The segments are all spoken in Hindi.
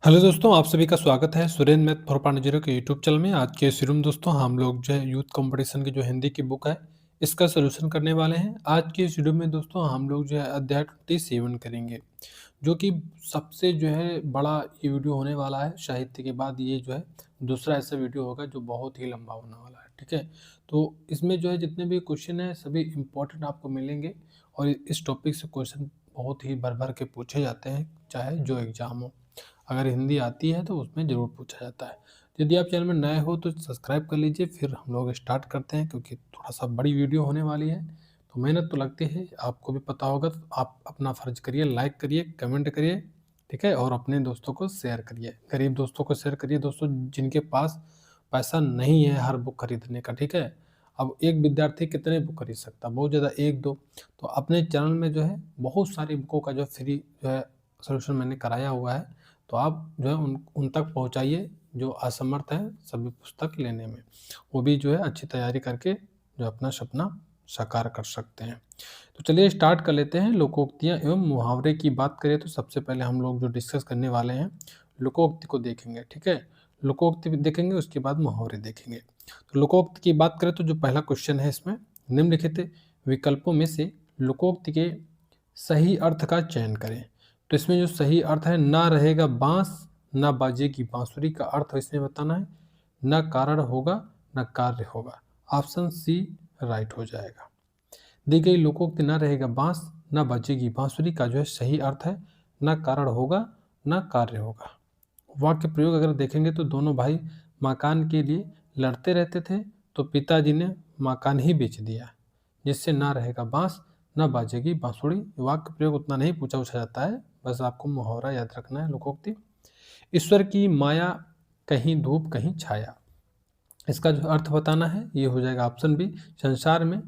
हेलो दोस्तों, आप सभी का स्वागत है सुरेंद्र मैथ 4.0 के यूट्यूब चैनल में। आज के इस वीडियो में दोस्तों हम लोग जो है यूथ कंपटीशन की जो हिंदी की बुक है इसका सलूशन करने वाले हैं। आज के इस वीडियो में दोस्तों हम लोग जो है अध्याय 27 करेंगे, जो कि सबसे जो है बड़ा ये वीडियो होने वाला है। साहित्य के बाद ये जो है दूसरा ऐसा वीडियो होगा जो बहुत ही लंबा होने वाला है। ठीक है, तो इसमें जो है जितने भी क्वेश्चन हैं सभी इंपॉर्टेंट आपको मिलेंगे और इस टॉपिक से क्वेश्चन बहुत ही भर भर के पूछे जाते हैं, चाहे जो एग्जाम हो। अगर हिंदी आती है तो उसमें ज़रूर पूछा जाता है। यदि आप चैनल में नए हो तो सब्सक्राइब कर लीजिए। फिर हम लोग स्टार्ट करते हैं, क्योंकि थोड़ा सा बड़ी वीडियो होने वाली है तो मेहनत तो लगती है, आपको भी पता होगा। तो आप अपना फ़र्ज करिए, लाइक करिए, कमेंट करिए, ठीक है, और अपने दोस्तों को शेयर करिए, गरीब दोस्तों को शेयर करिए दोस्तों, जिनके पास पैसा नहीं है हर बुक खरीदने का। ठीक है, अब एक विद्यार्थी कितने बुक खरीद सकता है? बहुत ज़्यादा एक दो। तो अपने चैनल में जो है बहुत सारी बुकों का जो फ्री जो है सोल्यूशन मैंने कराया हुआ है, तो आप जो है उन तक पहुंचाइए जो असमर्थ हैं सभी पुस्तक लेने में। वो भी जो है अच्छी तैयारी करके जो अपना सपना साकार कर सकते हैं। तो चलिए स्टार्ट कर लेते हैं। लोकोक्तियाँ एवं मुहावरे की बात करें तो सबसे पहले हम लोग जो डिस्कस करने वाले हैं लोकोक्ति को देखेंगे। ठीक है, लोकोक्ति भी देखेंगे, उसके बाद मुहावरे देखेंगे। तो लोकोक्ति की बात करें तो जो पहला क्वेश्चन है इसमें, निम्नलिखित विकल्पों में से लोकोक्ति के सही अर्थ का चयन करें। तो इसमें जो सही अर्थ है, ना रहेगा बांस ना बाजेगी बांसुरी का अर्थ इसमें बताना है। ना कारण होगा ना कार्य होगा, ऑप्शन सी राइट हो जाएगा। दी गई लोकोक्ति ना रहेगा बांस ना बजेगी बांसुरी का जो है सही अर्थ है ना कारण होगा ना कार्य होगा। वाक्य प्रयोग अगर देखेंगे तो दोनों भाई मकान के लिए लड़ते रहते थे, तो पिताजी ने मकान ही बेच दिया, जिससे ना रहेगा बांस ना बाजेगी बांसुरी। वाक्य प्रयोग उतना नहीं पूछा जाता है, बस आपको मुहावरा याद रखना है। लोकोक्ति, ईश्वर की माया कहीं धूप कहीं छाया, इसका जो अर्थ बताना है ये हो जाएगा ऑप्शन बी। संसार में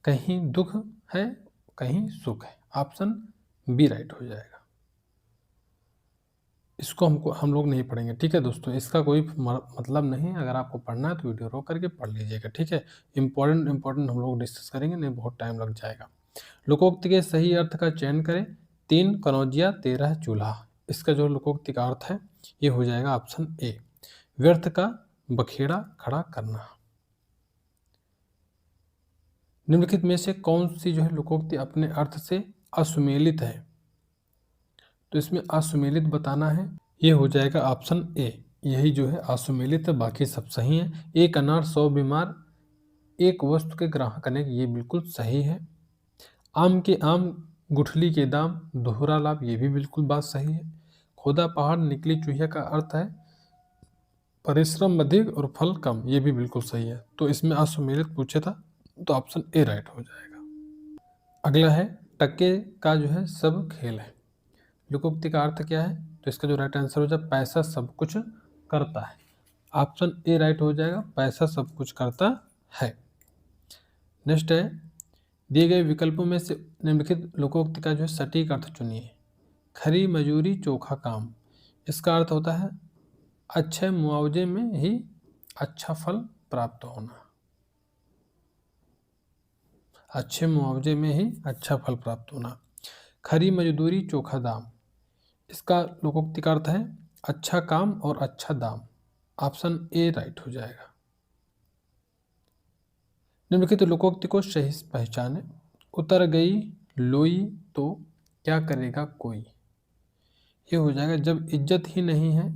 कहीं दुख है कहीं सुख है, ऑप्शन बी राइट हो जाएगा। इसको हम लोग नहीं पढ़ेंगे। ठीक है दोस्तों, इसका कोई मतलब नहीं। अगर आपको पढ़ना है तो वीडियो रोक करके पढ़ लीजिएगा। ठीक है, इंपॉर्टेंट हम लोग डिस्कस करेंगे, नहीं बहुत टाइम लग जाएगा। लोकोक्ति के सही अर्थ का चयन करें। 3 कनौजिया 13 चूल्हा, इसका जो लोकोक्ति का अर्थ है ये हो जाएगा ऑप्शन ए। व्यर्थ का बखेड़ा खड़ा करना। निम्नलिखित में से कौन सी जो है लोकोक्ति अपने अर्थ से असुमेलित है? तो इसमें असुमेलित बताना है, ये हो जाएगा ऑप्शन ए। यही जो है असुमेलित है, बाकी सब सही है। एक अनार 100 बीमार, एक वस्तु के ग्राहक अनेक, ये बिल्कुल सही है। आम के आम गुठली के दाम, दोहरा लाभ, ये भी बिल्कुल बात सही है। खोदा पहाड़ निकली चूहिया का अर्थ है परिश्रम अधिक और फल कम, ये भी बिल्कुल सही है। तो इसमें असुमेलित पूछा था तो ऑप्शन ए राइट हो जाएगा। अगला है टक्के का जो है सब खेल है। लोकोक्ति का अर्थ क्या है? तो इसका जो राइट आंसर हो जाए पैसा सब कुछ करता है, ऑप्शन ए राइट हो जाएगा, पैसा सब कुछ करता है। नेक्स्ट है, दिए गए विकल्पों में से निम्नलिखित लोकोक्ति का जो है सटीक अर्थ चुनिए। खरी मजूरी चोखा काम, इसका अर्थ होता है अच्छे मुआवजे में ही अच्छा फल प्राप्त होना। अच्छे मुआवजे में ही अच्छा फल प्राप्त होना। खरी मजदूरी चोखा दाम, इसका लोकोक्ति का अर्थ है अच्छा काम और अच्छा दाम, ऑप्शन ए राइट हो जाएगा। निम्नलिखित लोकोक्ति को सही पहचाने। उतर गई लोई तो क्या करेगा कोई, ये हो जाएगा जब इज्जत ही नहीं है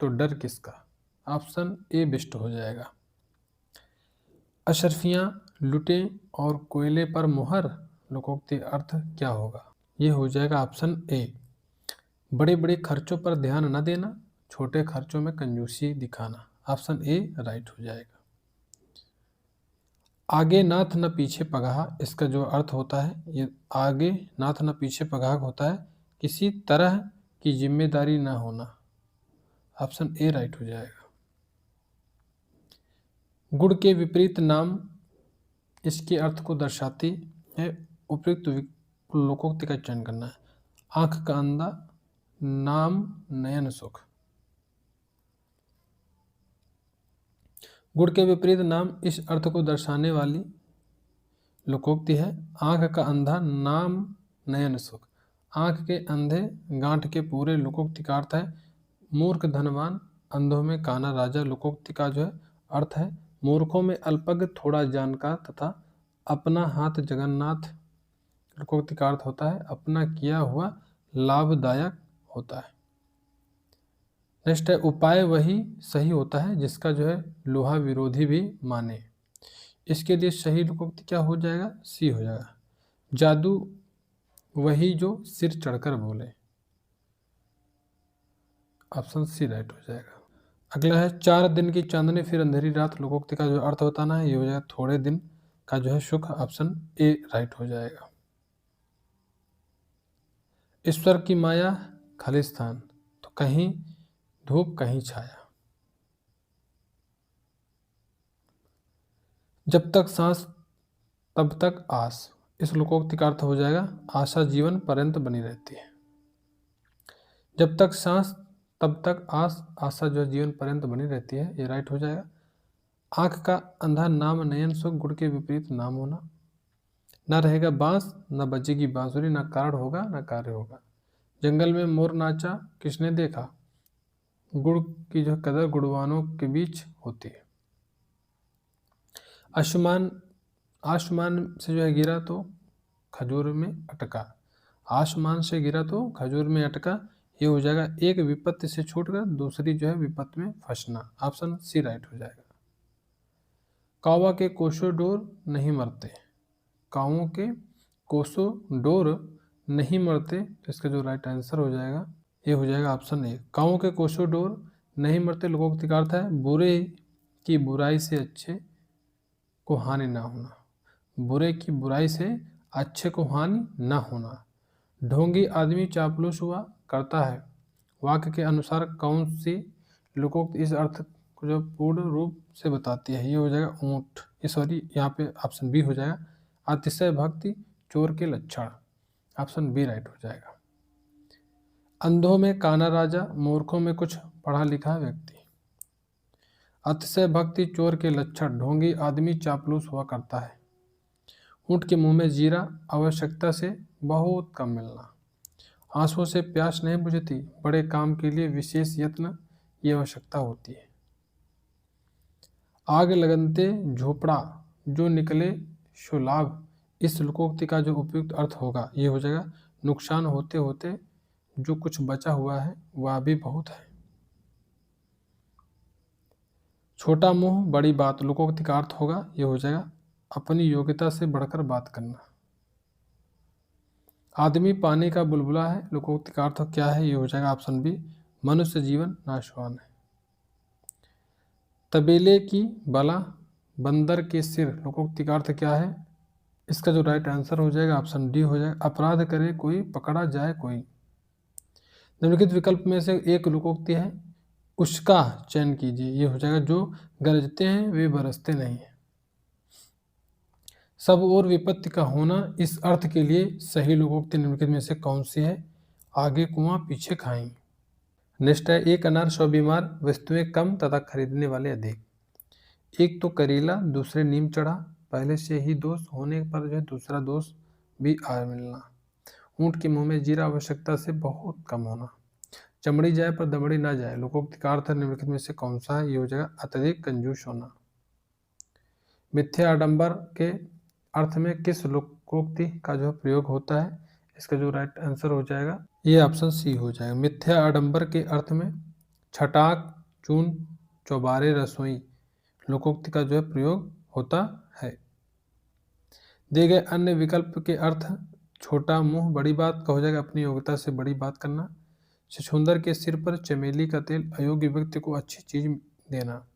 तो डर किसका, ऑप्शन ए बेस्ट हो जाएगा। अशरफियाँ लुटे और कोयले पर मुहर, लोकोक्ति अर्थ क्या होगा? ये हो जाएगा ऑप्शन ए। बड़े बड़े खर्चों पर ध्यान न देना, छोटे खर्चों में कंजूसी दिखाना, ऑप्शन ए राइट हो जाएगा। आगे नाथ न पीछे पगाह, इसका जो अर्थ होता है ये आगे नाथ न पीछे पगाह होता है किसी तरह की जिम्मेदारी न होना, ऑप्शन ए राइट हो जाएगा। गुड़ के विपरीत नाम, इसके अर्थ को दर्शाती है, उपयुक्त लोकोक्ति का चयन करना है। आंख का अंधा नाम नयन सुख, गुड़ के विपरीत नाम इस अर्थ को दर्शाने वाली लोकोक्ति है। आंख का अंधा नाम नयन सुख, आंख के अंधे गांठ के पूरे, लोकोक्ति का अर्थ है मूर्ख धनवान, अंधों में काना राजा लोकोक्ति का जो है अर्थ है मूर्खों में अल्पज्ञ थोड़ा जानकार तथा अपना हाथ जगन्नाथ। लोकोक्ति का अर्थ होता है अपना किया हुआ लाभदायक होता है। नेक्स्ट है उपाय वही सही होता है जिसका जो है लोहा विरोधी भी माने। इसके लिए सही लोकोक्ति क्या हो जाएगा? सी हो जाएगा। जादू वही जो सिर चढ़कर बोले, ऑप्शन सी राइट हो जाएगा। अगला है 4 दिन की चांदनी फिर अंधेरी रात। लोकोक्ति का जो अर्थ बताना है ये हो जाएगा थोड़े दिन का जो है सुख, ऑप्शन ए राइट हो जाएगा। ईश्वर की माया खालिस्तान, तो कहीं धूप कहीं छाया। जब तक सांस तब तक आस, इस लोकोक्ति का अर्थ हो जाएगा आशा जीवन पर्यंत बनी रहती है। जब तक सांस तब तक आस, आशा जो जीवन पर्यंत बनी रहती है, ये राइट हो जाएगा। आंख का अंधा नाम नयन सुख, गुड़ के विपरीत नाम होना। न रहेगा बांस न बजेगी बांसुरी, न कारण होगा न कार्य होगा। जंगल में मोर नाचा किसने देखा, गुड़ की जो कदर गुड़वानों के बीच होती है। आसमान आसमान से जो है गिरा तो खजूर में अटका, आसमान से गिरा तो खजूर में अटका, ये हो जाएगा एक विपत्ति से छूटकर दूसरी जो है विपत्ति में फंसना, ऑप्शन सी राइट हो जाएगा। कौवा के कोसों डोर नहीं मरते, कावों के कोसों डोर नहीं मरते, तो इसका जो राइट आंसर हो जाएगा ये हो जाएगा ऑप्शन ए। कावों के कोसों डोर नहीं मरते लोकोक्ति का अर्थ है बुरे की बुराई से अच्छे को हानि ना होना, बुरे की बुराई से अच्छे को हानि ना होना। ढोंगी आदमी चापलूस हुआ करता है, वाक्य के अनुसार कौन सी लोकोक्त इस अर्थ को जो पूर्ण रूप से बताती है, ये हो जाएगा ऊंट, ये सॉरी यहाँ पे ऑप्शन बी हो जाएगा। अतिशय भक्ति चोर के लक्षण, ऑप्शन बी राइट हो जाएगा। अंधों में काना राजा, मूर्खों में कुछ पढ़ा लिखा व्यक्ति। अतिशय भक्ति चोर के लक्षण, ढोंगी आदमी चापलूस हुआ करता है। ऊंट के मुंह में जीरा, आवश्यकता से बहुत कम मिलना। आंसुओं से प्यास नहीं बुझती, बड़े काम के लिए विशेष यत्न की आवश्यकता होती है। आग लगनते झोपड़ा, जो निकले सो लाभ, इस लोकोक्ति का जो उपयुक्त अर्थ होगा ये हो जाएगा नुकसान होते होते जो कुछ बचा हुआ है वह भी बहुत है। छोटा मुंह बड़ी बात, लोकोक्ति का अर्थ होगा ये हो जाएगा अपनी योग्यता से बढ़कर बात करना। आदमी पानी का बुलबुला है, लोकोक्ति का अर्थ क्या है, ये हो जाएगा ऑप्शन बी मनुष्य जीवन नाशवान है। तबेले की बला बंदर के सिर, लोकोक्ति का अर्थ क्या है, इसका जो राइट आंसर हो जाएगा ऑप्शन डी हो जाएगा अपराध करे कोई पकड़ा जाए कोई। निम्नलिखित विकल्प में से एक लोकोक्ति है उसका चयन कीजिए, ये हो जाएगा जो गरजते हैं वे बरसते नहीं है। सब और विपत्ति का होना, इस अर्थ के लिए सही लोकोक्ति निम्नलिखित में से कौन सी है, आगे कुआं पीछे खाई। नेक्स्ट है एक अनार 100 बीमार, वस्तुएं कम तथा खरीदने वाले अधिक। एक तो करेला, दूसरे नीम चढ़ा, पहले से ही दोष होने पर जो है दूसरा दोष भी आ मिलना। ऊंट के मुंह में जीरा, आवश्यकता से बहुत कम होना। चमड़ी जाए पर दमड़ी ना जाए, लोकोक्ति का अर्थ निम्नलिखित में से कौन सा है, ये हो जाएगा अत्यधिक कंजूस होना। मिथ्या आडंबर के अर्थ में किस लोकोक्ति का जो प्रयोग होता है, इसका जो राइट आंसर हो जाएगा ये ऑप्शन सी हो जाएगा। मिथ्या आडंबर के अर्थ में छटाक चून चौबारे रसोई, लोकोक्ति का जो है प्रयोग होता है। दिए गए अन्य विकल्प के अर्थ छोटा मुंह बड़ी बात का हो जाएगा अपनी योग्यता से बड़ी बात करना। छछूंदर के सिर पर चमेली का तेल, अयोग्य व्यक्ति को अच्छी चीज देना।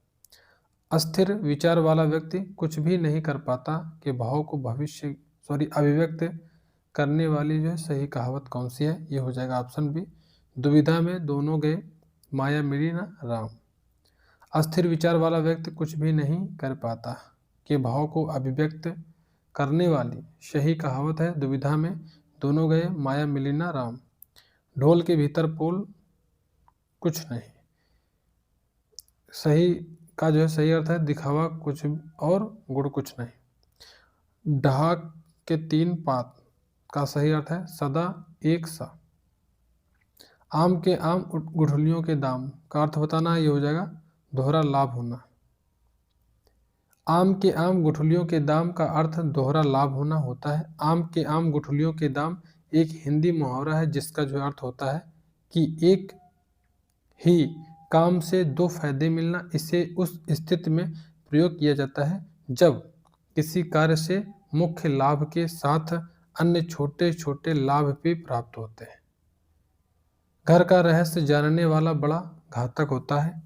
अस्थिर विचार वाला व्यक्ति कुछ भी नहीं कर पाता के भाव को अभिव्यक्त करने वाली जो है सही कहावत कौन सी है, ये हो जाएगा ऑप्शन बी दुविधा में दोनों गए माया मिली ना राम। अस्थिर विचार वाला व्यक्ति कुछ भी नहीं कर पाता के भाव को अभिव्यक्त करने वाली सही कहावत है दुविधा में दोनों गए माया मिली ना राम। ढोल के भीतर पोल कुछ नहीं, सही का जो है सही अर्थ है दिखावा कुछ और गुड़ कुछ नहीं। ढाक के 3 पात का सही अर्थ है सदा एक सा। आम के आम गुठलियों के दाम का अर्थ बताना है, ये हो जाएगा दोहरा लाभ होना। आम के आम गुठलियों के दाम का अर्थ दोहरा लाभ होना होता है। आम के आम गुठलियों के दाम एक हिंदी मुहावरा है जिसका जो अर्थ होता है कि एक ही काम से दो फायदे मिलना। इसे उस स्थिति में प्रयोग किया जाता है जब किसी कार्य से मुख्य लाभ के साथ अन्य छोटे छोटे लाभ भी प्राप्त होते हैं। घर का रहस्य जानने वाला बड़ा घातक होता है।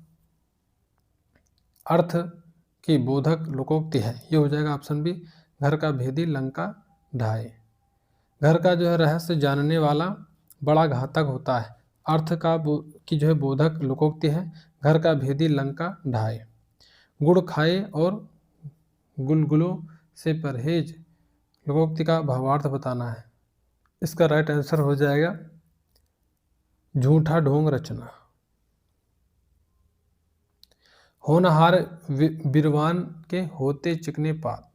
अर्थ की बोधक लोकोक्ति है, ये हो जाएगा ऑप्शन बी। घर का भेदी लंका ढाए। घर का जो है रहस्य जानने वाला बड़ा घातक होता है। अर्थ की जो है बोधक लोकोक्ति है, घर का भेदी लंका ढाए। गुड़ खाए और गुलगुलों से परहेज लोकोक्ति का भावार्थ बताना है। इसका राइट आंसर हो जाएगा झूठा ढोंग रचना। होनहार बिरवान के होते चिकने पात,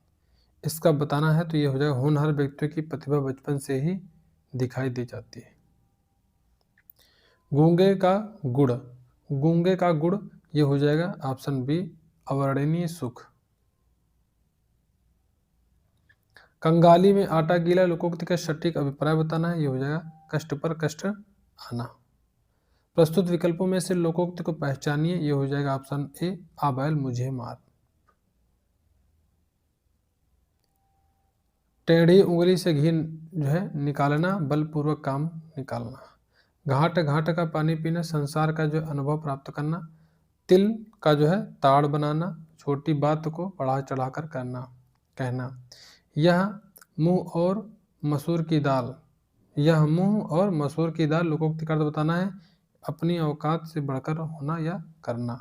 इसका बताना है तो ये हो जाएगा होनहार व्यक्तियों की प्रतिभा बचपन से ही दिखाई दी जाती है। गूंगे का गुड़, गूंगे का गुड़, ये हो जाएगा ऑप्शन बी अवर्णनीय सुख। कंगाली में आटा गीला लोकोक्ति का सटीक अभिप्राय बताना है, ये हो जाएगा कष्ट पर कष्ट आना। प्रस्तुत विकल्पों में से लोकोक्ति को पहचानिए, ये हो जाएगा ऑप्शन ए आ बैल मुझे मार। टेढ़ी उंगली से घी जो है निकालना, बलपूर्वक काम निकालना। घाट घाट का पानी पीना, संसार का जो अनुभव प्राप्त करना। तिल का जो है ताड़ बनाना, छोटी बात को बढ़ा चढ़ाकर करना कहना। यह मुंह और मसूर की दाल, यह मुंह और मसूर की दाल लोकोक्ति का अर्थ बताना है अपनी औकात से बढ़कर होना या करना।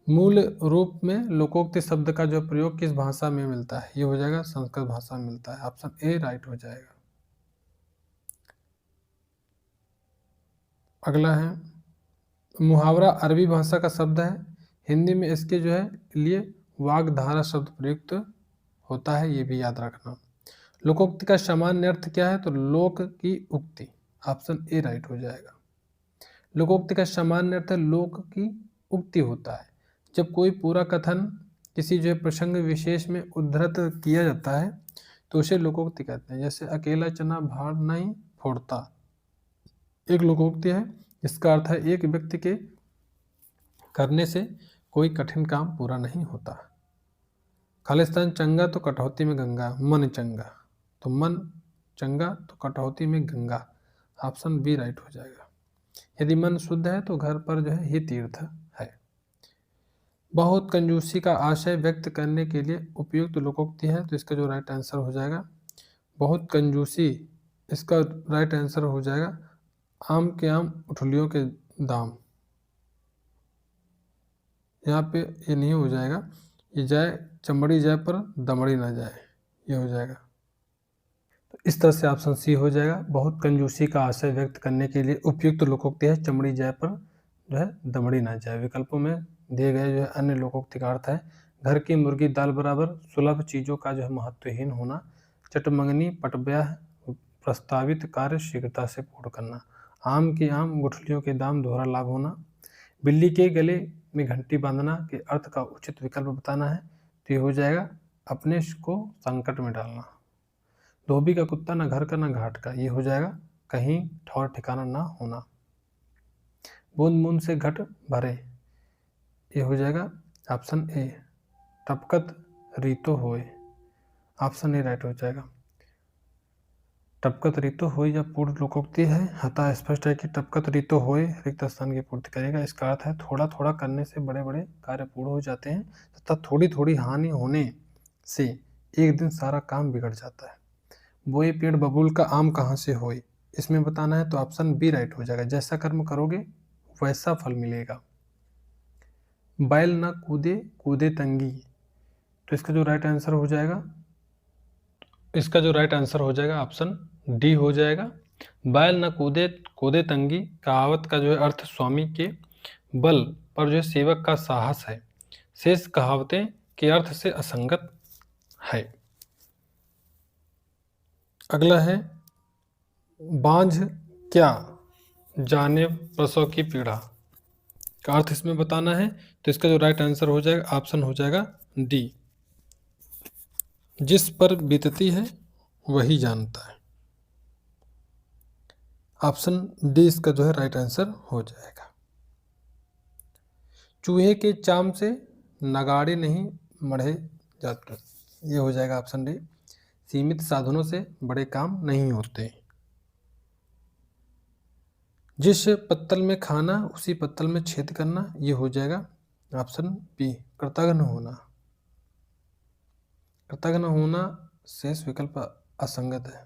मूल रूप में लोकोक्ति शब्द का जो प्रयोग किस भाषा में मिलता है, ये हो जाएगा संस्कृत भाषा में मिलता है। ऑप्शन ए राइट हो जाएगा। अगला है मुहावरा अरबी भाषा का शब्द है, हिंदी में इसके जो है लिए वाग्धारा शब्द प्रयुक्त होता है, ये भी याद रखना। लोकोक्ति का सामान्य अर्थ क्या है, तो लोक की उक्ति। ऑप्शन ए राइट हो जाएगा। लोकोक्ति का सामान्य अर्थ लोक की उक्ति होता है जब कोई पूरा कथन किसी जो प्रसंग विशेष में उद्धृत किया जाता है तो उसे लोकोक्ति कहते हैं। जैसे अकेला चना भार नहीं फोड़ता, एक लोकोक्ति है। इसका अर्थ है एक व्यक्ति के करने से कोई कठिन काम पूरा नहीं होता। खालिस्तान चंगा तो कटौती में गंगा, मन चंगा तो मन चंगा तो कटौती में गंगा। ऑप्शन बी राइट हो जाएगा। यदि मन शुद्ध है तो घर पर जो है ही तीर्थ है। बहुत कंजूसी का आशय व्यक्त करने के लिए उपयुक्त लोकोक्ति है, तो इसका जो राइट आंसर हो जाएगा बहुत कंजूसी, इसका राइट आंसर हो जाएगा आम के आम उठलियों के दाम। यहाँ पे ये नहीं हो जाएगा, ये जाए चमड़ी जाए पर दमड़ी ना जाए, ये हो जाएगा। तो इस तरह से ऑप्शन सी हो जाएगा। बहुत कंजूसी का आशय व्यक्त करने के लिए उपयुक्त लोकोक्ति है चमड़ी जाए पर जो है दमड़ी ना जाए। विकल्पों में दिए गए जो है अन्य लोकोक्ति का अर्थ है घर की मुर्गी दाल बराबर, सुलभ चीज़ों का जो है महत्वहीन होना, चटमंगनी पटब्याह, प्रस्तावित कार्य शीघ्रता से पूर्ण करना। आम के आम गुठलियों के दाम दोहरा लाभ होना। बिल्ली के गले में घंटी बांधना के अर्थ का उचित विकल्प बताना है, तो ये हो जाएगा अपने को संकट में डालना। धोबी का कुत्ता ना घर का ना घाट का, ये हो जाएगा कहीं ठौर ठिकाना ना होना। बूंद बूंद से घट भरे, ये हो जाएगा ऑप्शन ए। टपकत रीतो होए, ऑप्शन ए राइट हो जाएगा। टपकत रीतो होए या पूर्ण लोकोक्ति है, अतः स्पष्ट है कि टपकत रीतो होए रिक्त स्थान की पूर्ति करेगा। इसका अर्थ है थोड़ा थोड़ा करने से बड़े बड़े कार्य पूर्ण हो जाते हैं तथा थोड़ी थोड़ी हानि होने से एक दिन सारा काम बिगड़ जाता है। बोए पेड़ बबूल का आम कहाँ से होए, इसमें बताना है तो ऑप्शन बी राइट हो जाएगा। जैसा कर्म करोगे वैसा फल मिलेगा। बैल न कूदे कूदे तंगी, तो इसका जो राइट आंसर हो जाएगा, इसका जो राइट आंसर हो जाएगा ऑप्शन डी हो जाएगा। बैल न कूदे कूदे तंगी कहावत का जो है अर्थ स्वामी के बल पर जो है सेवक का साहस है। शेष कहावतें के अर्थ से असंगत है। अगला है बांझ क्या जाने प्रसव की पीड़ा का अर्थ इसमें बताना है। तो इसका जो राइट आंसर हो जाएगा ऑप्शन हो जाएगा डी, जिस पर बीतती है वही जानता है। ऑप्शन डी इसका जो है राइट आंसर हो जाएगा। चूहे के चाम से नगाड़े नहीं मढ़े जाते, ये हो जाएगा ऑप्शन डी। सीमित साधनों से बड़े काम नहीं होते। जिस पत्तल में खाना उसी पत्तल में छेद करना, ये हो जाएगा ऑप्शन बी, कृतघ्न होना। कृतघ्न होना शेष विकल्प असंगत है।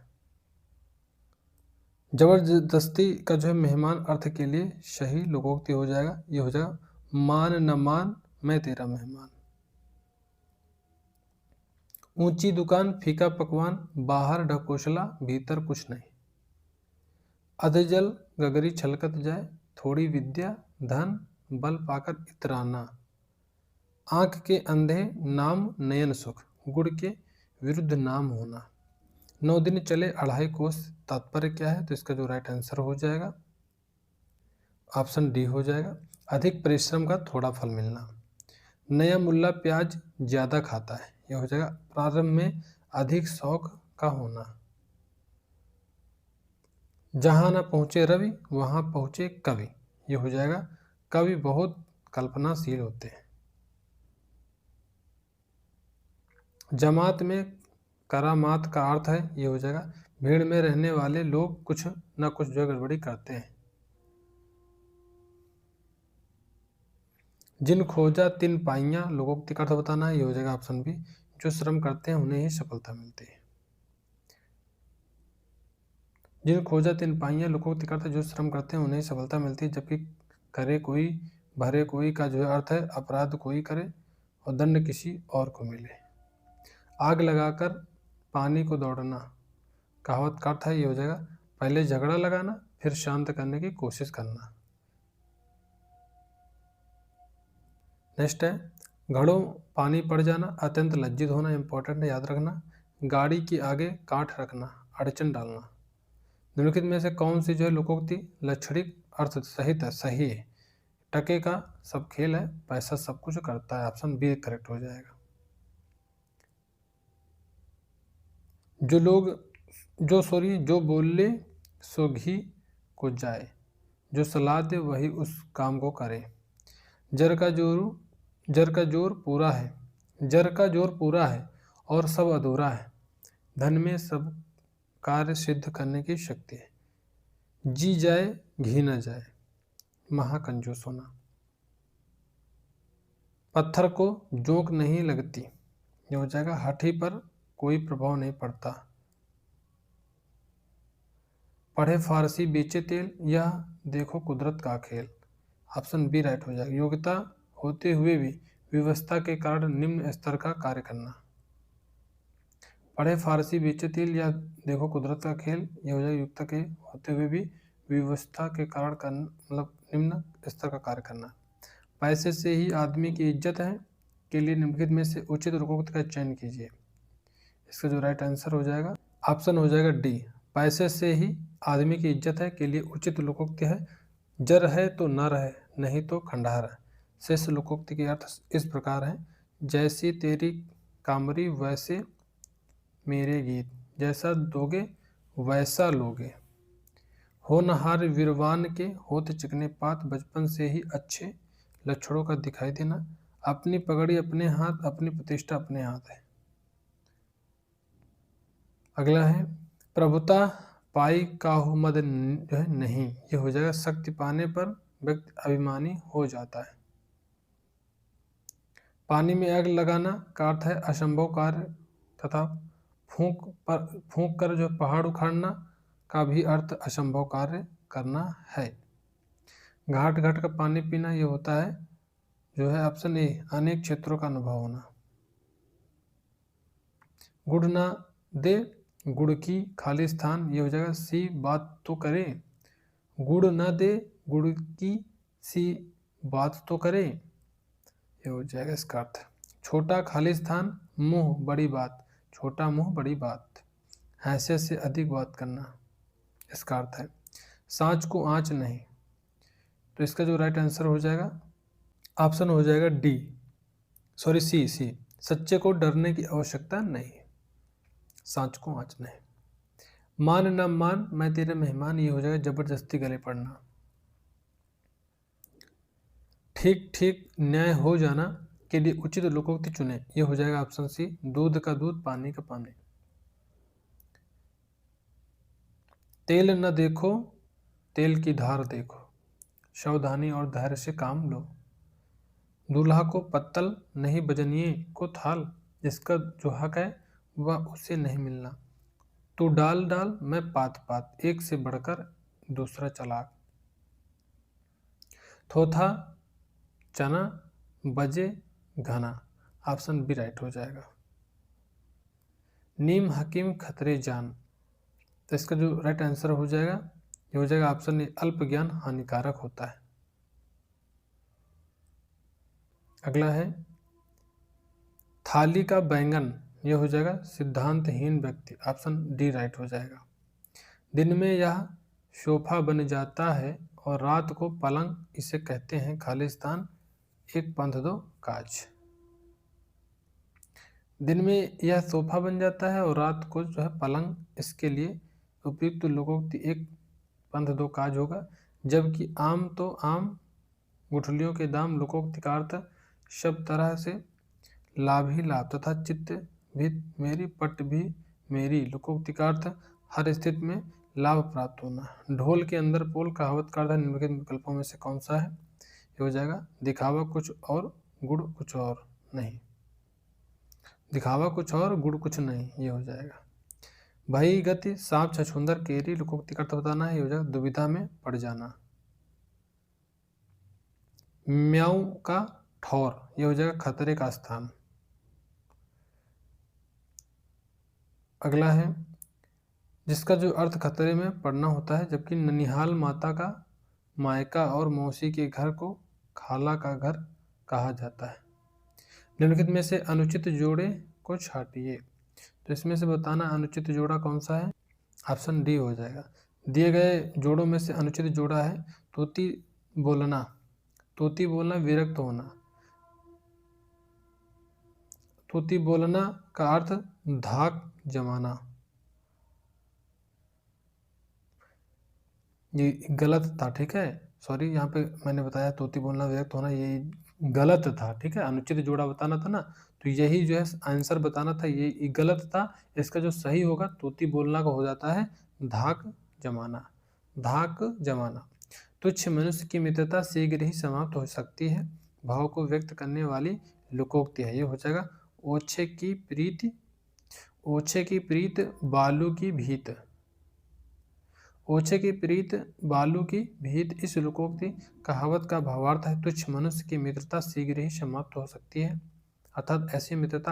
जबरदस्ती का जो है मेहमान अर्थ के लिए सही लोकोक्ति हो जाएगा, ये हो जाएगा मान न मान मैं तेरा मेहमान। ऊंची दुकान फीका पकवान, बाहर ढकोसला भीतर कुछ नहीं। अधजल गगरी छलकत जाए, थोड़ी विद्या धन बल पाकर इतराना। आंख के अंधे नाम नयन सुख, गुड़ के विरुद्ध नाम होना। 9 दिन चले 2.5 कोस, तात्पर्य क्या है। तो इसका जो राइट आंसर हो जाएगा ऑप्शन डी हो जाएगा, अधिक परिश्रम का थोड़ा फल मिलना। नया मुल्ला प्याज ज्यादा खाता है, यह हो जाएगा प्रारंभ में अधिक शौक का होना। जहां न पहुंचे रवि वहां पहुंचे कवि, यह हो जाएगा कवि बहुत कल्पनाशील होते हैं। जमात में करामात का अर्थ है, यह हो जाएगा भीड़ में रहने वाले लोग कुछ न कुछ जो गड़बड़ी करते हैं। जिन खोजा तिन पाइयां लोकोक्ति का अर्थ बताना है, ये हो जाएगा ऑप्शन बी, जो श्रम करते हैं उन्हें ही सफलता मिलती है। जिन खोजा तिन पाइयां लोकोक्ति का अर्थ जो श्रम करते हैं उन्हें ही सफलता मिलती है, जबकि करे कोई भरे कोई का जो है अर्थ है अपराध कोई करे और दंड किसी और को मिले। आग लगाकर पानी को दौड़ना कहावत का अर्थ है, ये हो जाएगा पहले झगड़ा लगाना फिर शांत करने की कोशिश करना। नेक्स्ट है घड़ों पानी पड़ जाना, अत्यंत लज्जित होना, इंपॉर्टेंट है याद रखना। गाड़ी के आगे काठ रखना, अड़चन डालना। निम्नलिखित में से कौन सी जो है लोकोक्ति लक्षणिक अर्थ सहित है, सही है। टके का सब खेल है, पैसा सब कुछ करता है, ऑप्शन बी करेक्ट हो जाएगा। जो बोले सो घी को जाए, जो सलाह दे वही उस काम को करे। जर का जोर पूरा है, जर का जोर पूरा है और सब अधूरा है। धन में सब कार्य सिद्ध करने की शक्ति है। जी जाए घी न जाए, महाकंजूस होना। पत्थर को जोंक नहीं लगती, ये हो जाएगा हाथी पर कोई प्रभाव नहीं पड़ता। पढ़े फारसी बेचे तेल, यह देखो कुदरत का खेल, ऑप्शन बी राइट हो जाएगा। योग्यता होते हुए भी व्यवस्था के कारण निम्न स्तर का कार्य करना। पढ़े फारसी बेचे तेल या देखो कुदरत का खेल, यह हो जाएगा योग्यता के होते हुए भी व्यवस्था के कारण करना, मतलब निम्न स्तर का कार्य करना। पैसे से ही आदमी की इज्जत है के लिए निम्नलिखित में से उचित लोकोक्ति का चयन कीजिए। इसका जो राइट आंसर हो जाएगा ऑप्शन हो जाएगा डी, पैसे से ही आदमी की इज्जत है के लिए उचित लोकोक्ति है जर है तो न रहे, नहीं तो खंडहर है। शेष लोकोक्ति के अर्थ इस प्रकार हैं। जैसी तेरी कामरी वैसे मेरे गीत, जैसा दोगे वैसा लोगे। होनहार वीरवान के होत चिकने पात, बचपन से ही अच्छे लक्षणों का दिखाई देना। अपनी पगड़ी अपने हाथ, अपनी प्रतिष्ठा अपने हाथ है। अगला है प्रभुता पाई काहू मद जो है नहीं, ये हो जाएगा शक्ति पाने पर व्यक्ति अभिमानी हो जाता है। पानी में आग लगाना का अर्थ है असंभव कार्य, तथा फूंक कर जो पहाड़ उखाड़ना का भी अर्थ असंभव कार्य करना है। घाट घाट का पानी पीना, ये होता है जो है ऑप्शन ए, अनेक क्षेत्रों का अनुभव होना। गुड़ ना दे गुड़ की खाली स्थान, ये हो जाएगा सी बात तो करे। गुड़ ना दे गुड़ की सी बात तो करे, ये हो जाएगा इसका अर्थ। छोटा खाली स्थान, मुंह बड़ी बात, छोटा मुंह बड़ी बात, हैसियत से अधिक बात करना, इसका अर्थ है। सांच को आँच नहीं, तो इसका जो राइट आंसर हो जाएगा ऑप्शन हो जाएगा डी, सॉरी सी, सच्चे को डरने की आवश्यकता नहीं, सांच को आँच नहीं। मान न मान मैं तेरे मेहमान, ये हो जाएगा जबरदस्ती गले पड़ना। ठीक ठीक न्याय हो जाना के लिए उचित लोकोक्ति चुने, ये हो जाएगा ऑप्शन सी, दूध का दूध पानी का पानी। तेल न देखो तेल की धार देखो, सावधानी और धैर्य से काम लो। दूल्हा को पत्तल नहीं बजनिए को थाल, जिसका जो हक है वह उसे नहीं मिलना। तू डाल डाल मैं पात पात, एक से बढ़कर दूसरा चालाक। थोथा चना बजे घना, ऑप्शन बी राइट हो जाएगा। नीम हकीम खतरे जान, तो इसका जो राइट आंसर हो जाएगा ये हो जाएगा ऑप्शन ए, अल्प ज्ञान हानिकारक होता है। अगला है थाली का बैंगन, ये हो जाएगा सिद्धांतहीन व्यक्ति, ऑप्शन डी राइट हो जाएगा। दिन में यह सोफा बन जाता है और रात को पलंग, इसे कहते हैं खालिस्तान, एक पंथ दो काज। दिन में यह सोफा बन जाता है और रात को जो है पलंग, इसके लिए उपयुक्त लोकोक्ति एक पंथ दो काज होगा। जबकि आम तो आम गुठलियों के दाम, लोकोक्ति का अर्थ सब तरह से लाभ ही लाभ, तथा चित्त भी मेरी पट भी मेरी, लोकोक्ति का अर्थ हर स्थिति में लाभ प्राप्त होना। ढोल के अंदर पोल, कहावत का अर्थ निम्नलिखित विकल्पों में से कौन सा है, ये हो जाएगा दिखावा कुछ और गुड़ कुछ और नहीं, दिखावा कुछ और गुड़ कुछ नहीं, ये हो जाएगा। भाई गति सांप छछूंदर केरी, लोकोक्ति का अर्थ बताना है, ये हो जाएगा दुविधा में पड़ जाना। म्याऊ का ठौर, ये हो जाएगा खतरे का स्थान। अगला है जिसका जो अर्थ खतरे में पड़ना होता है, जबकि ननिहाल माता का मायका और मौसी के घर को खाला का घर कहा जाता है। निम्नलिखित में से अनुचित जोड़े को छाटिए, तो इसमें से बताना अनुचित जोड़ा कौन सा है, ऑप्शन डी हो जाएगा। दिए गए जोड़ों में से अनुचित जोड़ा है तोती बोलना, तोती बोलना विरक्त होना। तोती बोलना का अर्थ धाक जमाना, ये गलत था, ठीक है, सॉरी यहाँ पे मैंने बताया तोती बोलना विरक्त होना, ये गलत था, ठीक है, अनुचित जोड़ा बताना था ना, तो यही जो है आंसर बताना था, ये गलत था। इसका जो सही होगा तोती बोलना का हो जाता है धाक जमाना, धाक जमाना। तुच्छ मनुष्य की मित्रता शीघ्र ही समाप्त हो सकती है, भाव को व्यक्त करने वाली लोकोक्ति है, ये हो जाएगा ओछे की प्रीति, ओछे की प्रीत बालू की भीत, ओछे की प्रीत बालू की भीत। इस लोकोक्ति कहावत का भावार्थ है तुच्छ मनुष्य की मित्रता शीघ्र ही समाप्त हो सकती है, अर्थात ऐसी मित्रता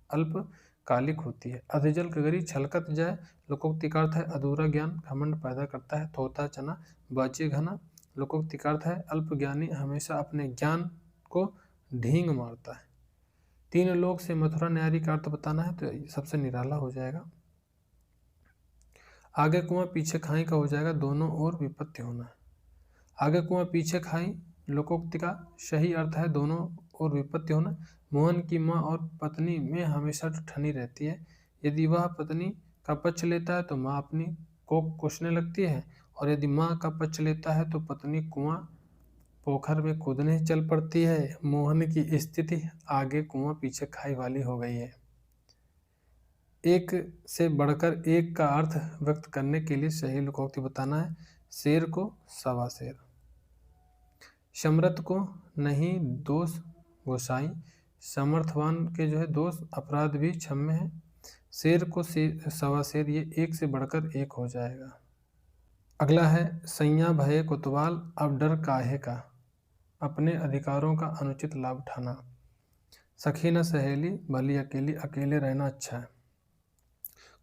अल्पकालिक होती है। अधजल गगरी छलकत जाए, लोकोक्ति का अर्थ है अधूरा ज्ञान घमंड पैदा करता है। थोथा चना बाचे घना, लोकोक्ति का अर्थ है अल्प ज्ञानी हमेशा अपने ज्ञान को ढींग मारता है। तीन लोक से मथुरा न्यारी का अर्थ बताना है, तो सबसे निराला हो जाएगा। आगे कुआं पीछे खाई का हो जाएगा दोनों ओर विपत्ति होना। आगे कुआं पीछे खाई लोकोक्ति का सही अर्थ है दोनों ओर विपत्ति होना। मोहन की माँ और पत्नी में हमेशा ठनी रहती है, यदि वह पत्नी का पक्ष लेता है तो माँ अपनी को कोसने लगती है, और यदि माँ का पक्ष लेता है तो पत्नी कुआं पोखर में कूदने चल पड़ती है। मोहन की स्थिति आगे कुआं पीछे खाई वाली हो गई है। एक से बढ़कर एक का अर्थ व्यक्त करने के लिए सही लोकोक्ति बताना है, शेर को सवा शेर। समर्थ को नहीं दोष गोसाई, समर्थवान के जो है दोष अपराध भी क्षम्य है। शेर को सवा शेर, ये एक से बढ़कर एक हो जाएगा। अगला है सैया भये कोतवाल अब डर काहे का, अपने अधिकारों का अनुचित लाभ उठाना। सखी न सहेली भली अकेली, अकेले रहना अच्छा है।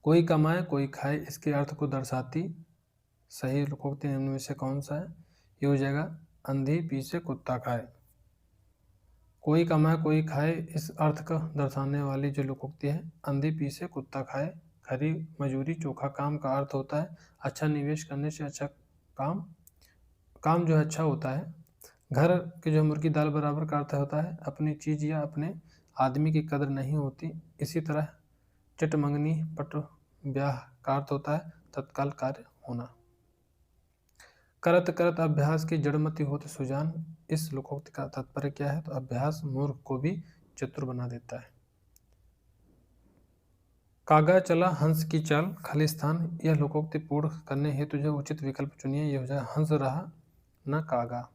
कोई कमाए कोई खाए, इसके अर्थ को दर्शाती सही लोकोक्ति निम्न में से कौन सा है, ये हो जाएगा अंधी पीछे कुत्ता खाए। कोई कमाए कोई खाए, इस अर्थ का दर्शाने वाली जो लोकोक्ति है अंधी पीछे कुत्ता खाए। खरी मजूरी चोखा काम का अर्थ होता है अच्छा निवेश करने से अच्छा काम काम जो है अच्छा होता है। घर के जो मुर्गी दाल बराबर का अर्थ होता है अपनी चीज़ या अपने आदमी की कदर नहीं होती। इसी तरह चट मंगनी पट ब्याह का अर्थ होता है तत्काल कार्य होना। करत करत अभ्यास की जड़मति होत सुजान, इस लोकोक्ति का तात्पर्य क्या है? तो अभ्यास मूर्ख को भी चतुर बना देता है। कागा चला हंस की चाल खालिस्तान, यह लोकोक्ति पूर्ण करने हेतु जो उचित विकल्प चुनिए। यह हो जाएगा हंस रहा न कागा।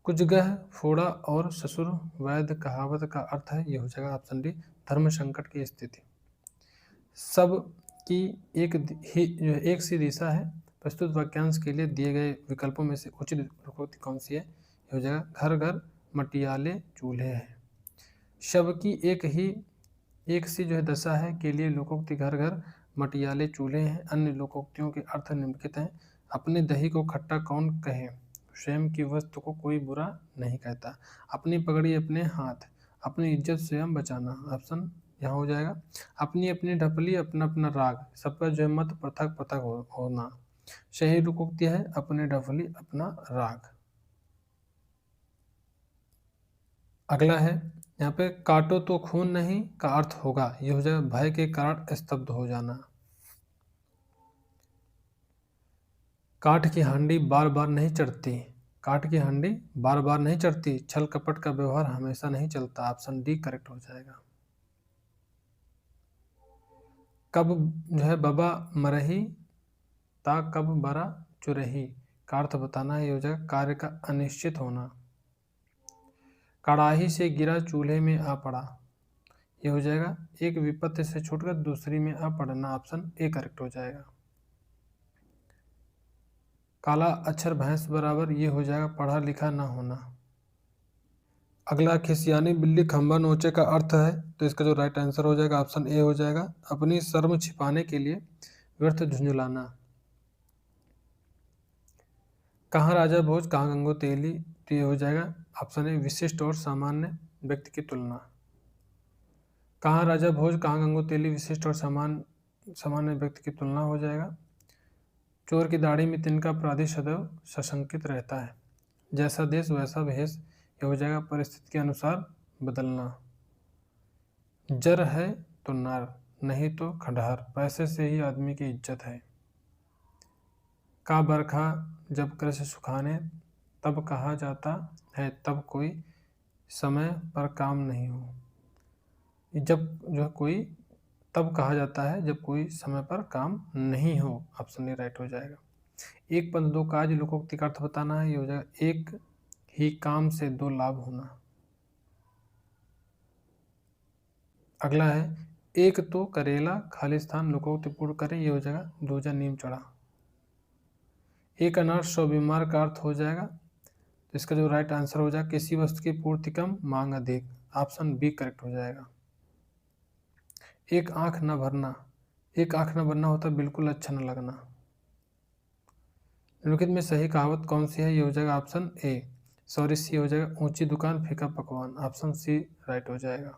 कुजगह फोड़ा और ससुर वैद्य कहावत का अर्थ है। यह हो जाएगा ऑप्शन डी धर्म संकट की स्थिति। सब की एक सी दिशा है। प्रस्तुत वाक्यांश के लिए दिए गए विकल्पों में से उचित लोकोक्ति कौन सी है? यह हो जाएगा घर घर मटियाले चूल्हे हैं। शव की एक सी जो है दशा है के लिए लोकोक्ति घर घर मटियाले चूल्हे हैं। अन्य लोकोक्तियों के अर्थ निम्नलिखित हैं। अपने दही को खट्टा कौन कहे, स्वयं की वस्तु को कोई बुरा नहीं कहता। अपनी पगड़ी अपने हाथ, अपनी इज्जत स्वयं बचाना, ऑप्शन यहाँ हो जाएगा। अपनी अपनी ढपली अपना अपना राग, सबका जो है मत पृथक पृथक होना। सही लोकोक्ति है अपने ढपली अपना राग। अगला है यहाँ पे काटो तो खून नहीं का अर्थ होगा। यह हो जाएगा भय के कारण स्तब्ध हो जाना। काठ की हांडी बार बार नहीं चढ़ती, काठ की हांडी बार बार नहीं चढ़ती। छल कपट का व्यवहार हमेशा नहीं चलता। ऑप्शन डी करेक्ट हो जाएगा। कब जो है बबा मरही ता कब बरा चुरही का अर्थ बताना है। ये हो जाएगा कार्य का अनिश्चित होना। कड़ाही से गिरा चूल्हे में आ पड़ा, ये हो जाएगा एक विपत्ति से छूटकर दूसरी में आ पड़ना। ऑप्शन ए करेक्ट हो जाएगा। काला अक्षर भैंस बराबर, ये हो जाएगा पढ़ा लिखा ना होना। अगला खिसियानी बिल्ली खंबा नोचे का अर्थ है, तो इसका जो राइट आंसर हो जाएगा ऑप्शन ए हो जाएगा अपनी शर्म छिपाने के लिए व्यर्थ झुंझुलाना। कहाँ राजा भोज कहाँ गंगो तेली, तो ये हो जाएगा ऑप्शन ए विशिष्ट और सामान्य व्यक्ति की तुलना। कहाँ राजा भोज कहाँ गंगो तेली विशिष्ट और सामान्य व्यक्ति की तुलना हो जाएगा। चोर की दाढ़ी में तिनका अपराधी सदैव सशंकित रहता है। जैसा देश वैसा भेष, ये हो जाएगा परिस्थिति के अनुसार बदलना। जर है तो नार, नहीं तो खंडहर, पैसे से ही आदमी की इज्जत है। का बरखा जब कृषि सुखाने तब कहा जाता है तब कोई समय पर काम नहीं हो। जब जो है कोई तब कहा जाता है जब कोई समय पर काम नहीं हो। ऑप्शन ए राइट हो जाएगा। एक पद दो काज लोकोक्ति का अर्थ बताना है। ये हो जाएगा एक ही काम से दो लाभ होना। अगला है एक तो करेला खालिस्तान लोकोक्ति पूर्ण करे, ये हो जाएगा दूजा नीम चढ़ा। एक अनार 100 बीमार का अर्थ हो जाएगा, तो इसका जो राइट आंसर हो जाएगा किसी वस्तु की पूर्ति कम मांग अधिक। ऑप्शन बी करेक्ट हो जाएगा। एक आंख न भरना, एक आंख न भरना होता बिल्कुल अच्छा न लगना। निम्नलिखित में सही कहावत कौन सी है? ये हो जाएगा ऑप्शन ए सॉरी सी हो जाएगा ऊंची दुकान फीका पकवान। ऑप्शन सी राइट हो जाएगा।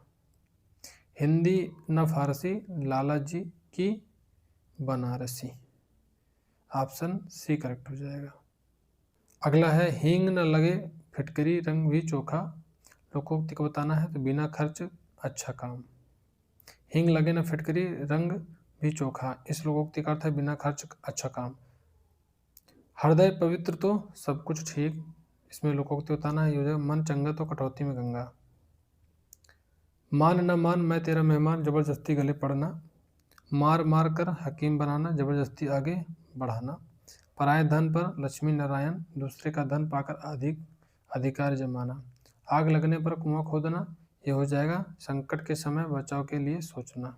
हिंदी न फारसी लाला जी की बनारसी। ऑप्शन सी करेक्ट हो जाएगा। अगला है हींग न लगे फिटकरी रंग भी चोखा लोकोक्ति को बताना है, तो बिना खर्च अच्छा काम। हींग लगे न फिटकरी रंग भी चोखा, इस लोकोक्ति का अर्थ है बिना खर्च अच्छा काम। हृदय पवित्र तो सब कुछ ठीक, इसमें लोकोक्ति बताना है। ये मन चंगा तो कटौती में गंगा। मान न मान मैं तेरा मेहमान, जबरदस्ती गले पड़ना। मार मार कर हकीम बनाना, जबरदस्ती आगे बढ़ाना। पराये धन पर लक्ष्मी नारायण, दूसरे का धन पाकर अधिकार जमाना। आग लगने पर कुआं खोदना, यह हो जाएगा संकट के समय बचाव के लिए सोचना।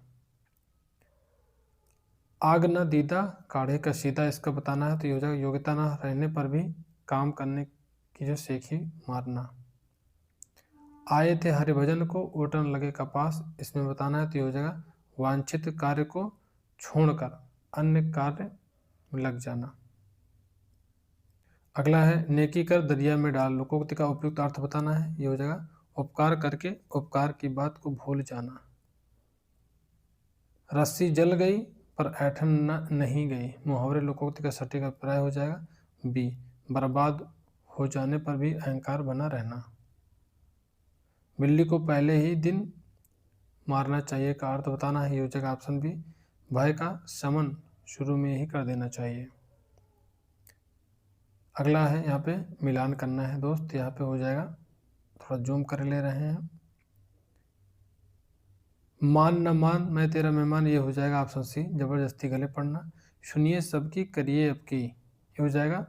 आग न दीदा काढ़े का सीधा, इसका बताना है, तो ये हो जाएगा योग्यता न रहने पर भी काम करने की जो सेखी मारना। आए थे हरिभजन को ओटन लगे कपास, इसमें बताना है, तो ये हो जाएगा वांछित कार्य को छोड़कर अन्य कार्य में लग जाना। अगला है नेकी कर दरिया में डाल लोकोक्ति का उपयुक्त अर्थ बताना है। ये हो जाएगा उपकार करके उपकार की बात को भूल जाना। रस्सी जल गई पर ऐठन नहीं गई। मुहावरे लोकोक्ति का सटीक अभिप्राय हो जाएगा बी। बर्बाद हो जाने पर भी अहंकार बना रहना। बिल्ली को पहले ही दिन मारना चाहिए का अर्थ बताना है, ये हो जाएगा ऑप्शन बी। भय का शमन शुरू में ही कर देना चाहिए। अगला है यहाँ पे मिलान करना है दोस्त, यहाँ पे हो जाएगा, थोड़ा जूम कर ले रहे हैं। मान न मान मैं तेरा मेहमान, ये हो जाएगा ऑप्शन सी, जबरदस्ती गले पड़ना। सुनिए सबकी करिए आपकी, ये हो जाएगा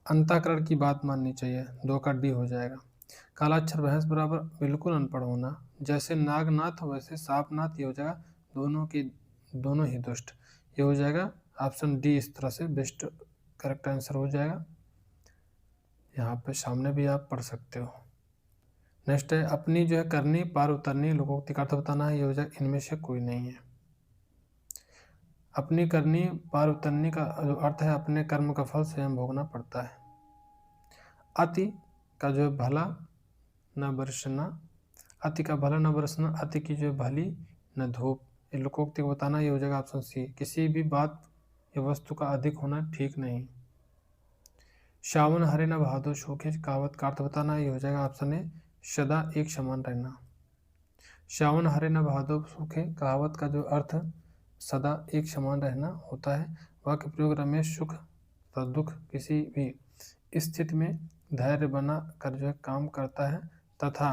अंतःकरण की बात माननी चाहिए, 2 का डी हो जाएगा। काला अक्षर भैंस बराबर बिल्कुल अनपढ़ होना। जैसे नागनाथ वैसे सांपनाथ, ये हो जाएगा दोनों ही दुष्ट, ये हो जाएगा ऑप्शन डी। इस तरह से बेस्ट करेक्ट आंसर हो जाएगा। यहाँ पे सामने भी आप पढ़ सकते हो। नेक्स्ट है अपनी जो है करनी पार उतरनी, लोकोक्ति का अर्थ बताना है, ये हो जाएगा इनमें से कोई नहीं है। अपनी करनी पार उतरनी का जो अर्थ है अपने कर्म का फल स्वयं भोगना पड़ता है। अति का जो है भला न बरसना, अति का भला न बरसना, अति की जो है भली न धूप, ये लोकोक्ति को बताना, ये हो जाएगा ऑप्शन सी। किसी भी बात या वस्तु का अधिक होना ठीक नहीं। सावन हरे न भादो सूखे, कहावत का अर्थ बताना, ये हो जाएगा ऑप्शन ए। सदा एक समान रहना। सावन हरे न भादो सूखे, कहावत का जो अर्थ सदा एक समान रहना होता है। वाक्य प्रयोग रमेश सुख तथा दुख किसी भी स्थिति में धैर्य बना कर जो है काम करता है तथा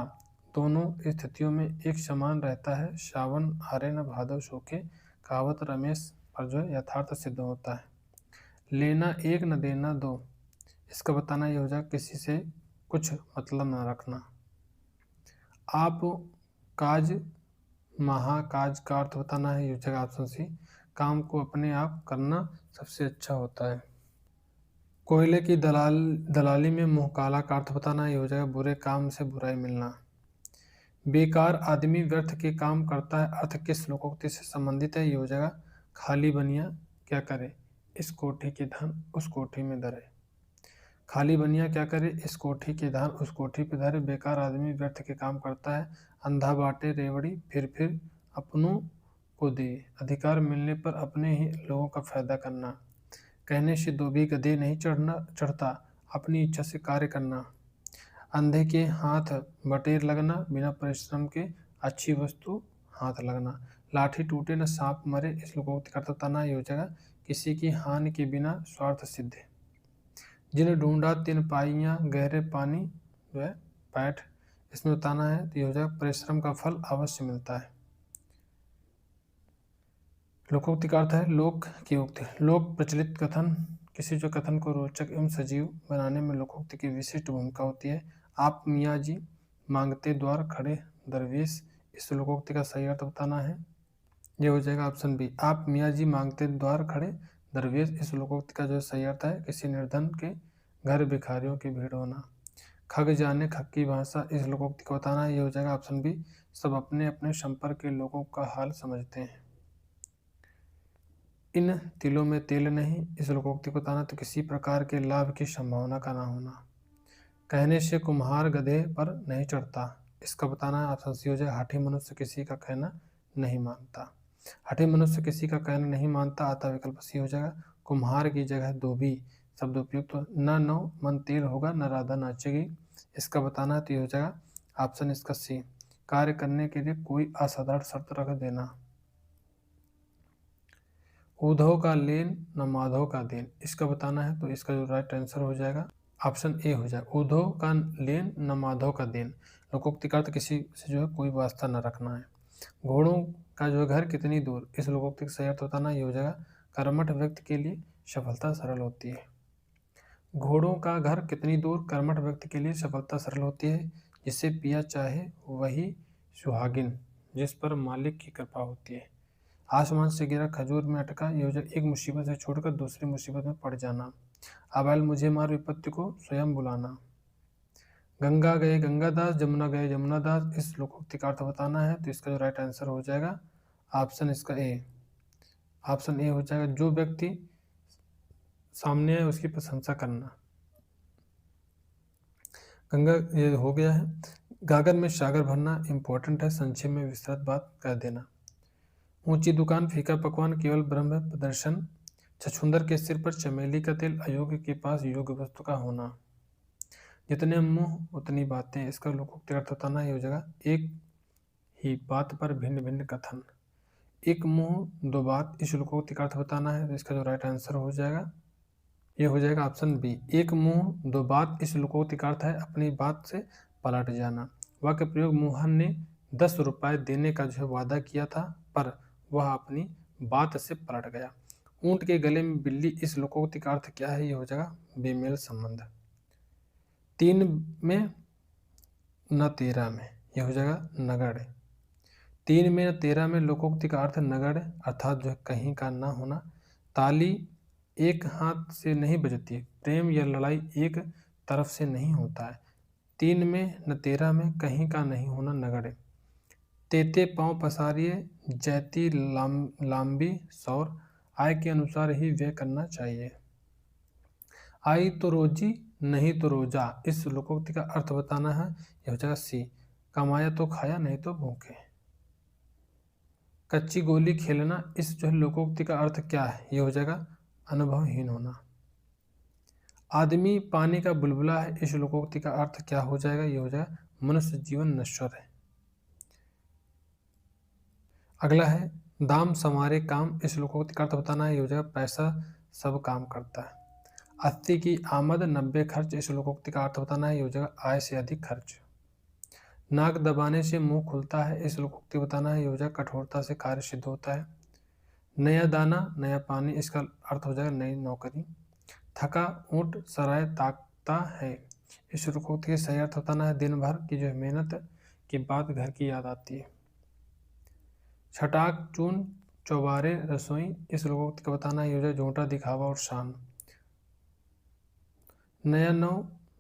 दोनों स्थितियों में एक समान रहता है। सावन हरे न भादो सूखे, कहावत रमेश पर जो है यथार्थ सिद्ध होता है। लेना एक न देना दो, इसका बताना ये हो जाएगा किसी से कुछ मतलब न रखना। आप काज महाकाज का अर्थ बताना है, ये हो जाएगा ऑप्शन सी। काम को अपने आप करना सबसे अच्छा होता है। कोयले की दलाली में मुंह काला का अर्थ बताना है, ये हो जाएगा बुरे काम से बुराई मिलना। बेकार आदमी व्यर्थ के काम करता है, अर्थ किस लोकोक्ति से संबंधित है, ये हो जाएगा खाली बनिया क्या करे इस कोठी के धन उस कोठी में धरे। खाली बनिया क्या करे इस कोठी के धान उस कोठी पे धरे। बेकार आदमी व्यर्थ के काम करता है, अंधा बाटे रेवड़ी फिर अपनों को दे। अधिकार मिलने पर अपने ही लोगों का फायदा करना। कहने से दो भी गधे नहीं चढ़ता, अपनी इच्छा से कार्य करना। अंधे के हाथ बटेर लगना, बिना परिश्रम के अच्छी वस्तु हाथ लगना। लाठी टूटे न सांप मरे, इस लोकोक्ति का अर्थ बताना, ये हो जाएगा किसी की हानि के बिना स्वार्थ सिद्ध है। जिन ढूंढा तिन पाइयाँ गहरे पानी जो है पैठ, इसमें बताना है तो ये हो जाएगा परिश्रम का फल अवश्य मिलता है। लोकोक्ति का अर्थ है लोक की उक्ति, लोक प्रचलित कथन, किसी जो कथन को रोचक एवं सजीव बनाने में लोकोक्ति की विशिष्ट भूमिका होती है। आप मियाँ जी मांगते द्वार खड़े दरवेश, इस लोकोक्ति का सही अर्थ बताना है, ये हो जाएगा ऑप्शन बी। आप मियाँ जी मांगते द्वार खड़े दरवेश, इस लोकोक्ति का जो सही अर्थ है किसी निर्धन के घर भिखारियों की भीड़ होना। खग जाने खग की भाषा, इस लोकोक्ति को बताना है, ये हो जाएगा ऑप्शन बी। सब अपने अपने संपर्क के लोगों का हाल समझते हैं। इन तिलों में तेल नहीं, इस लोकोक्ति को बताना तो किसी प्रकार के लाभ की संभावना का ना होना। कहने से कुम्हार गधे पर नहीं चढ़ता, इसका बताना है ऑप्शन सी हो जाए। हाथी मनुष्य किसी का कहना नहीं मानता, हठे मनुष्य किसी का कहना नहीं मानता, आता विकल्प सी हो जाएगा। कुम्हार की जगह धोबी शब्द उपयुक्त तो न नौ मन तेल होगा न राधा नाचेगी, इसका बताना है तो ये हो जाएगा ऑप्शन इसका सी। कार्य करने के लिए कोई असाधारण शर्त रख देना। उधो का लेन न माधव का देन, इसका बताना है तो इसका जो राइट आंसर हो जाएगा ऑप्शन ए हो जाएगा। उधो का लेन न माधव का देन, लोकोक्ति का अर्थ किसी से जो है कोई वास्ता न रखना है। घोड़ों का जो है घर कितनी दूर, इस लोकोक्ति का सही अर्थ बताना ये हो जाएगा कर्मठ व्यक्ति के लिए सफलता सरल होती है। घोड़ों का घर कितनी दूर कर्मठ व्यक्ति के लिए सफलता सरल होती है। जिसे पिया चाहे वही सुहागिन, जिस पर मालिक की कृपा होती है। आसमान से गिरा खजूर में अटका, ये हो जाए एक मुसीबत से छोड़कर दूसरी मुसीबत में पड़ जाना। अबैल मुझे मार विपत्ति को स्वयं बुलाना। गंगा गए गंगादास जमुना गए जमुनादास, इस लोकोक्ति का अर्थ बताना है तो इसका जो राइट आंसर हो जाएगा ऑप्शन इसका ए। ऑप्शन ए हो जाएगा जो व्यक्ति सामने है उसकी प्रशंसा करना। गंगा ये हो गया है। गागर में सागर भरना इंपॉर्टेंट है, संक्षेप में विस्तृत बात कह देना। ऊंची दुकान, फीका पकवान, केवल ब्रह्म प्रदर्शन, छछूंदर के सिर पर चमेली का तेल, अयोग्य के पास योग्य वस्तु का होना। जितने मुंह उतनी बातें, इसका लोकोक्ति अर्थ बताना है। ये हो जाएगा एक ही बात पर भिन्न भिन्न कथन। एक मुंह दो बात, इस लोकोक्ति का अर्थ बताना है। तो इसका जो राइट आंसर हो जाएगा ये हो जाएगा ऑप्शन बी। एक मुंह दो बात, इस लोकोक्ति का अर्थ है अपनी बात से पलट जाना। वाक्य प्रयोग, मोहन ने 10 रुपए देने का जो है वादा किया था, पर वह अपनी बात से पलट गया। ऊंट के गले में बिल्ली, इस लोकोक्ति का अर्थ क्या है? ये हो जाएगा बेमेल संबंध। 3 में न 13 में, यह हो जाएगा नगण्य। 3 में न 13 में लोकोक्ति का अर्थ नगण्य अर्थात जो है कहीं का ना होना। ताली एक हाथ से नहीं बजती, प्रेम या लड़ाई एक तरफ से नहीं होता है। 3 में न 13 में कहीं का नहीं होना नगण्य। तेते पांव पसारिए, जैती लांबी सौर, आय के अनुसार ही व्यय करना चाहिए। आई तो रोजी नहीं तो रोजा, इस लोकोक्ति का अर्थ बताना है। यह हो जाएगा सी। कमाया तो खाया, नहीं तो भूखे। कच्ची गोली खेलना, इस जो है लोकोक्ति का अर्थ क्या है? यह हो जाएगा अनुभवहीन होना। आदमी पानी का बुलबुला है, इस लोकोक्ति का अर्थ क्या हो जाएगा? यह हो जाएगा मनुष्य जीवन नश्वर है। अगला है दाम समारे काम, इस लोकोक्ति का अर्थ बताना है। यह हो जाएगा पैसा सब काम करता है। 80 की आमद 90 खर्च, इस लोकोक्ति का अर्थ बताना है। यह हो जाएगा आय से अधिक खर्च। नाक दबाने से मुंह खुलता है, इस लोकोक्ति बताना है। यह हो जाएगा कठोरता से कार्य सिद्ध होता है। नया दाना नया पानी, इसका अर्थ हो जाएगा नई नौकरी। थका ऊंट सराय ताकता है, इस लोकोक्ति का सही अर्थ बताना है। दिन भर की जो है मेहनत के बाद घर की याद आती है। छटाक चून चौबारे रसोई, इस लोकोक्ति का बताना है। यह हो जाएगा झूठा दिखावा और शान। नया 9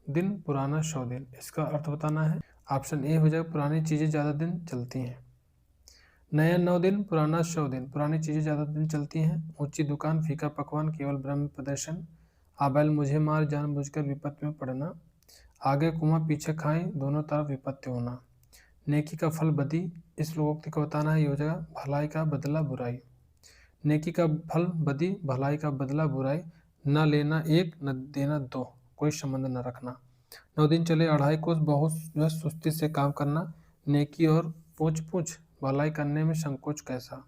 दिन पुराना 100 दिन, इसका अर्थ बताना है। ऑप्शन ए हो जाएगा पुरानी चीजें ज्यादा दिन चलती हैं। नया 9 दिन पुराना 100 दिन, पुरानी चीजें ज्यादा दिन चलती हैं। ऊंची दुकान, फीका पकवान, केवल ब्रह्म प्रदर्शन, आबैल मुझे मार, जानबूझकर विपत्ति में पड़ना। आगे कुआं पीछे खाई, दोनों तरफ विपत्ति होना। नेकी का फल बदी, इस लोकोक्ति को बताना है। ये हो जाएगा भलाई का बदला बुराई। नेकी का फल बदी, भलाई का बदला बुराई। न लेना एक, न देना दो, कोई संबंध न रखना। 9 दिन चले 2.5 कोस, बहुत जो है सुस्ती से काम करना। नेकी और पूछ पूछ, भलाई करने में संकोच कैसा।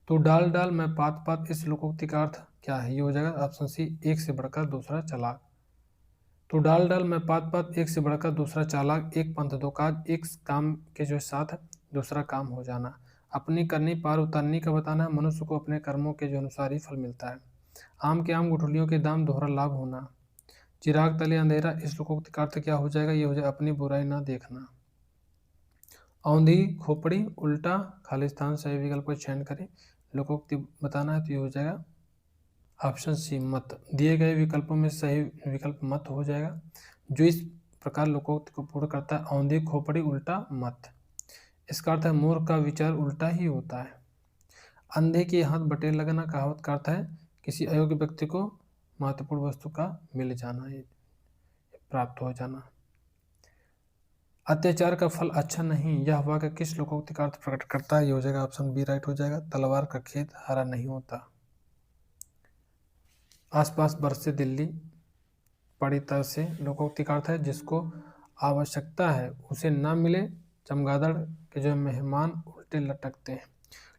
तो डाल डाल मैं पात पात, इस लोकोक्ति का अर्थ क्या है? ये हो जाएगा ऑप्शन सी, एक से बढ़कर दूसरा चालाक। तो डाल डाल मैं पात पात, एक से बढ़कर दूसरा चालाक। एक पंथ दो काज, एक काम के जो साथ दूसरा काम हो जाना। अपनी करनी पार उतारनी का बताना है। मनुष्य को अपने कर्मों के जो अनुसार ही फल मिलता है। आम के आम गुठलियों के दाम, दोहरा लाभ होना। चिराग तले अंधेरा, इस लोकोक्ति का अर्थ क्या हो जाएगा? ये हो जाएगा अपनी बुराई ना देखना। औंधी खोपड़ी उल्टा खालिस्तान, सही विकल्प को चयन करें। लोकोक्ति बताना है तो ये हो जाएगा ऑप्शन सी मत। दिए गए विकल्पों में सही विकल्प मत हो जाएगा, जो इस प्रकार लोकोक्ति को पूर्ण करता है। औंधी खोपड़ी उल्टा मत, इसका अर्थ है मूर्ख का विचार उल्टा ही होता है। अंधे के हाथ बटेर लगना, कहावत का अर्थ है किसी अयोग्य व्यक्ति को महत्वपूर्ण वस्तु का मिल जाना, प्राप्त हो जाना। अत्याचार का फल अच्छा नहीं, यह वाक्य किस लोकोक्ति का अर्थ प्रकट करता है? ये हो जाएगा ऑप्शन बी राइट हो जाएगा। तलवार का खेत हरा नहीं होता। आसपास बरसे दिल्ली पड़ी तरह से, लोकोक्ति का अर्थ है जिसको आवश्यकता है उसे ना मिले। चमगादड़ के जो मेहमान उल्टे लटकते हैं,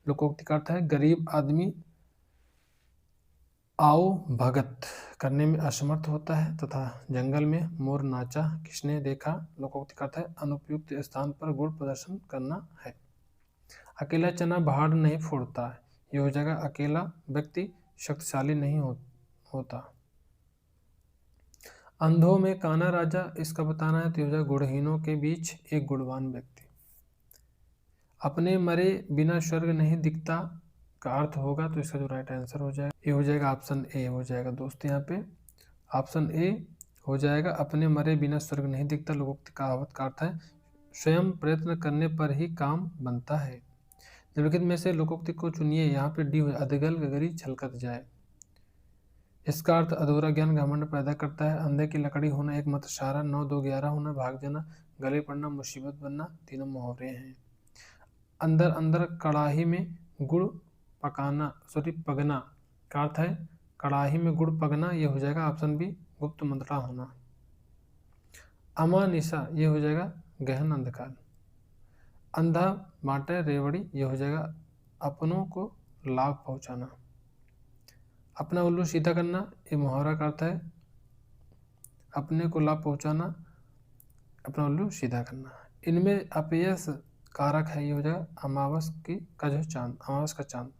लोकोक्ति का अर्थ है गरीब आदमी आओ भगत करने में असमर्थ होता है। तथा जंगल में मोर नाचा किसने देखा, लोकोक्ति का अर्थ है अनुपयुक्त स्थान पर गुण प्रदर्शन करना है। अकेला चना भाड़ नहीं फोड़ता है, ये हो जाएगा अकेला व्यक्ति शक्तिशाली नहीं होता। अंधों में काना राजा, इसका बताना है तो हो जाएगा गुणहीनों के बीच एक गुणवान व्यक्ति। अपने मरे बिना स्वर्ग नहीं दिखता का अर्थ होगा, तो इसका जो राइट आंसर हो जाएगा ये हो जाएगा ऑप्शन ए हो जाएगा। दोस्तों यहाँ पे ऑप्शन ए हो जाएगा, अपने मरे बिना स्वर्ग नहीं दिखता। लोकोक्ति कहावत का अर्थ है स्वयं प्रयत्न करने पर ही काम बनता है। निम्नलिखित में से लोकोक्ति को चुनिए। यहाँ पे डी हो, अधगल गगरी छलकत जाए, इसका अर्थ अधूरा ज्ञान घमंड पैदा करता है। अंधे की लकड़ी होना, एक मत इशारा, 9 2 11 होना, भाग जाना, गले पड़ना, मुसीबत बनना, तीनों मुहावरे हैं। अंदर अंदर कड़ाही में गुड़ पकाना पगना का अर्थ है कड़ाही में गुड़ पगना, ये हो जाएगा ऑप्शन बी गुप्त मंत्रणा होना। अमानिशा ये हो जाएगा गहन अंधकार। अंधा बांटे रेवड़ी ये हो जाएगा अपनों को लाभ पहुंचाना। अपना उल्लू सीधा करना ये मुहावरा का अर्थ है अपने को लाभ पहुंचाना, अपना उल्लू सीधा करना। इनमें अपयश कारक है, ये हो जाएगा अमावस की का जो चांद, अमावस का चांद।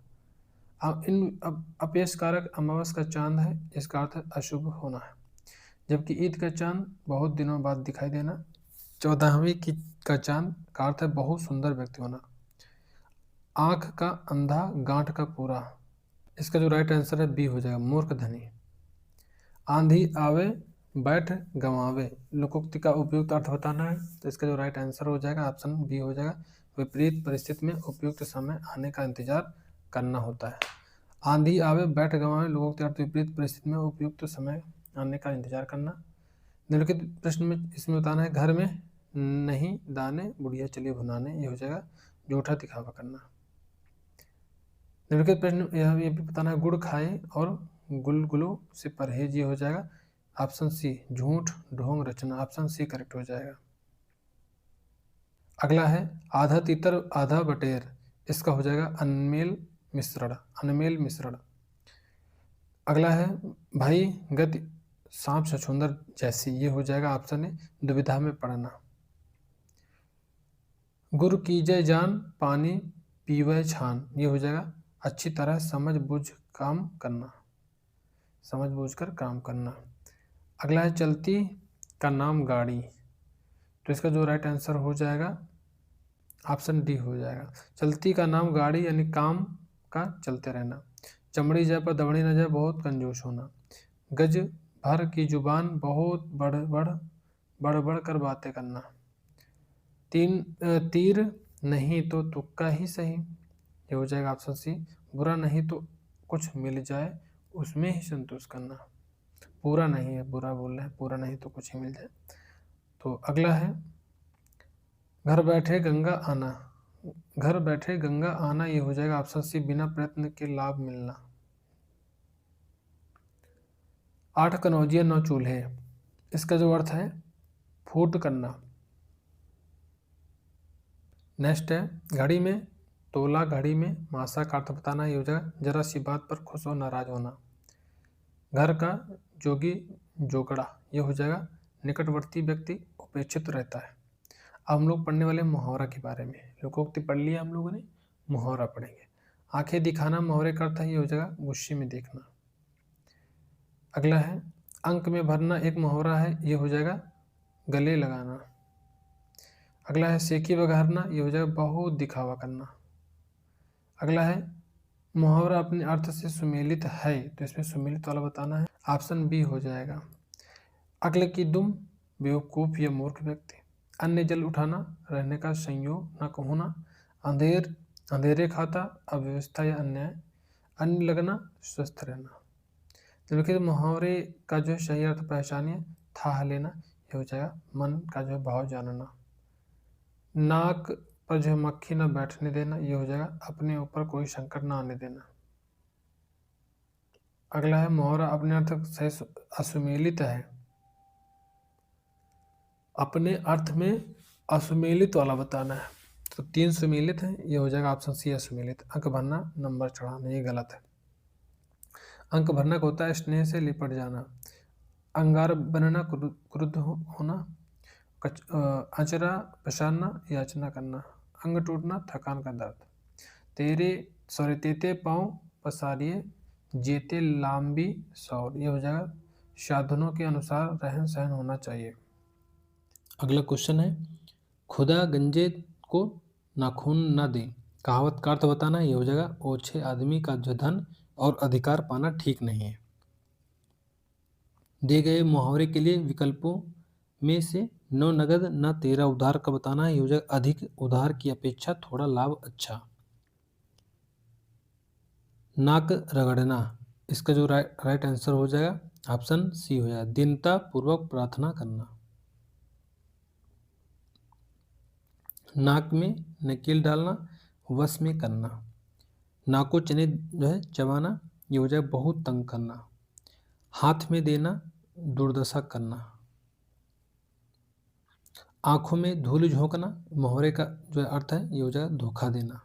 अपयश कारक अमावस का चांद है, इसका अर्थ अशुभ होना है। जबकि ईद का चांद बहुत दिनों बाद दिखाई देना। 14वीं की का चांद का अर्थ है बहुत सुंदर व्यक्ति होना। आंख का अंधा गांठ का पूरा, इसका जो राइट आंसर है बी हो जाएगा मूर्ख धनी। आंधी आवे बैठ गंवावे, लोकोक्ति का उपयुक्त अर्थ बताना है, तो इसका जो राइट आंसर हो जाएगा ऑप्शन बी हो जाएगा विपरीत परिस्थिति में उपयुक्त समय आने का इंतजार करना होता है। आंधी आवे बैठ गंवावे लोकोक्ति अर्थ विपरीत परिस्थिति में उपयुक्त समय आने का इंतजार करना। निम्नलिखित प्रश्न में इसमें बताना है घर में नहीं दाने बुढ़िया चली भुनाने, ये हो जाएगा झूठा दिखावा करना। निम्नलिखित प्रश्न यह भी बताना है गुड़ खाए और गुलगुलों से परहेज, ये हो जाएगा ऑप्शन सी झूठ ढोंग रचना, ऑप्शन सी करेक्ट हो जाएगा। अगला है आधा तीतर आधा बटेर, इसका हो जाएगा अनमेल मिश्रण, अनमेल मिश्रण। अगला है भाई गति सांप छछूंदर जैसी, ये हो जाएगा ऑप्शन ए दुविधा में पड़ना। गुर कीजय जान पानी पीवे छान, ये हो जाएगा अच्छी तरह समझ बूझ काम करना, समझ बूझ कर काम करना। अगला है चलती का नाम गाड़ी, तो इसका जो राइट आंसर हो जाएगा ऑप्शन डी हो जाएगा चलती का नाम गाड़ी, यानी काम का चलते रहना। चमड़ी जाए पर दबड़ी न जाए बहुत कंजूस होना। गज भर की जुबान बहुत बढ़ बढ़ कर बातें करना। तीर नहीं तो तुक्का ही सही, ये हो जाएगा ऑप्शन सी बुरा नहीं तो कुछ मिल जाए उसमें ही संतोष करना। पूरा नहीं है, बुरा बोल रहे हैं, पूरा नहीं तो कुछ ही मिल जाए। तो अगला है घर बैठे गंगा आना, घर बैठे गंगा आना, ये हो जाएगा ऑप्शन सी बिना प्रयत्न के लाभ मिलना। 8 कनौजिया 9 चूल्हे, इसका जो अर्थ है फूट करना। नेक्स्ट है घड़ी में तोला घड़ी में मासा का अर्थ बताना, ये हो जाएगा जरा सी बात पर खुश और नाराज होना। घर का जोगी जोगड़ा, ये हो जाएगा निकटवर्ती व्यक्ति उपेक्षित रहता है। अब हम लोग पढ़ने वाले मुहावरा के बारे में, लोकोक्ति पढ़ लिया हम लोगों ने, मुहावरा पढ़ेंगे। आंखें दिखाना मुहावरे का अर्थ है, ये हो जाएगा गुस्से में देखना। अगला है अंक में भरना, एक मुहावरा है, ये हो जाएगा गले लगाना। अगला है सेकी बघारना, ये हो जाएगा बहुत दिखावा करना। अगला है मुहावरा अपने अर्थ से सुमेलित है, तो इसमें सुमेलित वाला बताना है, ऑप्शन बी हो जाएगा। अक्ल की दुम बेवकूफ़ या मूर्ख व्यक्ति। अन्न जल उठाना रहने का संयोग न होना। अंधेरे खाता अव्यवस्था या अन्याय। अन्न लगना स्वस्थ रहना। निम्नलिखित मुहावरे का जो सही अर्थ पहचानिए। था लेना, ये हो जाएगा मन का जो भाव जानना। नाक पर जो मक्खी न बैठने देना, ये हो जाएगा अपने ऊपर कोई संकट न आने देना। अगला है मुहावरा अपने अर्थ से असुमेलित है, अपने अर्थ में असुमेलित वाला बताना है। तो 3 सुमेलित है, ये हो जाएगा ऑप्शन सी असुमेलित। अंक भरना नंबर चढ़ाना, ये गलत है। अंक भरना का होता है स्नेह से लिपट जाना। अंगार बनना क्रुद्ध होना। अचरा पछाड़ना याचना करना। अंग टूटना थकान का दर्द। तेते पाँव पसारिए जेते लांबी सौर, ये हो जाएगा साधनों के अनुसार रहन सहन होना चाहिए। अगला क्वेश्चन है खुदा गंजे को नाखून न दे, कहावत का अर्थ बताना है, ये हो जाएगा ओछे आदमी का जो धन और अधिकार पाना ठीक नहीं है। दिए गए मुहावरे के लिए विकल्पों में से न नगद न तेरा उधार का बताना है, ये हो जाएगा अधिक उधार की अपेक्षा थोड़ा लाभ अच्छा। नाक रगड़ना, इसका जो राइट आंसर हो जाएगा ऑप्शन सी हो जाएगा दीनता पूर्वक प्रार्थना करना। नाक में नकेल डालना वश में करना। नाको चने जो है चबाना, ये हो जाएगा बहुत तंग करना। हाथ में देना, दुर्दशा करना। आँखों में धूल झोंकना, मुहावरे का जो अर्थ है ये हो जाएगा धोखा देना।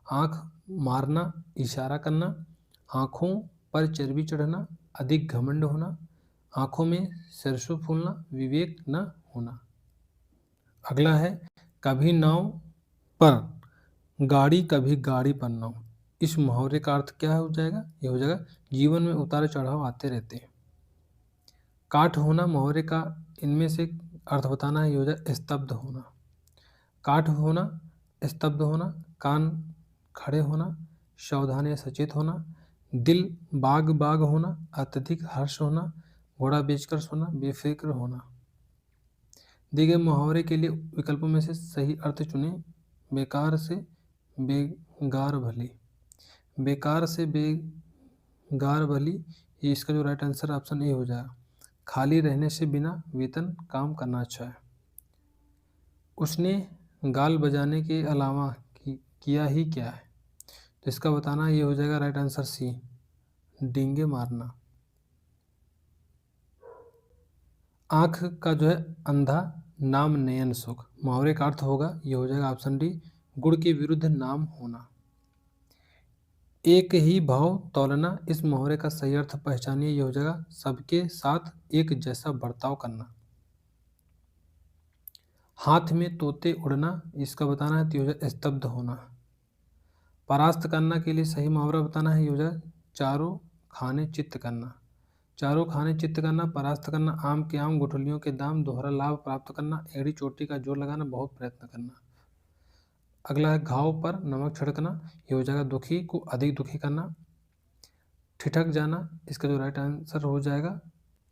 आँख मारना, इशारा करना। आँखों पर चर्बी चढ़ना, अधिक घमंड होना। आँखों में सरसों फूलना, विवेक न होना। अगला है कभी नाव पर गाड़ी, कभी गाड़ी पर नाव। इस मुहावरे का अर्थ क्या हो जाएगा? ये हो जाएगा जीवन में उतार चढ़ाव आते रहते हैं। काठ होना मुहावरे का इनमें से अर्थ बताना है, ये हो जाएगा स्तब्ध होना। काठ होना, स्तब्ध होना, कान खड़े होना, सावधान या सचेत होना। दिल बाग बाग होना, अत्यधिक हर्ष होना। घोड़ा बेचकर सोना, बेफिक्र होना। दिए गए मुहावरे के लिए विकल्पों में से सही अर्थ चुनें। बेकार से बेगार भली। बेकार से बेगार भली, ये इसका जो राइट आंसर ऑप्शन ए हो जाएगा। खाली रहने से बिना वेतन काम करना अच्छा है। उसने गाल बजाने के अलावा किया ही क्या है? तो इसका बताना ये हो जाएगा राइट आंसर सी, डींगे मारना। आँख का जो है अंधा, नाम नयन सुख। मुहावरे का अर्थ होगा ये हो जाएगा ऑप्शन डी, गुण के विरुद्ध नाम होना। एक ही भाव तौलना, इस मुहावरे का सही अर्थ पहचानिए, ये हो जाएगा सबके साथ एक जैसा बर्ताव करना। हाथ में तोते उड़ना, इसका बताना है तो ये हो जाएगा स्तब्ध होना। परास्त करना के लिए सही मुहावरा बताना है, ये हो जाएगा चारों खाने चित्त करना। चारों खाने चित्त करना, परास्त करना, आम के आम गुठलियों के दाम, दोहरा लाभ प्राप्त करना, एड़ी चोटी का जोर लगाना, बहुत प्रयत्न करना। अगला है घाव पर नमक छिड़कना, ये हो जाएगा दुखी को अधिक दुखी करना। ठिठक जाना, इसका जो राइट आंसर हो जाएगा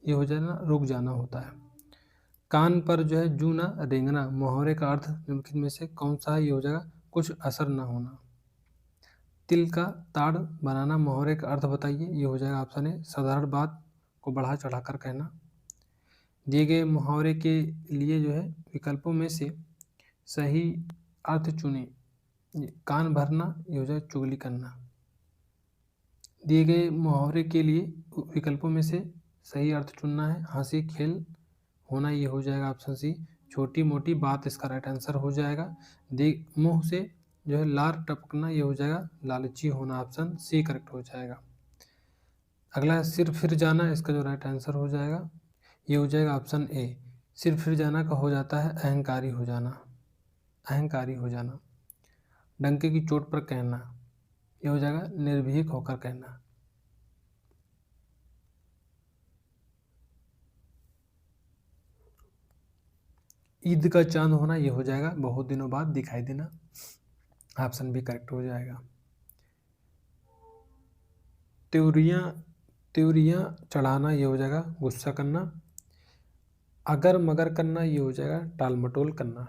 ये हो जाएगा रुक जाना होता है। कान पर जो है जू ना रेंगना, मुहावरे का अर्थ निम्नलिखित में से कौन सा है? ये हो जाएगा कुछ असर ना होना। तिल का ताड़ बनाना, मुहावरे का अर्थ बताइए, ये हो जाएगा ऑप्शन ए, साधारण बात को बढ़ा चढ़ाकर कहना। दिए गए मुहावरे के लिए जो है विकल्पों में से सही अर्थ चुने। कान भरना, ये हो जाएगा चुगली करना। दिए गए मुहावरे के लिए विकल्पों में से सही अर्थ चुनना है। हंसी खेल होना, ये हो जाएगा ऑप्शन सी, छोटी मोटी बात इसका राइट आंसर हो जाएगा। मुंह से जो है लार टपकना, ये हो जाएगा लालची होना, ऑप्शन सी करेक्ट हो जाएगा। अगला है सिर फिर जाना, इसका जो राइट आंसर हो जाएगा ये हो जाएगा ऑप्शन ए, सिर फिर जाना का हो जाता है अहंकारी हो जाना। अहंकारी हो जाना। डंके की चोट पर कहना, ये हो जाएगा निर्भीक होकर कहना। ईद का चांद होना, ये हो जाएगा बहुत दिनों बाद दिखाई देना, ऑप्शन बी करेक्ट हो जाएगा। त्योरियां चढ़ाना, ये हो जाएगा गुस्सा करना। अगर मगर करना, ये हो जाएगा टाल मटोल करना।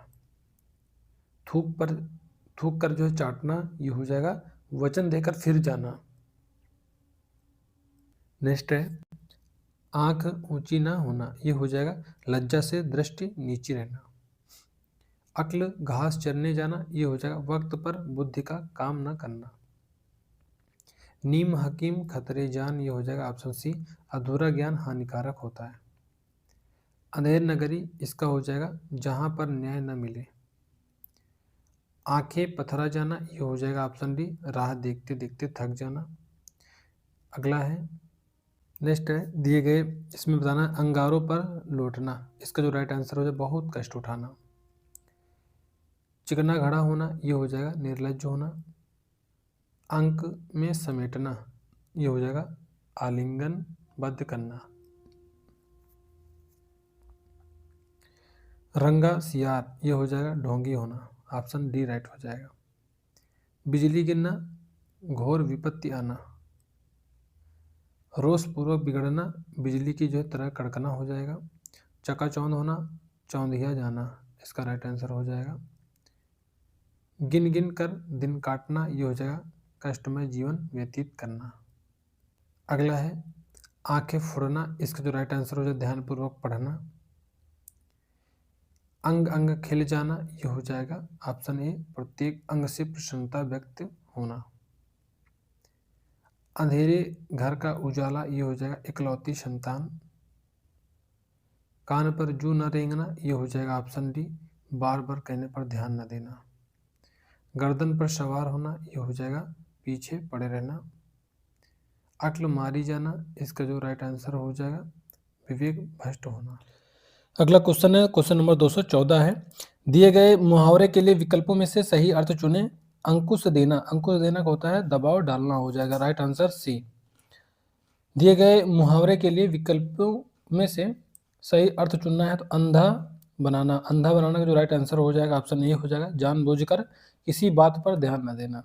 थूक कर जो है चाटना, ये हो जाएगा वचन देकर फिर जाना। नेक्स्ट है आंख ऊंची ना होना, ये हो जाएगा लज्जा से दृष्टि नीची रहना। अक्ल घास चरने जाना, ये हो जाएगा वक्त पर बुद्धि का काम ना करना। नीम हकीम खतरे जान, ये हो जाएगा ऑप्शन सी, अधूरा ज्ञान हानिकारक होता है। अंधेर नगरी, इसका हो जाएगा जहां पर न्याय न मिले। आंखें पथरा जाना, ये हो जाएगा ऑप्शन डी, राह देखते देखते थक जाना। अगला है नेक्स्ट है दिए गए इसमें बताना अंगारों पर लौटना, इसका जो राइट आंसर हो जाए बहुत कष्ट उठाना। चिकना घड़ा होना, ये हो जाएगा निर्लज्ज होना। अंक में समेटना, ये हो जाएगा आलिंगन बद्ध करना। रंगा सियार, ये हो जाएगा ढोंगी होना, ऑप्शन डी राइट हो जाएगा। बिजली गिरना, घोर विपत्ति आना। रोषपूर्वक बिगड़ना, बिजली की जो है तरह कड़कना हो जाएगा। चकाचौंध होना, चौंधिया जाना, इसका राइट आंसर हो जाएगा। गिन गिन कर दिन काटना, ये हो जाएगा कष्टमय जीवन व्यतीत करना। अगला है आंखें फोड़ना, इसका जो राइट आंसर हो जाए ध्यानपूर्वक पढ़ना। अंग अंग खिल जाना, ये हो जाएगा ऑप्शन ए, प्रत्येक अंग से प्रसन्नता व्यक्त होना। अंधेरे घर का उजाला, ये हो जाएगा इकलौती संतान। कान पर जू न रेंगना, ये हो जाएगा ऑप्शन डी, बार बार कहने पर ध्यान न देना। गर्दन पर सवार होना, ये हो जाएगा पीछे पड़े रहना। अक्ल मारी जाना, इसका जो राइट आंसर हो जाएगा विवेक भ्रष्ट होना। अगला क्वेश्चन है, क्वेश्चन नंबर 214 है, दिए गए मुहावरे के लिए विकल्पों में से सही अर्थ चुने। अंकुश देना, अंकुश देना का होता है दबाव डालना, हो जाएगा राइट आंसर सी। दिए गए मुहावरे के लिए विकल्पों में से सही अर्थ चुनना है तो अंधा बनाना, अंधा बनाना का जो राइट आंसर हो जाएगा ऑप्शन ए हो जाएगा, जानबूझकर किसी बात पर ध्यान न देना।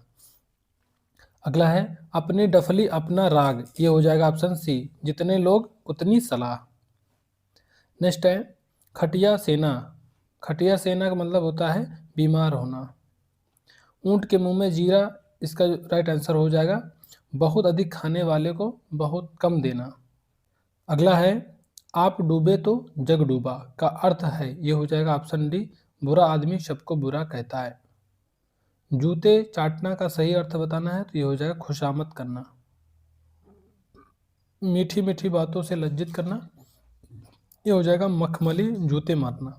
अगला है अपनी डफली अपना राग, ये हो जाएगा ऑप्शन सी, जितने लोग उतनी सलाह। नेक्स्ट है खटिया सेना, खटिया सेना का मतलब होता है बीमार होना। ऊंट के मुंह में जीरा, इसका राइट आंसर हो जाएगा बहुत अधिक खाने वाले को बहुत कम देना। अगला है आप डूबे तो जग डूबा का अर्थ है, ये हो जाएगा ऑप्शन डी, बुरा आदमी सबको बुरा कहता है। जूते चाटना का सही अर्थ बताना है तो ये हो जाएगा खुशामद करना। मीठी मीठी बातों से लज्जित करना, ये हो जाएगा मखमली जूते मारना।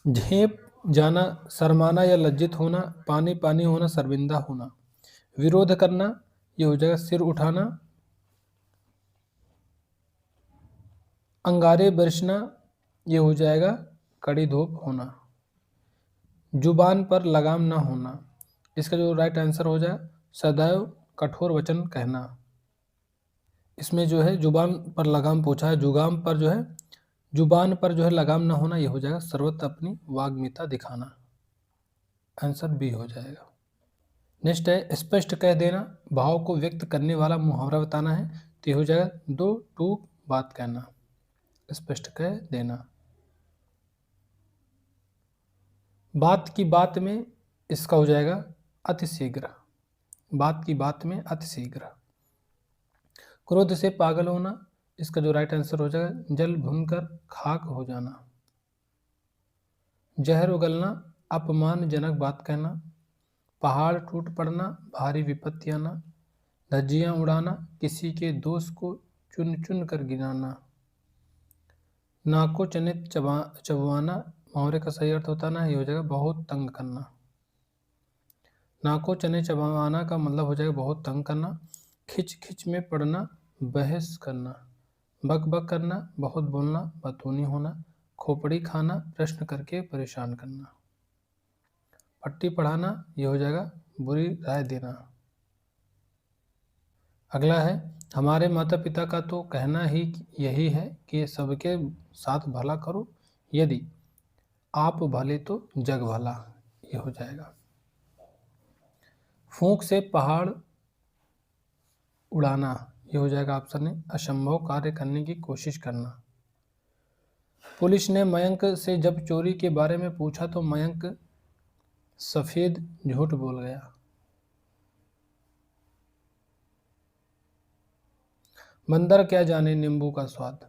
झेप जाना, शर्माना या लज्जित होना, पानी पानी होना, शर्मिंदा होना। विरोध करना, ये हो जाएगा सिर उठाना। अंगारे बरसना, ये हो जाएगा कड़ी धूप होना। जुबान पर लगाम ना होना, इसका जो राइट आंसर हो जाए सदैव कठोर वचन कहना। इसमें जो है जुबान पर लगाम पूछा है, जुगाम पर जो है जुबान पर जो है लगाम ना होना, ये हो जाएगा सर्वत्र अपनी वाग्मिता दिखाना। आंसर बी हो जाएगा। नेक्स्ट है स्पष्ट कह देना, भाव को व्यक्त करने वाला मुहावरा बताना है तो ये हो जाएगा दो टूक बात कहना, स्पष्ट कह देना। बात की बात में, इसका हो जाएगा अतिशीघ्र, बात की बात में अतिशीघ्र। क्रोध से पागल होना, इसका जो राइट आंसर हो जाएगा जल भूनकर खाक हो जाना। जहर उगलना, अपमानजनक बात कहना। पहाड़ टूट पड़ना, भारी विपत्ति आना। धज्जियां उड़ाना, किसी के दोष को चुन चुन कर गिराना। नाको चने चबवाना, मुहावरे का सही अर्थ होता ना, ये हो जाएगा बहुत तंग करना। नाको चने चबाना का मतलब हो जाएगा बहुत तंग करना। खिच खिच में पड़ना, बहस करना। बक बक करना, बहुत बोलना, बतूनी होना। खोपड़ी खाना, प्रश्न करके परेशान करना। पट्टी पढ़ाना, ये हो जाएगा बुरी राय देना। अगला है हमारे माता पिता का तो कहना ही यही है कि सबके साथ भला करो, यदि आप भले तो जग भला, ये हो जाएगा। फूंक से पहाड़ उड़ाना, ये हो जाएगा ऑप्शन है असंभव कार्य करने की कोशिश करना। पुलिस ने मयंक से जब चोरी के बारे में पूछा तो मयंक सफेद झूठ बोल गया। बंदर क्या जाने नींबू का स्वाद,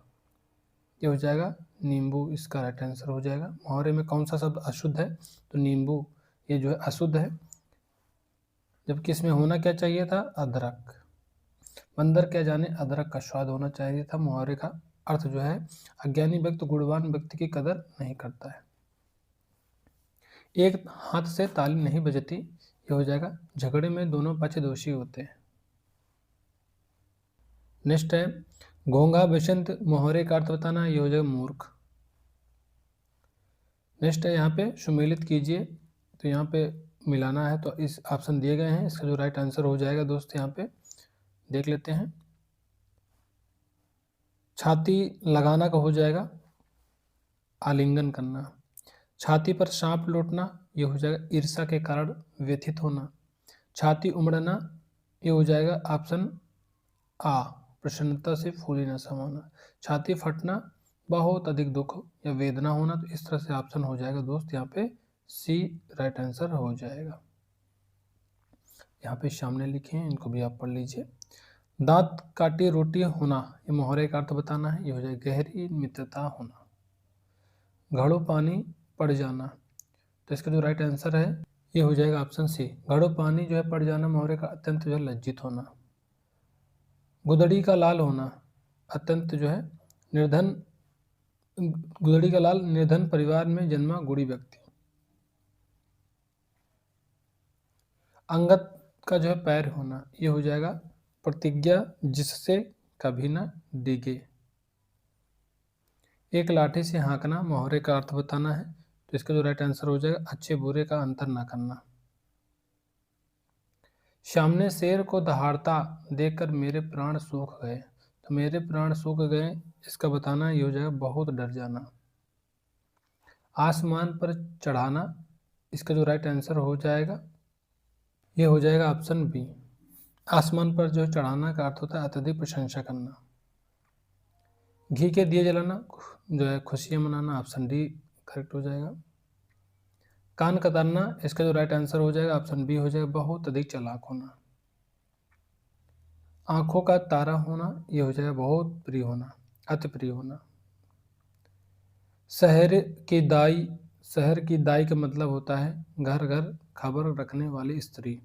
ये हो जाएगा नींबू, इसका राइट आंसर हो जाएगा। मुहावरे में कौन सा शब्द अशुद्ध है तो नींबू, ये जो है अशुद्ध है, जबकि इसमें होना क्या चाहिए था अदरक। बंदर क्या जाने अदरक का स्वाद होना चाहिए था। मुहावरे का अर्थ जो है अज्ञानी व्यक्ति गुणवान व्यक्ति की कदर नहीं करता है। एक हाथ से ताली नहीं बजती, ये हो जाएगा झगड़े में दोनों पक्ष दोषी होते हैं। नेक्स्ट है घोंघा बसंत, मुहावरे का अर्थ बताना, ये हो जाएगा मूर्ख। नेक्स्ट है यहाँ पे सुमेलित कीजिए, तो यहाँ पे मिलाना है तो इस ऑप्शन दिए गए हैं, इसका जो राइट आंसर हो जाएगा दोस्त यहाँ पे देख लेते हैं। छाती लगाना का हो जाएगा आलिंगन करना। छाती पर सांप लौटना, ये हो जाएगा ईर्ष्या के कारण व्यथित होना। छाती उमड़ना, ये हो जाएगा ऑप्शन आ, प्रसन्नता से फूली न समाना। छाती फटना, बहुत अधिक दुख या वेदना होना, तो इस तरह से ऑप्शन हो जाएगा दोस्त यहाँ पे सी राइट आंसर हो जाएगा। यहाँ पे सामने लिखे हैं, इनको भी आप पढ़ लीजिए। दांत काटी रोटी होना, ये मुहावरे का अर्थ बताना है, ये हो जाएगा गहरी मित्रता होना। घड़ों पानी पड़ जाना, तो इसका जो राइट आंसर है ये हो जाएगा ऑप्शन सी। घड़ों पानी जो है पड़ जाना, मोहरे का अत्यंत जो है लज्जित होना। गुदड़ी का लाल होना, अत्यंत जो है निर्धन, गुदड़ी का लाल निर्धन परिवार में जन्मा गुड़ी व्यक्ति। अंगद का जो है पैर होना, ये हो जाएगा प्रतिज्ञा जिससे कभी ना डिगे। एक लाठी से हाँकना, मोहरे का अर्थ बताना है, तो इसका जो राइट आंसर हो जाएगा अच्छे बुरे का अंतर ना करना। सामने शेर को दहाड़ता देखकर मेरे प्राण सूख गए, तो मेरे प्राण सूख गए इसका बताना ये हो जाएगा बहुत डर जाना। आसमान पर चढ़ाना, इसका जो राइट आंसर हो जाएगा ये हो जाएगा ऑप्शन बी। आसमान पर जो चढ़ाना का अर्थ होता है अत्यधिक प्रशंसा करना। घी के दिए जलाना जो है खुशियां मनाना, ऑप्शन डी करेक्ट हो जाएगा। कान कतरना, इसका जो राइट आंसर हो जाएगा ऑप्शन बी हो जाएगा बहुत अधिक चालाक होना। आंखों का तारा होना, ये हो जाएगा बहुत प्रिय होना, अति प्रिय होना। शहर की दाई, शहर की दाई का मतलब होता है घर घर खबर रखने वाली स्त्री।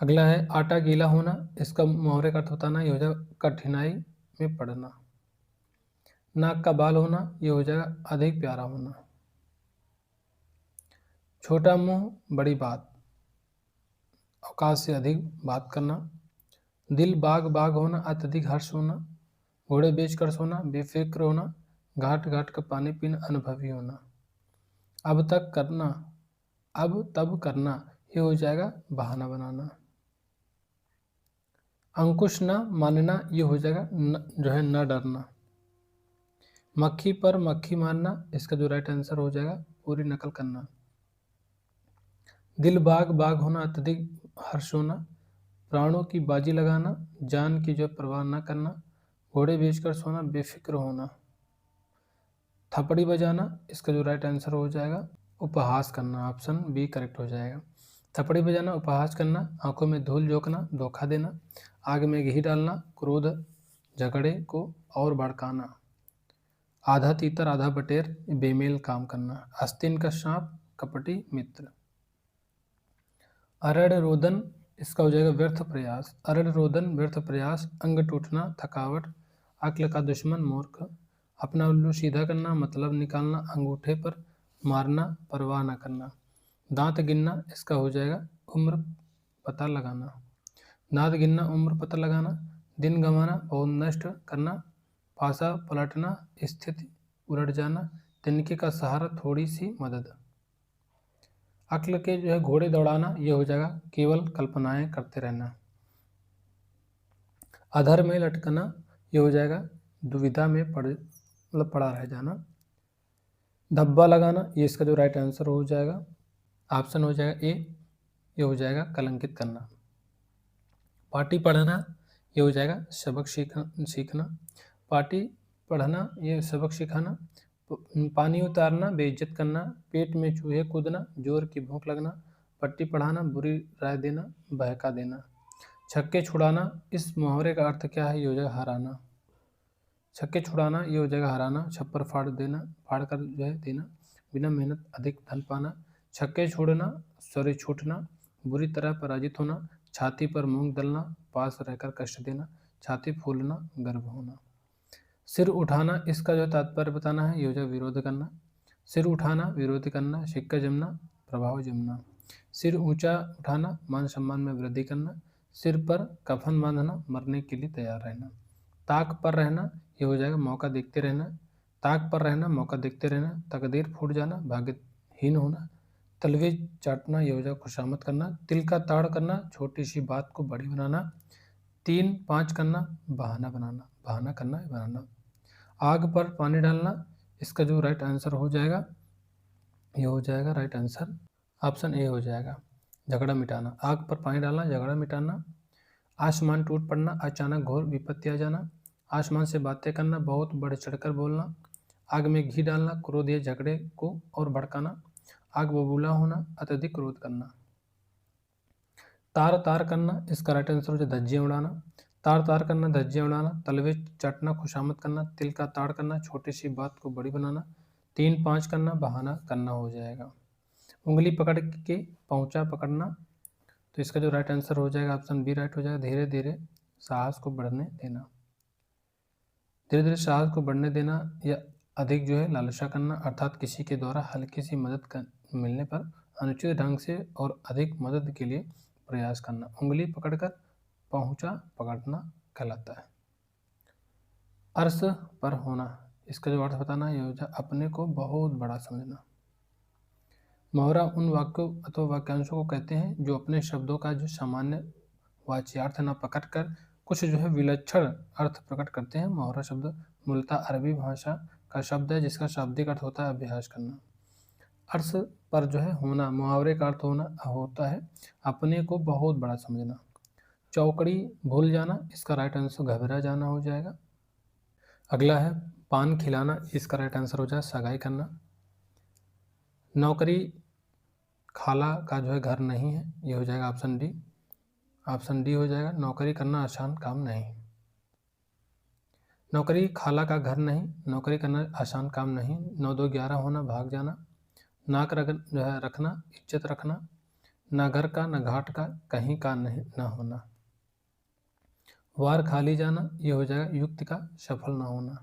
अगला है आटा गीला होना, इसका मुहावरे का अर्थ होता ना ये हो जाएगा कठिनाई में पड़ना। नाक का बाल होना, ये हो जाएगा अधिक प्यारा होना। छोटा मुंह बड़ी बात, औकात से अधिक बात करना। दिल बाग बाग होना, अत्यधिक हर्ष होना। घोड़े बेच कर सोना, बेफिक्र होना। घाट घाट का पानी पीना, अनुभवी होना। अब तक करना, अब तब करना, ये हो जाएगा बहाना बनाना। अंकुश न मानना, ये हो जाएगा जो है न डरना। मक्खी पर मक्खी मारना, इसका जो राइट आंसर हो जाएगा पूरी नकल करना। दिल बाग बाग होना, अत्यधिक हर्ष होना। प्राणों की बाजी लगाना, जान की जो परवाह न करना। घोड़े बेचकर सोना, बेफिक्र होना। थपड़ी बजाना, इसका जो राइट आंसर हो जाएगा उपहास करना, ऑप्शन बी करेक्ट हो जाएगा। थपड़ी बजाना, उपहास करना। आंखों में धूल झोंकना, धोखा देना। आग में घी डालना, क्रोध झगड़े को और भड़काना। आधा तीतर आधा बटेर, बेमेल काम करना। आस्तीन का सांप, कपटी मित्र। अरड़ रोदन, इसका हो जाएगा व्यर्थ प्रयास। अरड़ रोदन व्यर्थ प्रयास, अंग टूटना, थकावट। अक्ल का दुश्मन मूर्ख। अपना उल्लू सीधा करना, मतलब निकालना। अंगूठे पर मारना, परवाह न करना। दांत गिनना, इसका हो जाएगा उम्र पता लगाना। दांत गिनना, उम्र पता लगाना। दिन गंवाना, बहुत नष्ट करना। पासा पलटना, स्थिति उलट जाना। तिनके का सहारा, थोड़ी सी मदद। अक्ल के जो है घोड़े दौड़ाना, ये हो जाएगा केवल कल्पनाएं करते रहना। अधर में लटकना, ये हो जाएगा दुविधा में पड़ा रह जाना। धब्बा लगाना, ये इसका जो राइट आंसर हो जाएगा ऑप्शन हो जाएगा ए, ये हो जाएगा कलंकित करना। पार्टी पढ़ना, ये हो जाएगा सबक सीखना। पार्टी पढ़ना, ये सबक सिखाना। पानी उतारना, बेइज्जत करना। पेट में चूहे कूदना, जोर की भूख लगना। पट्टी पढ़ाना, बुरी राय देना, बहका देना। छक्के छुड़ाना, इस मुहावरे का अर्थ क्या है, ये हो जाएगा हराना। छक्के छुड़ाना, ये हो जाएगा हराना। छप्पर फाड़ देना, फाड़ कर जो है देना। बिना मेहनत अधिक धन पाना। छक्के छोड़ना, सॉरी छूटना। बुरी तरह पराजित होना। छाती पर मूंग दलना, पास रहकर कष्ट देना। छाती फूलना, गर्व होना। सिर उठाना, इसका जो तात्पर्य बताना है, ये हो जाएगा विरोध करना। सिर उठाना, विरोध करना। सिक्का जमना, प्रभाव जमना। सिर ऊंचा उठाना, मान सम्मान में वृद्धि करना। सिर पर कफन बांधना, मरने के लिए तैयार रहना। ताक पर रहना, ये हो जाएगा मौका देखते रहना। ताक पर रहना, मौका देखते रहना। तकदीर फूट जाना, भाग्यहीन होना। तलवे चाटना, ये हो जाएगा खुशामद करना। तिल का ताड़ करना, छोटी सी बात को बड़ी बनाना। 3-5 करना, बहाना बनाना, बहाना करना है बनाना। आग पर पानी डालना, इसका जो राइट आंसर हो जाएगा ये हो जाएगा राइट आंसर ऑप्शन ए हो जाएगा झगड़ा मिटाना। आग पर पानी डालना, झगड़ा मिटाना। आसमान टूट पड़ना, अचानक घोर विपत्ति आ जाना। आसमान से बातें करना, बहुत बढ़ चढ़कर बोलना। आग में घी डालना, क्रोध या झगड़े को और भड़काना। आग बबूला होना, अत्यधिक क्रोध करना। तार तार करना, इसका राइट आंसर हो जाए धज्जियाँ उड़ाना। तार तार करना, धज्जियाँ उड़ाना। तलवे चाटना, खुशामद करना। तिल का ताड़ करना, छोटी सी बात को बड़ी बनाना। 3-5 करना, बहाना करना हो जाएगा। उंगली पकड़ के पहुंचा पकड़ना, तो इसका जो राइट आंसर हो जाएगा ऑप्शन बी राइट हो जाएगा। धीरे धीरे साहस को बढ़ने देना, धीरे धीरे साहस को बढ़ने देना या अधिक जो है लालसा करना, अर्थात किसी के द्वारा हल्की सी मदद मिलने पर अनुचित ढंग से और अधिक मदद के लिए प्रयास करना। उंगली पकड़कर पहुंचा पकड़ना कहलाता है। अर्श पर होना, इसका जो अर्थ बताना ये हो जाए अपने को बहुत बड़ा समझना। मुहावरा उन वाक्यों अथवा वाक्यांशों को कहते हैं जो अपने शब्दों का जो सामान्य वाच्यार्थ न पकड़ कर कुछ जो है विलक्षण अर्थ प्रकट करते हैं। मुहावरा शब्द मूलतः अरबी भाषा का शब्द है जिसका शाब्दिक अर्थ होता है अभ्यास करना। अर्श पर जो है होना, मुहावरे का अर्थ होता है अपने को बहुत बड़ा समझना। चौकड़ी भूल जाना, इसका राइट आंसर घबरा जाना हो जाएगा। अगला है पान खिलाना, इसका राइट आंसर हो जाए सगाई करना। नौकरी खाला का जो है घर नहीं है, ये हो जाएगा ऑप्शन डी। ऑप्शन डी हो जाएगा, नौकरी करना आसान काम नहीं। नौकरी खाला का घर नहीं, नौकरी करना आसान काम नहीं। 9-2-11 होना, भाग जाना। नाक जो है रखना, इज्जत रखना। ना घर का ना घाट का, कहीं का नहीं ना होना। वार खाली जाना, ये हो जाएगा युक्ति का सफल ना होना।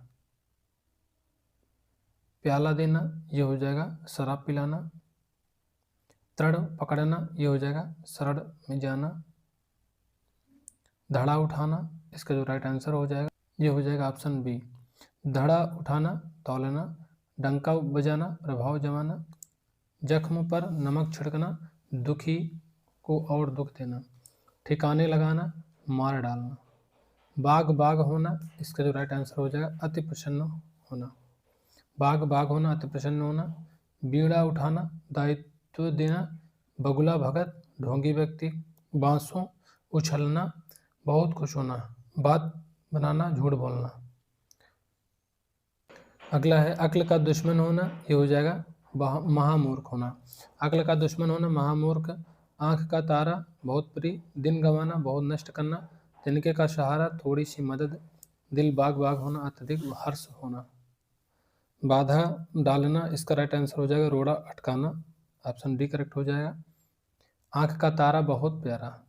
प्याला देना, ये हो जाएगा शराब पिलाना। तड़ पकड़ना, ये हो जाएगा शरण में जाना। धड़ा उठाना, इसका जो राइट आंसर हो जाएगा ये हो जाएगा ऑप्शन बी। धड़ा उठाना तौलना। डंका बजाना प्रभाव जमाना। जख्म पर नमक छिड़कना, दुखी को और दुख देना। ठिकाने लगाना, मार डालना। बाग बाग होना, इसका जो राइट आंसर हो जाएगा अति प्रसन्न होना। बाग बाग होना, अति प्रसन्न होना। बीड़ा उठाना, दायित्व देना। बगुला भगत, ढोंगी व्यक्ति। बांसों उछलना, बहुत खुश होना। बात बनाना, झूठ बोलना। अगला है अक्ल का दुश्मन होना, ये हो जाएगा महामूर्ख होना। अक्ल का दुश्मन होना महामूर्ख। आंख का तारा बहुत प्रिय। दिन गंवाना बहुत नष्ट करना। तिनके का सहारा थोड़ी सी मदद। दिल बाग बाग होना, अत्यधिक हर्ष होना। बाधा डालना, इसका राइट आंसर हो जाएगा रोड़ा अटकाना। ऑप्शन डी करेक्ट हो जाएगा। आंख का तारा बहुत प्यारा।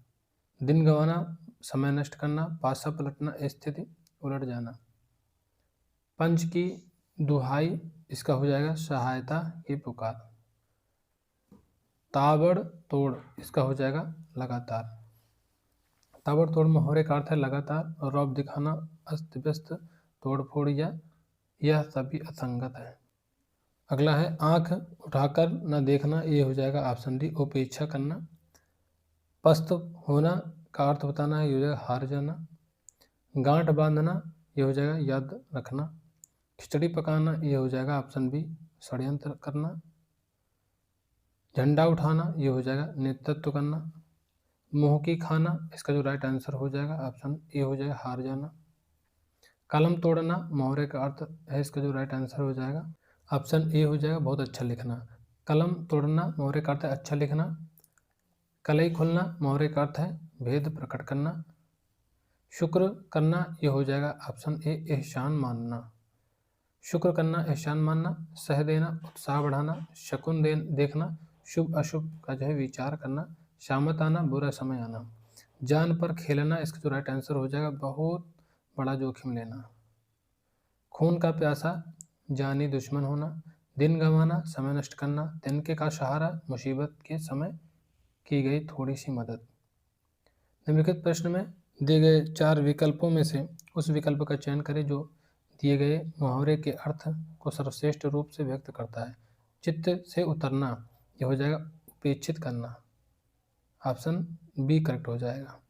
दिन गंवाना समय नष्ट करना। पासा पलटना, स्थिति उलट जाना। पंच की दुहाई, इसका हो जाएगा सहायता की पुकार। ताबड़ तोड़, इसका हो जाएगा लगातार। ताबड़ तोड़ मुहावरे का अर्थ है लगातार और रौब दिखाना, अस्त व्यस्त, तोड़ फोड़ या यह सभी असंगत है। अगला है आंख उठाकर न देखना, ये हो जाएगा ऑप्शन डी उपेक्षा करना। पस्त होना का अर्थ बताना है, ये हो जाएगा हार जाना। गांठ बांधना, ये हो जाएगा याद रखना। खिचड़ी पकाना, ये हो जाएगा ऑप्शन बी षड्यंत्र करना। झंडा उठाना, ये हो जाएगा नेतृत्व करना। मुंह की खाना, इसका जो राइट आंसर हो जाएगा ऑप्शन ए हो जाएगा हार जाना। कलम तोड़ना मुहावरे का अर्थ है, इसका जो राइट आंसर हो जाएगा ऑप्शन ए हो जाएगा बहुत अच्छा लिखना। कलम तोड़ना मुहावरे का अर्थ है अच्छा लिखना। कलई खुलना मुहावरे का अर्थ है भेद प्रकट करना। शुक्र करना, ये हो जाएगा ऑप्शन ए एहसान मानना। शुक्र करना एहसान मानना। सह देना उत्साह बढ़ाना। शकुन देखना शुभ अशुभ का जो है विचार करना। शामत आना बुरा समय आना। जान पर खेलना, इसका जो राइट आंसर हो जाएगा बहुत बड़ा जोखिम लेना। खून का प्यासा जानी दुश्मन होना। दिन गंवाना समय नष्ट करना। तिनके का सहारा मुसीबत के समय की गई थोड़ी सी मदद। निम्नलिखित प्रश्न में दिए गए 4 विकल्पों में से उस विकल्प का चयन करें जो दिए गए मुहावरे के अर्थ को सर्वश्रेष्ठ रूप से व्यक्त करता है। चित्त से उतरना, यह हो जाएगा उपेक्षित करना। ऑप्शन बी करेक्ट हो जाएगा।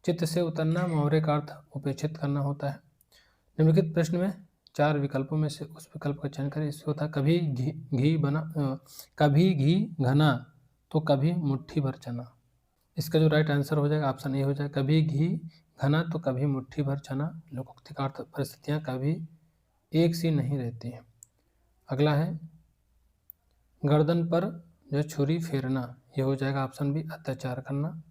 चित्त से उतरना मुहावरे का अर्थ उपेक्षित करना होता है। निम्नलिखित प्रश्न में 4 विकल्पों में से उस विकल्प का चयन करें। इससे होता है कभी घी घना तो कभी मुट्ठी भर चना। इसका जो राइट आंसर हो जाएगा ऑप्शन ए हो जाएगा कभी घी घना तो कभी मुट्ठी भर चना। लोकोक्ति का अर्थ परिस्थितियाँ कभी एक सी नहीं रहती हैं। अगला है गर्दन पर जो छुरी फेरना, यह हो जाएगा ऑप्शन बी अत्याचार करना।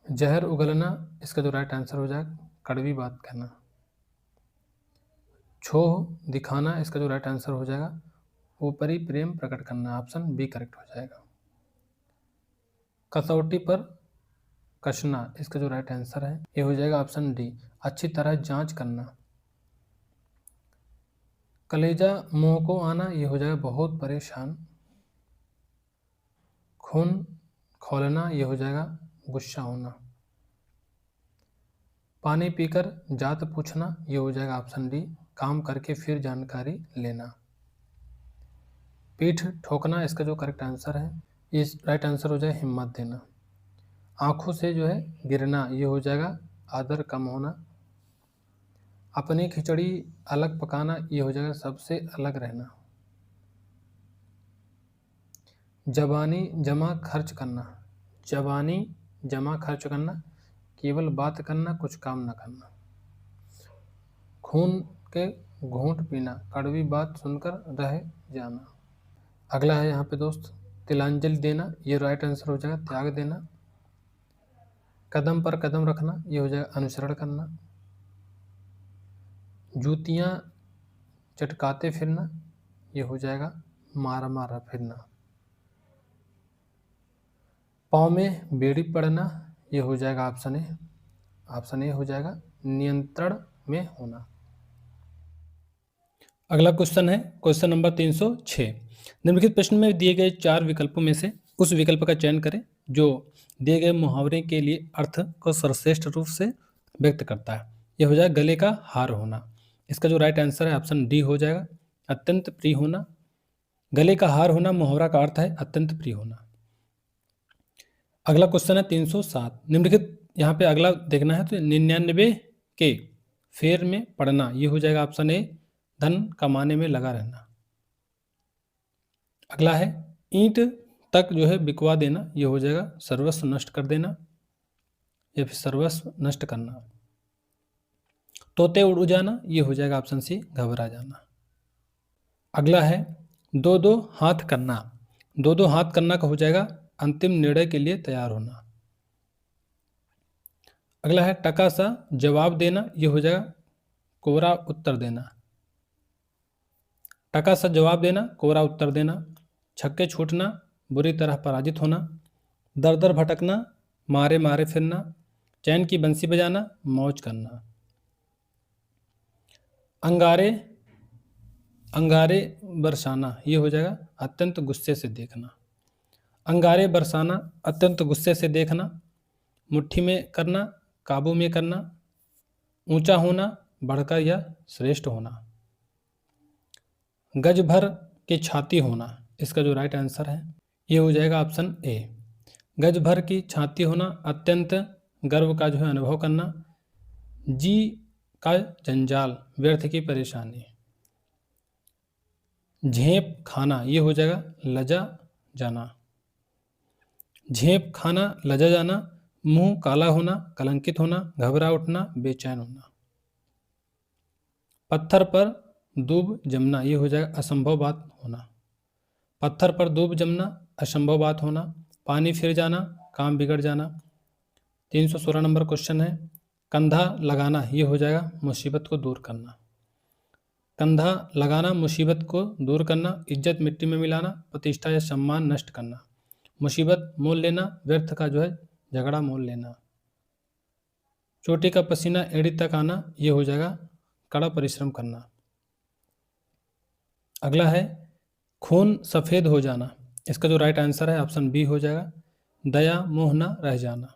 जहर उगलना, इसका जो राइट आंसर हो जाएगा कड़वी बात कहना। छोह दिखाना, इसका जो राइट आंसर हो जाएगा ऊपरी प्रेम प्रकट करना, ऑप्शन बी करेक्ट हो जाएगा। कसौटी पर कसना, इसका जो राइट आंसर है ये हो जाएगा ऑप्शन डी, अच्छी तरह जांच करना। कलेजा मुंह को आना, ये हो जाएगा बहुत परेशान। खून खौलना, ये हो जाएगा गुस्सा होना। पानी पीकर जात पूछना, ये हो जाएगा ऑप्शन डी, काम करके फिर जानकारी लेना। पीठ ठोकना, इसका जो करेक्ट आंसर है ये राइट आंसर हो जाएगा हिम्मत देना। आंखों से जो है गिरना, ये हो जाएगा आदर कम होना। अपनी खिचड़ी अलग पकाना, ये हो जाएगा सबसे अलग रहना। जबानी जमा खर्च करना, जबानी जमा खर्च करना, केवल बात करना कुछ काम न करना। खून के घूंट पीना, कड़वी बात सुनकर रह जाना। अगला है यहाँ पे दोस्त तिलांजलि देना, ये राइट आंसर हो जाएगा त्याग देना। कदम पर कदम रखना, ये हो जाएगा अनुसरण करना। जूतियाँ चटकाते फिरना, ये हो जाएगा मारा मारा फिरना। पाँव में बेड़ी पड़ना, ये हो जाएगा ऑप्शन ए हो जाएगा नियंत्रण में होना। अगला क्वेश्चन है क्वेश्चन नंबर 306। निम्नलिखित प्रश्न में दिए गए 4 विकल्पों में से उस विकल्प का चयन करें जो दिए गए मुहावरे के लिए अर्थ को सर्वश्रेष्ठ रूप से व्यक्त करता है। यह हो जाएगा गले का हार होना, इसका जो राइट आंसर है ऑप्शन डी हो जाएगा अत्यंत प्रिय होना। गले का हार होना मुहावरा का अर्थ है अत्यंत प्रिय होना। अगला क्वेश्चन है 307। निम्नलिखित यहाँ पे अगला देखना है तो 99 के फेर में पड़ना, ये हो जाएगा ऑप्शन ए धन कमाने में लगा रहना। अगला है ईंट तक जो है बिकवा देना, ये हो जाएगा सर्वस्व नष्ट कर देना या फिर सर्वस्व नष्ट करना। तोते उड़ जाना, ये हो जाएगा ऑप्शन सी घबरा जाना। अगला है दो दो हाथ करना, दो दो हाथ करना का हो जाएगा अंतिम निर्णय के लिए तैयार होना। अगला है टका सा जवाब देना, ये हो जाएगा कोरा उत्तर देना। टका सा जवाब देना, कोरा उत्तर देना। छक्के छूटना, बुरी तरह पराजित होना। दर दर भटकना, मारे मारे फिरना। चैन की बंसी बजाना, मौज करना। अंगारे अंगारे बरसाना, ये हो जाएगा अत्यंत गुस्से से देखना। अंगारे बरसाना, अत्यंत गुस्से से देखना। मुट्ठी में करना, काबू में करना। ऊंचा होना, बढ़कर या श्रेष्ठ होना। गज भर की छाती होना, इसका जो राइट आंसर है ये हो जाएगा ऑप्शन ए गज भर की छाती होना। अत्यंत गर्व का जो है अनुभव करना। जी का जंजाल, व्यर्थ की परेशानी। झेप खाना, ये हो जाएगा लजा जाना। झेप खाना, लजा जाना। मुंह काला होना, कलंकित होना। घबरा उठना, बेचैन होना। पत्थर पर दूब जमना, ये हो जाएगा असंभव बात होना। पत्थर पर दूब जमना, असंभव बात होना। पानी फिर जाना, काम बिगड़ जाना। 316 नंबर क्वेश्चन है कंधा लगाना, ये हो जाएगा मुसीबत को दूर करना। कंधा लगाना, मुसीबत को दूर करना। इज्जत मिट्टी में मिलाना, प्रतिष्ठा या सम्मान नष्ट करना। मुसीबत मोल लेना, व्यर्थ का जो है झगड़ा मोल लेना। चोटी का पसीना एड़ी तक आना, ये हो जाएगा कड़ा परिश्रम करना। अगला है खून सफ़ेद हो जाना, इसका जो राइट आंसर है ऑप्शन बी हो जाएगा दया मोह न रह जाना।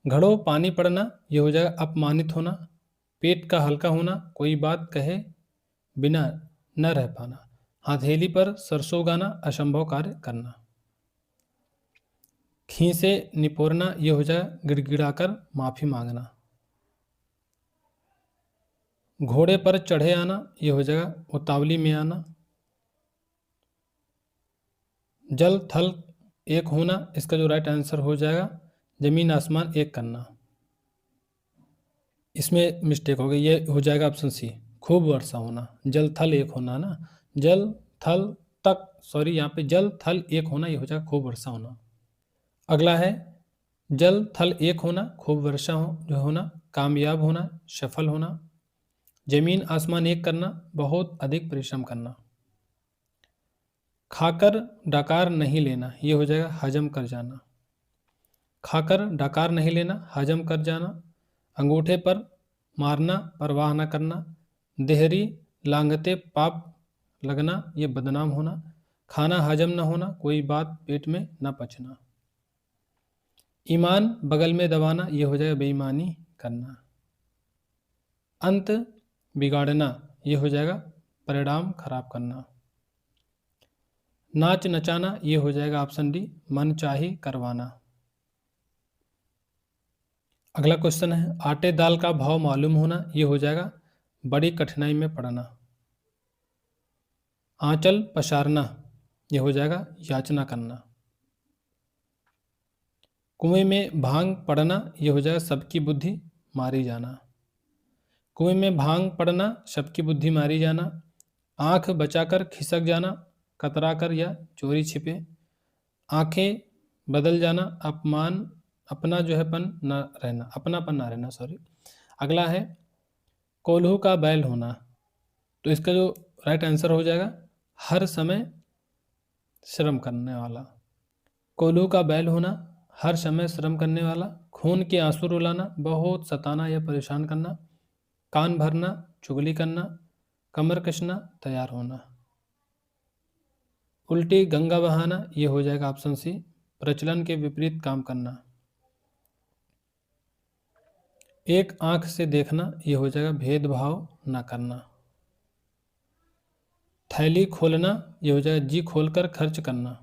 घड़ों पानी पड़ना, ये हो जाएगा अपमानित होना। पेट का हल्का होना, कोई बात कहे बिना न रह पाना। हथेली पर सरसों उगाना, असंभव कार्य करना। खींचे निपोरना, ये हो जाएगा गिड़गिड़ाकर माफी मांगना। घोड़े पर चढ़े आना, ये हो जाएगा उतावली में आना। जल थल एक होना, इसका जो राइट आंसर हो जाएगा जमीन आसमान एक करना। इसमें मिस्टेक हो गई, ये हो जाएगा ऑप्शन सी खूब वर्षा होना। जल थल एक होना ना, जल थल तक सॉरी यहाँ पे जल थल एक होना, ये हो जाएगा खूब वर्षा होना। अगला है जल थल एक होना, खूब वर्षा हो जो होना, कामयाब होना, सफल होना। जमीन आसमान एक करना, बहुत अधिक परिश्रम करना। खाकर डकार नहीं लेना, ये हो जाएगा हजम कर जाना। खाकर डकार नहीं लेना, हजम कर जाना। अंगूठे पर मारना, परवाह न करना। देहरी लांगते पाप लगना, ये बदनाम होना। खाना हजम न होना, कोई बात पेट में न पचना। ईमान बगल में दबाना, ये हो जाएगा बेईमानी करना। अंत बिगाड़ना, ये हो जाएगा परिणाम खराब करना। नाच नचाना, ये हो जाएगा ऑप्शन डी मनचाही करवाना। अगला क्वेश्चन है आटे दाल का भाव मालूम होना, ये हो जाएगा बड़ी कठिनाई में पड़ना। आंचल पसारना, ये हो जाएगा याचना करना। कुएं में भांग पड़ना, ये हो जाएगा सबकी बुद्धि मारी जाना। कुएं में भांग पड़ना, सबकी बुद्धि मारी जाना। आंख बचाकर खिसक जाना, कतरा कर या चोरी छिपे। आंखें बदल जाना, अपमान अपना जो है पन न रहना, अपनापन ना रहना, सॉरी। अगला है कोल्हू का बैल होना, तो इसका जो राइट आंसर हो जाएगा हर समय श्रम करने वाला। कोल्हू का बैल होना, हर समय श्रम करने वाला। खून के आंसू रुलाना, बहुत सताना या परेशान करना। कान भरना, चुगली करना। कमर कसना, तैयार होना। उल्टी गंगा बहाना, ये हो जाएगा ऑप्शन सी प्रचलन के विपरीत काम करना। एक आंख से देखना, ये हो जाएगा भेदभाव न करना। थैली खोलना, ये हो जाएगा जी खोलकर खर्च करना।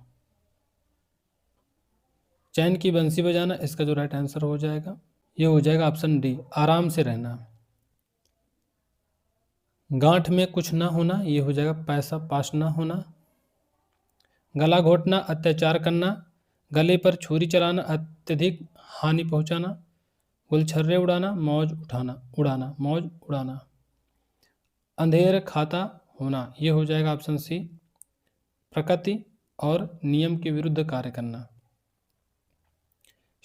चैन की बंसी बजाना, इसका जो राइट आंसर हो जाएगा ये हो जाएगा ऑप्शन डी आराम से रहना। गांठ में कुछ ना होना, ये हो जाएगा पैसा पास ना होना। गला घोटना, अत्याचार करना। गले पर छुरी चलाना, अत्यधिक हानि पहुंचाना। गुलछर्रे उड़ाना, मौज उड़ाना। अंधेर खाता होना, ये हो जाएगा ऑप्शन सी प्रकृति और नियम के विरुद्ध कार्य करना।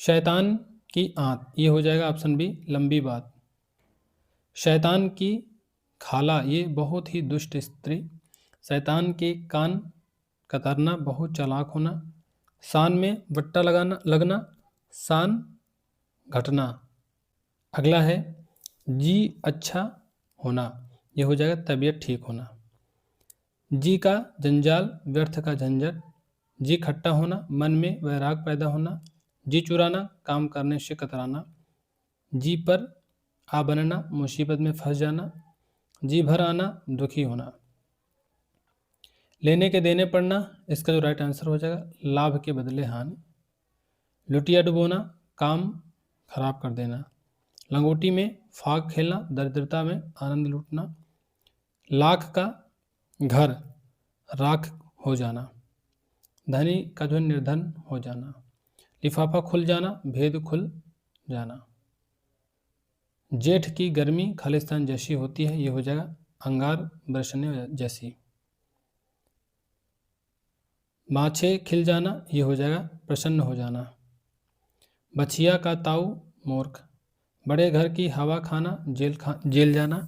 शैतान की आंत, ये हो जाएगा ऑप्शन बी लंबी बात। शैतान की खाला, ये बहुत ही दुष्ट स्त्री। शैतान के कान कतरना, बहुत चालाक होना। शान में वट्टा लगना, शान घटना। अगला है जी अच्छा होना, ये हो जाएगा तबीयत ठीक होना। जी का जंजाल, व्यर्थ का झंझट। जी खट्टा होना, मन में वैराग पैदा होना। जी चुराना, काम करने से कतराना। जी पर आ बनना, मुसीबत में फंस जाना। जी भर आना, दुखी होना। लेने के देने पड़ना, इसका जो राइट आंसर हो जाएगा लाभ के बदले हानि। लुटिया डुबोना, काम खराब कर देना। लंगोटी में फाग खेलना, दरिद्रता में आनंद लूटना। लाख का घर, राख हो जाना। धनी का जो निर्धन हो जाना। लिफाफा खुल जाना, भेद खुल जाना। जेठ की गर्मी खालिस्तान जैसी होती है, ये हो जाएगा अंगार बरसने जैसी। माछे खिल जाना, ये हो जाएगा प्रसन्न हो जाना। बछिया का ताऊ मूर्ख। बड़े घर की हवा खाना, जेल जाना।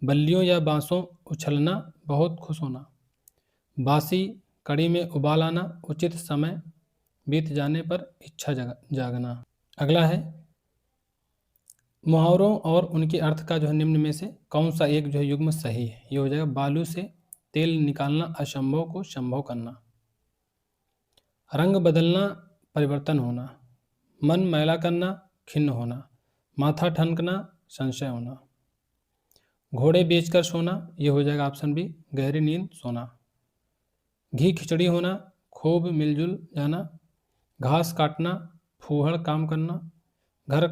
बल्लियों या बांसों उछलना, बहुत खुश होना। बासी कड़ी में उबाल आना, उचित समय बीत जाने पर इच्छा जागना। अगला है मुहावरों और उनके अर्थ का जो है निम्न में से कौन सा एक जो है युग्म सही है, ये हो जाएगा बालू से तेल निकालना, असंभव को संभव करना। रंग बदलना, परिवर्तन होना। मन मैला करना, खिन्न होना। माथा ठनकना, संशय होना। घोड़े बेचकर सोना, ये हो जाएगा ऑप्शन बी गहरी नींद सोना। घी खिचड़ी होना, खूब मिलजुल जाना। घास काटना, फूहड़ काम करना। घर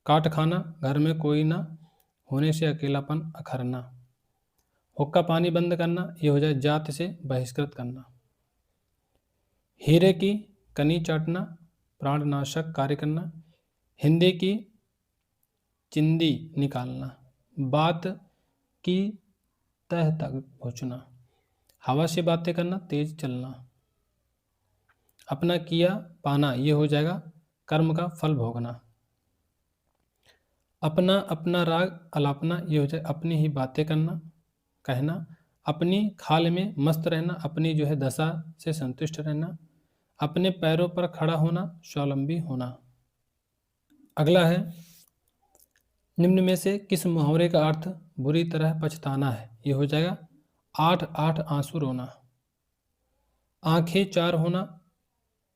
काट खाना, घर में कोई ना होने से अकेलापन अखरना। हुक्का पानी बंद करना, ये हो जाए जात से बहिष्कृत करना। हीरे की कनी चाटना, प्राणनाशक कार्य करना। हिंदी की चिंदी निकालना, बात की तह तक पहुँचना। हवा से बातें करना, तेज चलना। अपना किया पाना, ये हो जाएगा कर्म का फल भोगना। अपना अपना राग अलापना, ये हो जाए अपनी ही बातें करना कहना। अपनी खाल में मस्त रहना, अपनी जो है दशा से संतुष्ट रहना। अपने पैरों पर खड़ा होना, स्वावलंबी होना। अगला है, निम्न में से किस मुहावरे का अर्थ बुरी तरह पछताना है? ये हो जाएगा 8 8 आंसू रोना। आंखें चार होना,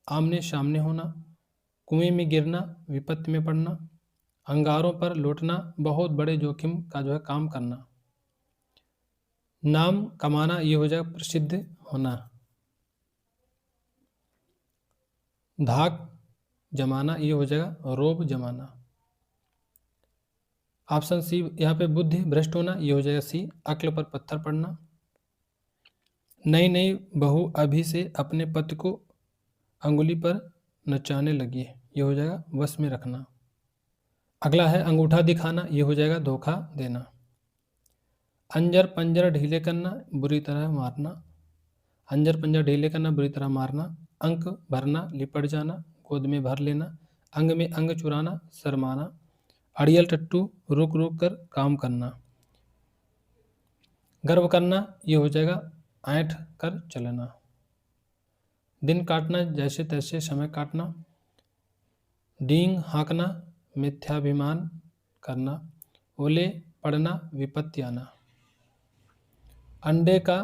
आमने सामने होना। कुएं में गिरना, विपत्ति में पड़ना। अंगारों पर लौटना, बहुत बड़े जोखिम का जो है काम करना। नाम कमाना, ये हो जाएगा प्रसिद्ध होना। धाक जमाना, ये हो जाएगा रोब जमाना। ऑप्शन सी यहाँ पे बुद्धि भ्रष्ट होना, ये हो जाएगा सी अक्ल पर पत्थर पड़ना। नई नई बहू अभी से अपने पति को अंगुली पर नचाने लगी है, ये हो जाएगा वश में रखना। अगला है अंगूठा दिखाना, ये हो जाएगा धोखा देना। अंजर पंजर ढीले करना, बुरी तरह मारना। अंजर पंजर ढीले करना, बुरी तरह मारना। अंक भरना, लिपट जाना, गोद में भर लेना। अंग में अंग चुराना, शर्माना। अड़ियल टट्टू, रुक रुक कर काम करना। गर्व करना, ये हो जाएगा ऐंठ कर चलना। दिन काटना, जैसे तैसे समय काटना। डींग हाँकना, मिथ्याभिमान करना। ओले पड़ना, विपत्ति आना। अंडे का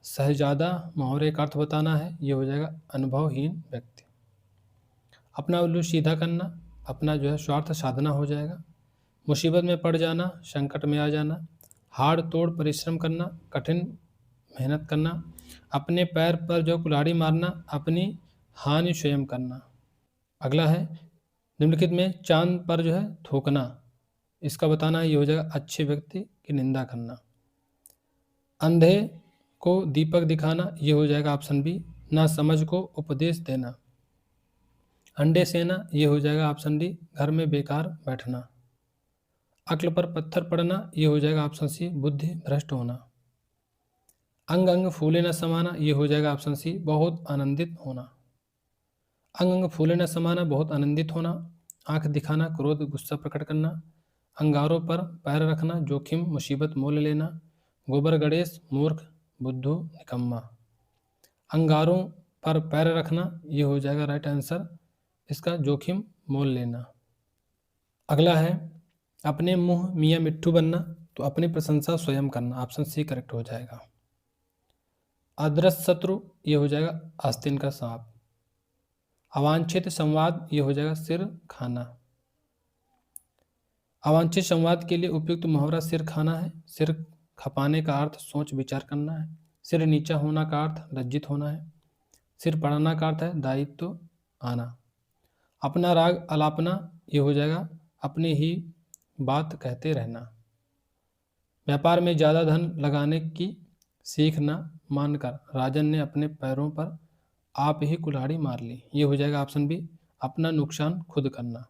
शहजादा मुहावरे का अर्थ बताना है, ये हो जाएगा अनुभवहीन व्यक्ति। अपना उल्लू सीधा करना, अपना जो है स्वार्थ साधना हो जाएगा। मुसीबत में पड़ जाना, संकट में आ जाना। हाड़ तोड़ परिश्रम करना, कठिन मेहनत करना। अपने पैर पर जो कुल्हाड़ी मारना, अपनी हानि स्वयं करना। अगला है, निम्नलिखित में चांद पर जो है थूकना, इसका बताना है, ये हो जाएगा अच्छे व्यक्ति की निंदा करना। अंधे को दीपक दिखाना, ये हो जाएगा ऑप्शन बी ना समझ को उपदेश देना। अंडे सेना, ये हो जाएगा ऑप्शन डी घर में बेकार बैठना। अक्ल पर पत्थर पड़ना, ये हो जाएगा ऑप्शन सी बुद्धि भ्रष्ट होना। अंग अंग फूले न समाना, ये हो जाएगा ऑप्शन सी बहुत आनंदित होना। अंग अंग फूले न समाना, बहुत आनंदित होना। आंख दिखाना, क्रोध गुस्सा प्रकट करना। अंगारों पर पैर रखना, जोखिम मुसीबत मोल लेना। गोबर गणेश, मूर्ख बुद्धू निकम्मा। अंगारों पर पैर रखना, ये हो जाएगा राइट आंसर इसका जोखिम मोल लेना। अगला है, अपने मुंह मियाँ मिट्ठू बनना, तो अपनी प्रशंसा स्वयं करना, ऑप्शन सी करेक्ट हो जाएगा। अदृश्य शत्रु, ये हो जाएगा आस्तीन का सांप। अवांछित संवाद, ये हो जाएगा सिर खाना। अवांछित संवाद के लिए उपयुक्त मुहावरा सिर खाना है। सिर खपाने का अर्थ सोच विचार करना है। सिर नीचा होना का अर्थ लज्जित होना है। सिर पड़ाना का अर्थ है दायित्व आना। अपना राग अलापना, ये हो जाएगा अपनी ही बात कहते रहना। व्यापार में ज़्यादा धन लगाने की सीख न मानकर राजन ने अपने पैरों पर आप ही कुल्हाड़ी मार ली, ये हो जाएगा ऑप्शन बी अपना नुकसान खुद करना।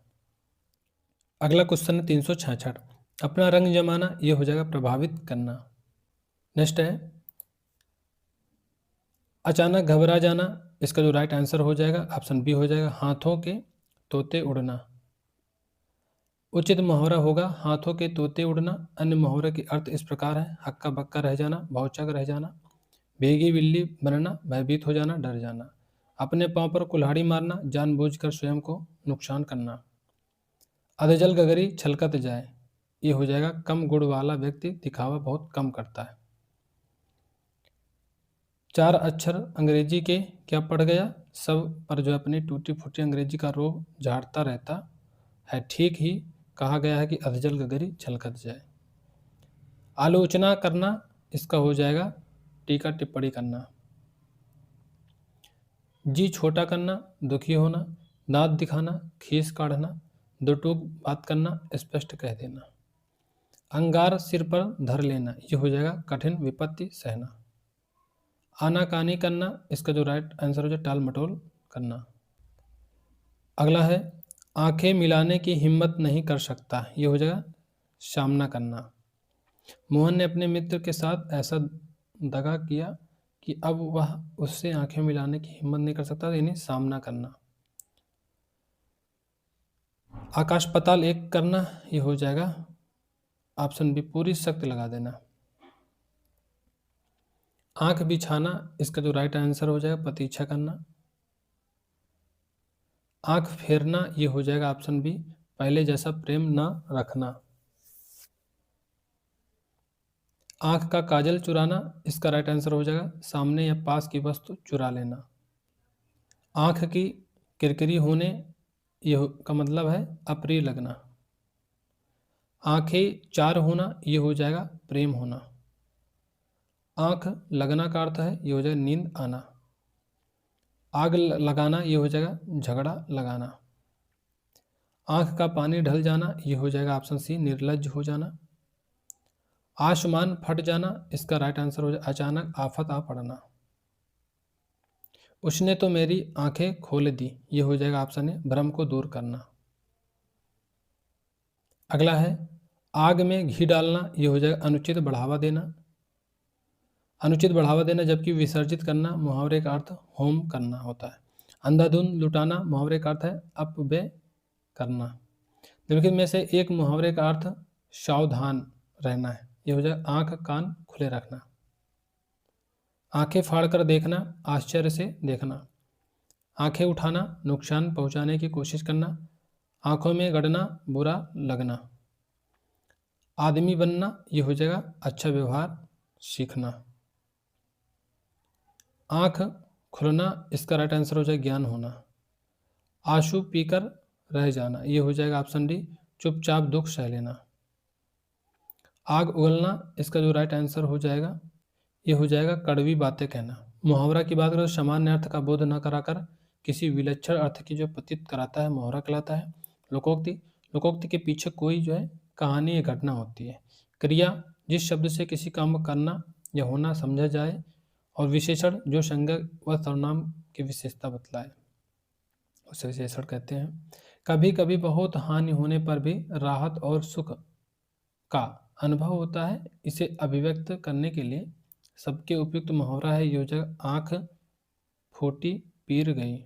अगला क्वेश्चन है 366, अपना रंग जमाना, ये हो जाएगा प्रभावित करना। नेक्स्ट है अचानक घबरा जाना, इसका जो राइट आंसर हो जाएगा ऑप्शन बी हो जाएगा हाथों के तोते उड़ना। उचित मुहावरा होगा हाथों के तोते उड़ना। अन्य मुहावरे के अर्थ इस प्रकार है, हक्का बक्का रह जाना, भौचक रह जाना, भीगी बिल्ली बनना, भयभीत हो जाना, डर जाना। अपने पांव पर कुल्हाड़ी मारना, जानबूझकर स्वयं को नुकसान करना। अधजल गगरी छलकत जाए, ये हो जाएगा कम गुण वाला व्यक्ति दिखावा बहुत कम करता है। चार अक्षर अंग्रेजी के क्या पड़ गया, सब पर जो अपनी टूटी फूटी अंग्रेजी का रोब झाड़ता रहता है, ठीक ही कहा गया है कि अधजल गगरी छलकत जाए। आलोचना करना, इसका हो जाएगा टीका टिप्पणी करना। जी छोटा करना, दुखी होना, दांत दिखाना, खीस काढ़ना, दो टूक बात करना, स्पष्ट कह देना। अंगार सिर पर धर लेना, ये हो जाएगा कठिन विपत्ति सहना। आनाकानी करना, इसका जो राइट आंसर हो जाए टाल मटोल करना। अगला है आंखें मिलाने की हिम्मत नहीं कर सकता, ये हो जाएगा सामना करना। मोहन ने अपने मित्र के साथ ऐसा दगा किया कि अब वह उससे आंखें मिलाने की हिम्मत नहीं कर सकता, यानी सामना करना। आकाश पाताल एक करना, ये हो जाएगा ऑप्शन बी पूरी शक्ति लगा देना। आंख बिछाना, इसका जो राइट आंसर हो जाएगा प्रतीक्षा करना। आंख फेरना, ये हो जाएगा ऑप्शन बी पहले जैसा प्रेम ना रखना। आंख का काजल चुराना, इसका राइट आंसर हो जाएगा सामने या पास की वस्तु चुरा लेना। आंख की किरकिरी होने, का मतलब है अप्रिय लगना। आंखें चार होना, ये हो जाएगा प्रेम होना। आंख लगना का अर्थ है ये हो जाएगा नींद आना। आग लगाना, ये हो जाएगा झगड़ा लगाना। आंख का पानी ढल जाना, ये हो जाएगा ऑप्शन सी निर्लज्ज हो जाना। आसमान फट जाना, इसका राइट आंसर हो जाएगा अचानक आफत आ पड़ना। उसने तो मेरी आंखें खोल दी, ये हो जाएगा ऑप्शन ए भ्रम को दूर करना। अगला है आग में घी डालना, ये हो जाएगा अनुचित बढ़ावा देना। अनुचित बढ़ावा देना, जबकि विसर्जित करना मुहावरे का अर्थ होम करना होता है। अंधाधुंध लुटाना मुहावरे का अर्थ है अपव्यय करना। निम्नलिखित में से एक मुहावरे का अर्थ सावधान रहना है, ये हो जाएगा आंख कान खुले रखना। आंखें फाड़कर देखना, आश्चर्य से देखना। आंखें उठाना, नुकसान पहुंचाने की कोशिश करना। आंखों में गड़ना, बुरा लगना। आदमी बनना, ये हो जाएगा अच्छा व्यवहार सीखना। आंख खुलना, इसका राइट आंसर हो जाएगा ज्ञान होना। आंसू पीकर रह जाना, ये हो जाएगा ऑप्शन डी चुपचाप दुख सह लेना। आग उगलना, इसका जो राइट आंसर हो जाएगा ये हो जाएगा कड़वी बातें कहना। मुहावरा की बात करें तो सामान्य अर्थ का बोध न कराकर किसी विलक्षण अर्थ की जो प्रतीत कराता है मुहावरा कहलाता है। लोकोक्ति, लोकोक्ति के पीछे कोई जो है कहानी या घटना होती है। क्रिया, जिस शब्द से किसी काम को करना या होना समझा जाए। और विशेषण, जो संज्ञा व सर्वनाम की विशेषता बतलाए, उसे विशेषण कहते हैं। कभी कभी बहुत हानि होने पर भी राहत और सुख का अनुभव होता है। इसे अभिव्यक्त करने के लिए सबके उपयुक्त मुहावरा है योजक आंख फूटी पीर गई।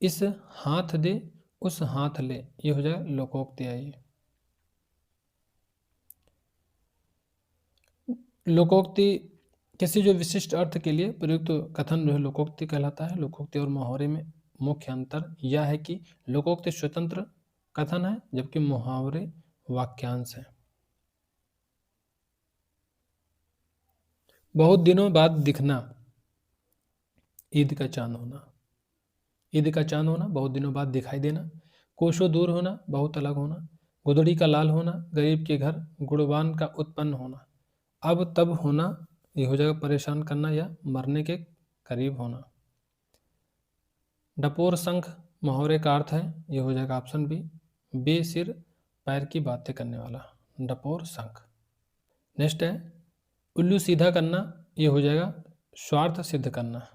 इस हाथ दे उस हाथ ले, ये हो जाएगा लोकोक्ति आई। लोकोक्ति किसी जो विशिष्ट अर्थ के लिए प्रयुक्त कथन जो है लोकोक्ति कहलाता है। लोकोक्ति और मुहावरे में मुख्य अंतर यह है कि लोकोक्ति स्वतंत्र कथन है जबकि मुहावरे वाक्यांश है। बहुत दिनों बाद दिखना, ईद का चांद होना। ईद का चांद होना, बहुत दिनों बाद दिखाई देना। कोसों दूर होना, बहुत अलग होना। गुदड़ी का लाल होना, गरीब के घर गुणवान का उत्पन्न होना। अब तब होना, ये हो जाएगा परेशान करना या मरने के करीब होना। डपोर शंख मुहावरे का अर्थ है, ये हो जाएगा ऑप्शन बी बेसिर पैर की बातें करने वाला डपोर शंख। नेक्स्ट है उल्लू सीधा करना, ये हो जाएगा स्वार्थ सिद्ध करना।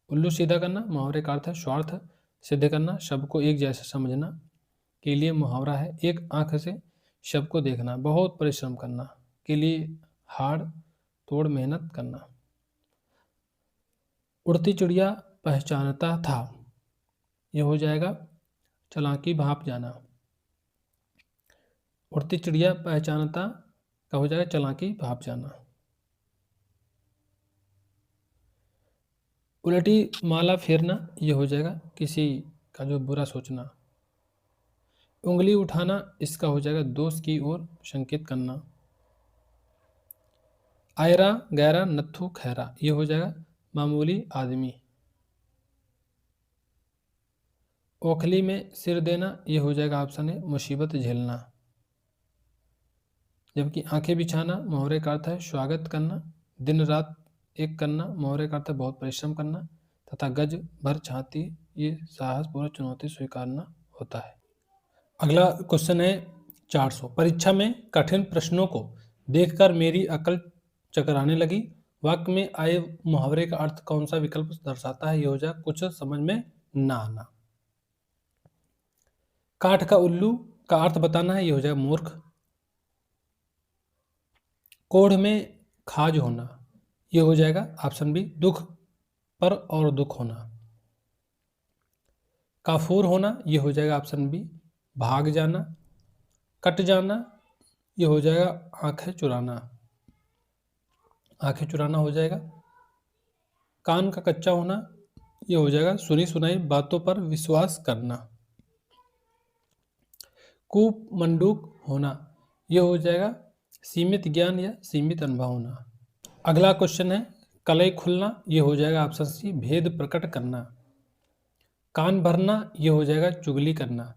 उल्लू सीधा करना मुहावरे का अर्थ है स्वार्थ सिद्ध करना, सबको एक जैसा समझना के लिए मुहावरा है। एक आंख से सबको देखना, बहुत परिश्रम करना के लिए हाड़ तोड़ मेहनत करना। उड़ती चिड़िया पहचानता था, ये हो जाएगा चालाकी भाप जाना। उड़ती चिड़िया पहचानता का हो जाएगा चालाकी भाप जाना। उलटी माला फेरना, ये हो जाएगा किसी का जो बुरा सोचना। उंगली उठाना, इसका हो जाएगा दोष की ओर संकेत करना। आयरा गैरा नत्थु खैरा, ये हो जाएगा मामूली आदमी। ओखली में सिर देना, ये हो जाएगा ऑप्शन है मुसीबत झेलना। जबकि आंखें बिछाना मुहावरे का अर्थ है स्वागत करना। दिन रात एक करना मुहावरे का अर्थ है बहुत परिश्रम करना। तथा गज भर छाती, ये साहस पूर्वक चुनौती स्वीकारना होता है। अगला क्वेश्चन है 400। परीक्षा में कठिन प्रश्नों को देखकर मेरी अकल चकराने लगी। वाक्य में आए मुहावरे का अर्थ कौन सा विकल्प दर्शाता है, ये हो जाएगा कुछ समझ में ना आना। काठ का उल्लू का अर्थ बताना है, ये हो जाएगा मूर्ख। कोढ़ में खाज होना, ये हो जाएगा ऑप्शन बी दुख पर और दुख होना। काफूर होना, ये हो जाएगा ऑप्शन बी भाग जाना, कट जाना, ये हो जाएगा आंखें चुराना, आंखें चुराना हो जाएगा। कान का कच्चा होना, ये हो जाएगा सुनी सुनाई बातों पर विश्वास करना। कूप मंडूक होना, ये हो जाएगा सीमित ज्ञान या सीमित अनुभव होना। अगला क्वेश्चन है कलई खुलना, ये हो जाएगा ऑप्शन सी भेद प्रकट करना। कान भरना, ये हो जाएगा चुगली करना।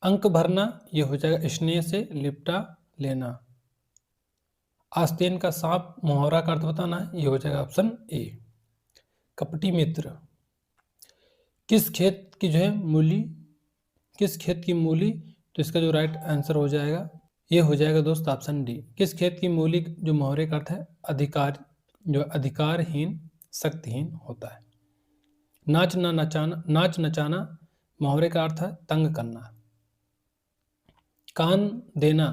अंक भरना, ये हो जाएगा स्नेह से लिपटा लेना। आस्तीन का सांप मुहावरा का अर्थ बताना है, ये हो जाएगा ऑप्शन ए कपटी मित्र। किस खेत की जो है मूली, किस खेत की मूली, तो इसका जो राइट आंसर हो जाएगा ये हो जाएगा दोस्त ऑप्शन डी। किस खेत की मूली जो मुहावरे का अर्थ है अधिकार, जो अधिकारहीन शक्तिहीन होता है। नाच ना नचाना, नाच नचाना मुहावरे का अर्थ है तंग करना। कान देना,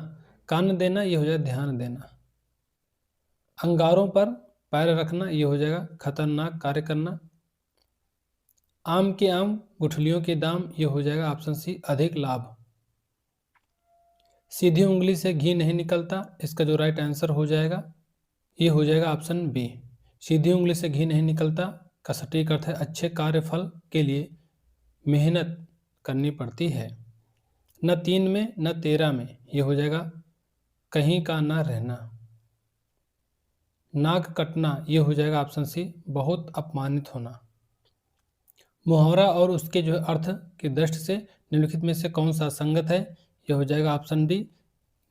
कान देना ये हो जाएगा ध्यान देना। अंगारों पर पैर रखना, ये हो जाएगा खतरनाक कार्य करना। आम के आम गुठलियों के दाम, ये हो जाएगा ऑप्शन सी अधिक लाभ। सीधी उंगली से घी नहीं निकलता, इसका जो राइट आंसर हो जाएगा ये हो जाएगा ऑप्शन बी। सीधी उंगली से घी नहीं निकलता का सटीक अर्थ है अच्छे कार्यफल के लिए मेहनत करनी पड़ती है। न 3 में न 13 में, ये हो जाएगा कहीं का ना रहना। नाक कटना, ये हो जाएगा ऑप्शन सी बहुत अपमानित होना। मुहावरा और उसके जो अर्थ की दृष्टि से निम्नलिखित में से कौन सा संगत है, यह हो जाएगा ऑप्शन डी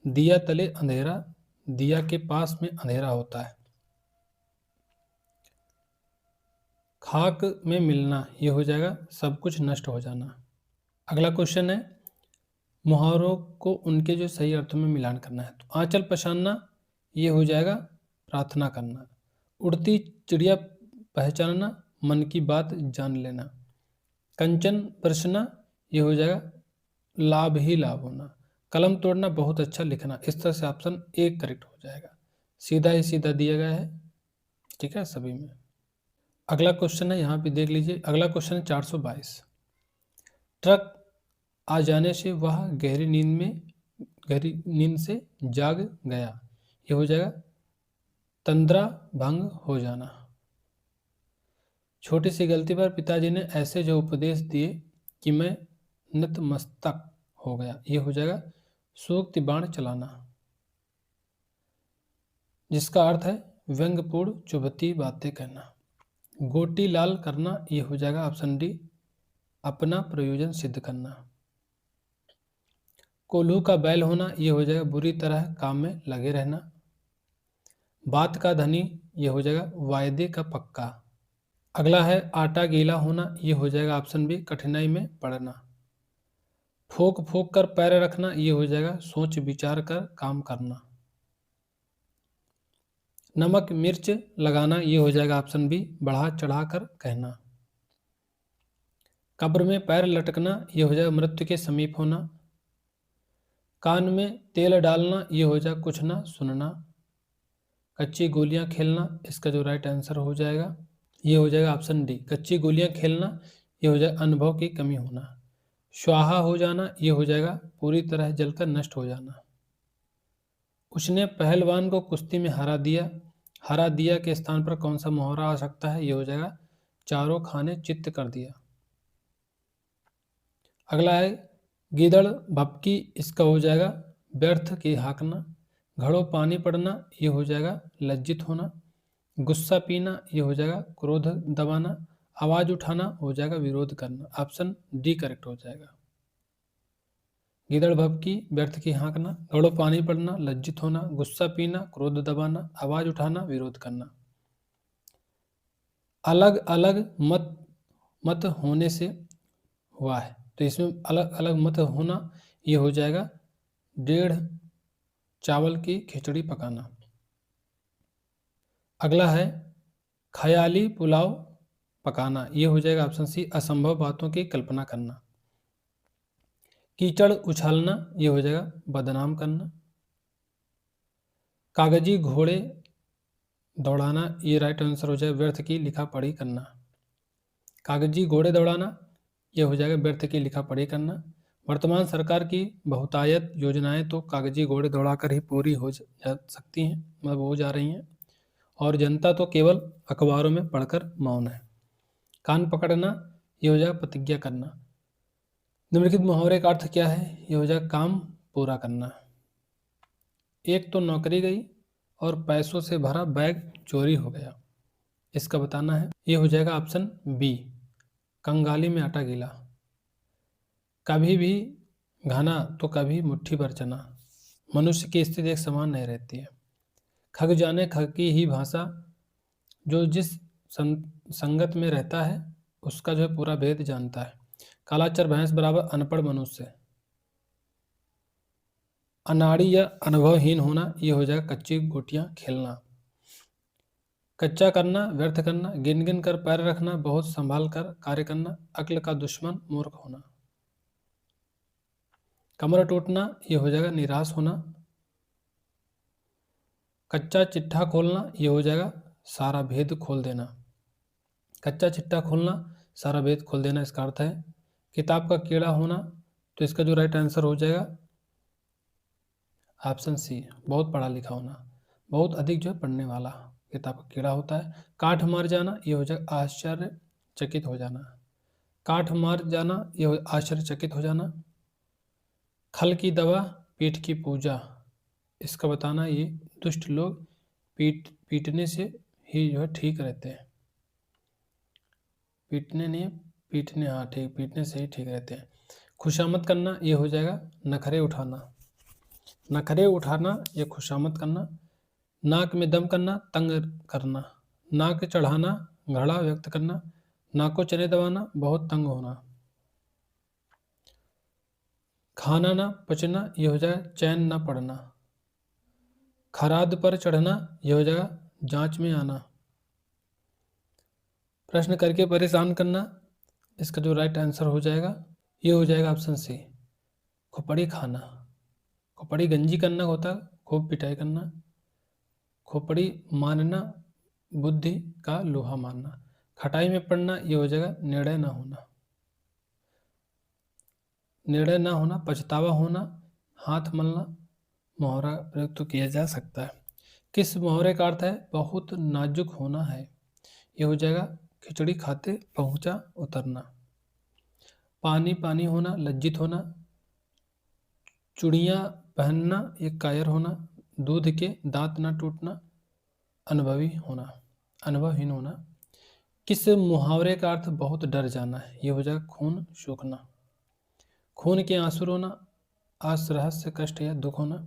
दिया तले अंधेरा, दिया के पास में अंधेरा होता है। खाक में मिलना, यह हो जाएगा सब कुछ नष्ट हो जाना। अगला क्वेश्चन है मुहावरों को उनके जो सही अर्थों में मिलान करना है। तो आंचल पहचानना, ये हो जाएगा प्रार्थना करना। उड़ती चिड़िया पहचानना, मन की बात जान लेना। कंचन प्रश्ना, ये हो जाएगा लाभ ही लाभ होना। कलम तोड़ना, बहुत अच्छा लिखना। इस तरह से ऑप्शन ए करेक्ट हो जाएगा। सीधा ही सीधा दिया गया है, ठीक है सभी में। अगला क्वेश्चन है यहाँ पे देख लीजिए। अगला क्वेश्चन है 422। ट्रक आ जाने से वह गहरी नींद से जाग गया, ये हो जाएगा तंद्रा भंग हो जाना। छोटी सी गलती पर पिताजी ने ऐसे जो उपदेश दिए कि मैं नतमस्तक हो गया, ये हो जाएगा सूक्ति बाण चलाना, जिसका अर्थ है व्यंग्यपूर्ण चुभती बातें कहना। गोटी लाल करना, ये हो जाएगा ऑप्शन डी अपना प्रयोजन सिद्ध करना। कोल्हू का बैल होना, ये हो जाएगा बुरी तरह काम में लगे रहना। बात का धनी, ये हो जाएगा वायदे का पक्का। अगला है आटा गीला होना, ये हो जाएगा ऑप्शन बी कठिनाई में पड़ना। फूक फूक कर पैर रखना, ये हो जाएगा सोच विचार कर काम करना। नमक मिर्च लगाना, ये हो जाएगा ऑप्शन बी बढ़ा चढ़ा कर कहना। कब्र में पैर लटकना, ये हो जाएगा मृत्यु के समीप होना। कान में तेल डालना, ये हो जाएगा कुछ ना सुनना। कच्ची गोलियां खेलना, इसका जो राइट आंसर हो जाएगा ये हो जाएगा ऑप्शन डी कच्ची गोलियां खेलना, ये हो जाएगा अनुभव की कमी होना। स्वाहा हो जाना, ये हो जाएगा पूरी तरह जलकर नष्ट हो जाना। उसने पहलवान को कुश्ती में हरा दिया के स्थान पर कौन सा मुहावरा आ सकता है, ये हो जाएगा चारों खाने चित्त कर दिया। अगला है गीदड़ भपकी, इसका हो जाएगा व्यर्थ की हाँकना। घड़ों पानी पड़ना, ये हो जाएगा लज्जित होना। गुस्सा पीना, ये हो जाएगा क्रोध दबाना। आवाज उठाना हो जाएगा विरोध करना। ऑप्शन डी करेक्ट हो जाएगा। गीदड़ भपकी, व्यर्थ की हाँकना, घड़ों पानी पड़ना, लज्जित होना, गुस्सा पीना, क्रोध दबाना, आवाज उठाना, विरोध करना। अलग अलग मत होने से हुआ है, तो इसमें अलग अलग मत होना, ये हो जाएगा 1.5 चावल की खिचड़ी पकाना। अगला है ख्याली पुलाव पकाना, ये हो जाएगा ऑप्शन सी असंभव बातों की कल्पना करना। कीचड़ उछालना, ये हो जाएगा बदनाम करना। कागजी घोड़े दौड़ाना, ये राइट आंसर हो जाएगा व्यर्थ की लिखा पढ़ी करना। कागजी घोड़े दौड़ाना, ये हो जाएगा व्यर्थ की लिखा पढ़ी करना। वर्तमान सरकार की बहुतायत योजनाएं तो कागजी घोड़े दौड़ाकर ही पूरी हो जा सकती हैं, मतलब हो जा रही हैं, और जनता तो केवल अखबारों में पढ़कर मौन है। कान पकड़ना ये हो जाएगा प्रतिज्ञा करना। निम्नलिखित मुहावरे का अर्थ क्या है? ये हो जाएगा काम पूरा करना। एक तो नौकरी गई और पैसों से भरा बैग चोरी हो गया, इसका बताना है। ये हो जाएगा ऑप्शन बी, कंगाली में आटा गीला। कभी भी घना तो कभी मुट्ठी भर चना, मनुष्य की स्थिति एक समान नहीं रहती है। खग जाने खग की ही भाषा, जो जिस संगत में रहता है उसका जो है पूरा भेद जानता है। कालाचर भैंस बराबर अनपढ़ मनुष्य। अनाड़ी या अनुभवहीन होना ये हो जाएगा कच्ची गोटियां खेलना। कच्चा करना व्यर्थ करना, गिन गिन कर पैर रखना, बहुत संभाल कर कार्य करना, अक्ल का दुश्मन मूर्ख होना। कमर टूटना ये हो जाएगा निराश होना। कच्चा चिट्ठा खोलना ये हो जाएगा सारा भेद खोल देना। कच्चा चिट्ठा खोलना सारा भेद खोल देना इसका अर्थ है। किताब का कीड़ा होना, तो इसका जो राइट आंसर हो जाएगा ऑप्शन सी, बहुत पढ़ा लिखा होना, बहुत अधिक जो है पढ़ने वाला किताब का कीड़ा होता है। काठ मार जाना ये हो जाएगा आश्चर्यचकित हो जाना। काठ मार जाना ये आश्चर्यचकित हो जाना। खल की दवा पीठ की पूजा, इसका बताना ये दुष्ट लोग पीटने से ही जो है ठीक रहते हैं। पीटने नहीं, पीटने, हाँ ठीक, पीटने से ही ठीक रहते हैं। खुशामद करना ये हो जाएगा नखरे उठाना। नखरे उठाना ये खुशामद करना। नाक में दम करना तंग करना। नाक चढ़ाना घड़ा व्यक्त करना। नाको चने दबाना बहुत तंग होना। खाना ना पचना ये हो जाएगा चैन ना पड़ना। खराद पर चढ़ना ये हो जाएगा जांच में आना। प्रश्न करके परेशान करना, इसका जो राइट आंसर हो जाएगा ये हो जाएगा ऑप्शन सी, खोपड़ी खाना। खोपड़ी गंजी करना होता है खूब पिटाई करना। खोपड़ी मानना बुद्धि का लोहा मानना। खटाई में पड़ना ये हो जाएगा निर्णय ना होना। निर्णय ना होना, पछतावा होना, हाथ मलना मुहावरा प्रयुक्त तो किया जा सकता है। किस मुहावरे का अर्थ है बहुत नाजुक होना है? ये हो जाएगा खिचड़ी खाते पहुंचा उतरना। पानी पानी होना लज्जित होना। चूड़ियाँ पहनना ये कायर होना। दूध के दांत ना टूटना अनुभवी होना, अनुभवहीन होना। किस मुहावरे का अर्थ बहुत डर जाना है? ये हो जाएगा खून सूखना। खून के आंसू रोना, आस रहस्य कष्ट या दुख होना।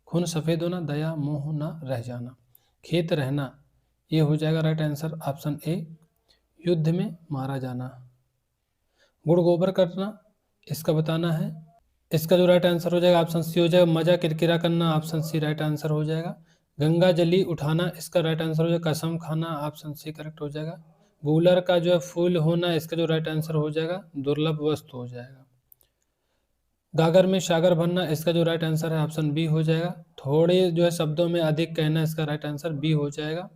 खून सफ़ेद होना, दया मोह ना रह जाना। खेत रहना ये हो जाएगा राइट आंसर ऑप्शन ए, युद्ध में मारा जाना। गुड़ गोबर करना इसका बताना है। इसका जो राइट आंसर हो जाएगा ऑप्शन सी हो जाएगा मजा किरकिरा करना, ऑप्शन सी राइट आंसर हो जाएगा। गंगा जली उठाना इसका राइट आंसर हो जाएगा कसम खाना, ऑप्शन सी करेक्ट हो जाएगा। गूलर का जो है फूल होना, इसका जो राइट आंसर हो जाएगा दुर्लभ वस्तु हो जाएगा। गागर में सागर भरना, इसका जो राइट आंसर है ऑप्शन बी हो जाएगा। थोड़े जो है शब्दों में अधिक कहना, इसका राइट आंसर बी हो जाएगा।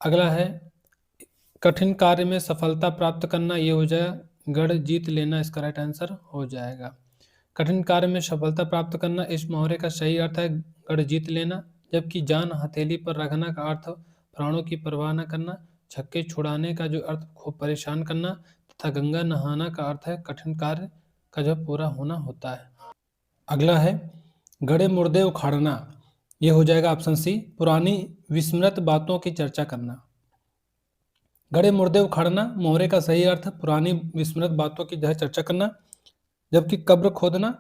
अगला है कठिन कार्य में सफलता प्राप्त करना, ये हो जाएगा गढ़ जीत लेना, इसका राइट आंसर हो जाएगा। कठिन कार्य में सफलता प्राप्त करना इस मुहावरे का सही अर्थ है गढ़ जीत लेना, जबकि जान हथेली पर रखना का अर्थ प्राणों की परवाह न करना। छक्के छुड़ाने का जो अर्थ खूब परेशान करना, तथा गंगा नहाना का अर्थ है कठिन कार्य का जो पूरा होना होता है। अगला है गड़े मुर्दे उखाड़ना, ये हो जाएगा ऑप्शन सी, पुरानी विस्मृत बातों की चर्चा करना। गड़े मुर्दे उखाड़ना मुहावरे का सही अर्थ पुरानी विस्मृत बातों की जो है चर्चा करना, जबकि कब्र खोदना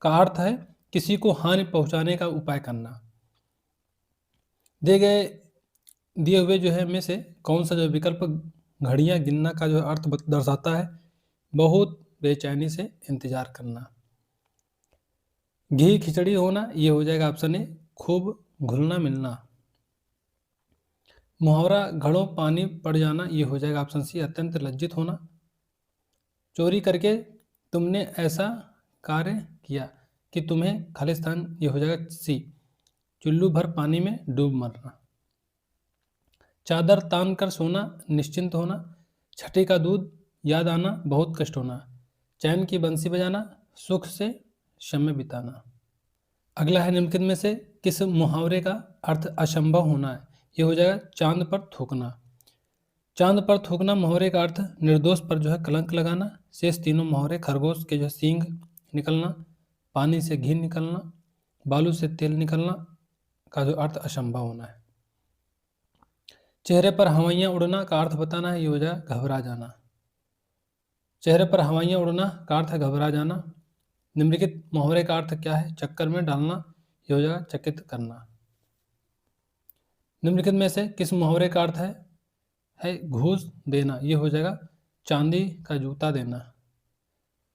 का अर्थ है किसी को हानि पहुंचाने का उपाय करना। दिए हुए जो है में से कौन सा जो विकल्प घड़ियां गिनना का जो अर्थ दर्शाता है? बहुत बेचैनी से इंतजार करना। घी खिचड़ी होना ये हो जाएगा ऑप्शन ए, खूब घुलना मिलना। मुहावरा घड़ों पानी पड़ जाना ये हो जाएगा ऑप्शन सी, अत्यंत लज्जित होना। चोरी करके तुमने ऐसा कार्य किया कि तुम्हें खालिस्तान, ये हो जाएगा सी, चुल्लू भर पानी में डूब मरना। चादर तान कर सोना निश्चिंत होना। छठी का दूध याद आना बहुत कष्ट होना। चैन की बंसी बजाना सुख से समय बिताना। अगला है निम्नलिखित में से किस मुहावरे का अर्थ असंभव होना है? ये हो जाएगा चांद पर थूकना। चांद पर थूकना मुहावरे का अर्थ निर्दोष पर जो है कलंक लगाना। शेष तीनों मुहावरे खरगोश के जो सींग निकलना, पानी से घी निकलना, बालू से तेल निकलना का जो अर्थ असंभव होना है। चेहरे पर हवाइयाँ उड़ना का अर्थ बताना है। ये हो जाएगा घबरा जाना। चेहरे पर हवाइयाँ उड़ना का अर्थ है घबरा जाना। निम्नलिखित मुहावरे का अर्थ क्या है? चक्कर में डालना। ये हो जाएगा चकित करना। निम्नलिखित में से किस मुहावरे का अर्थ है घूस देना? ये हो जाएगा चांदी का जूता देना।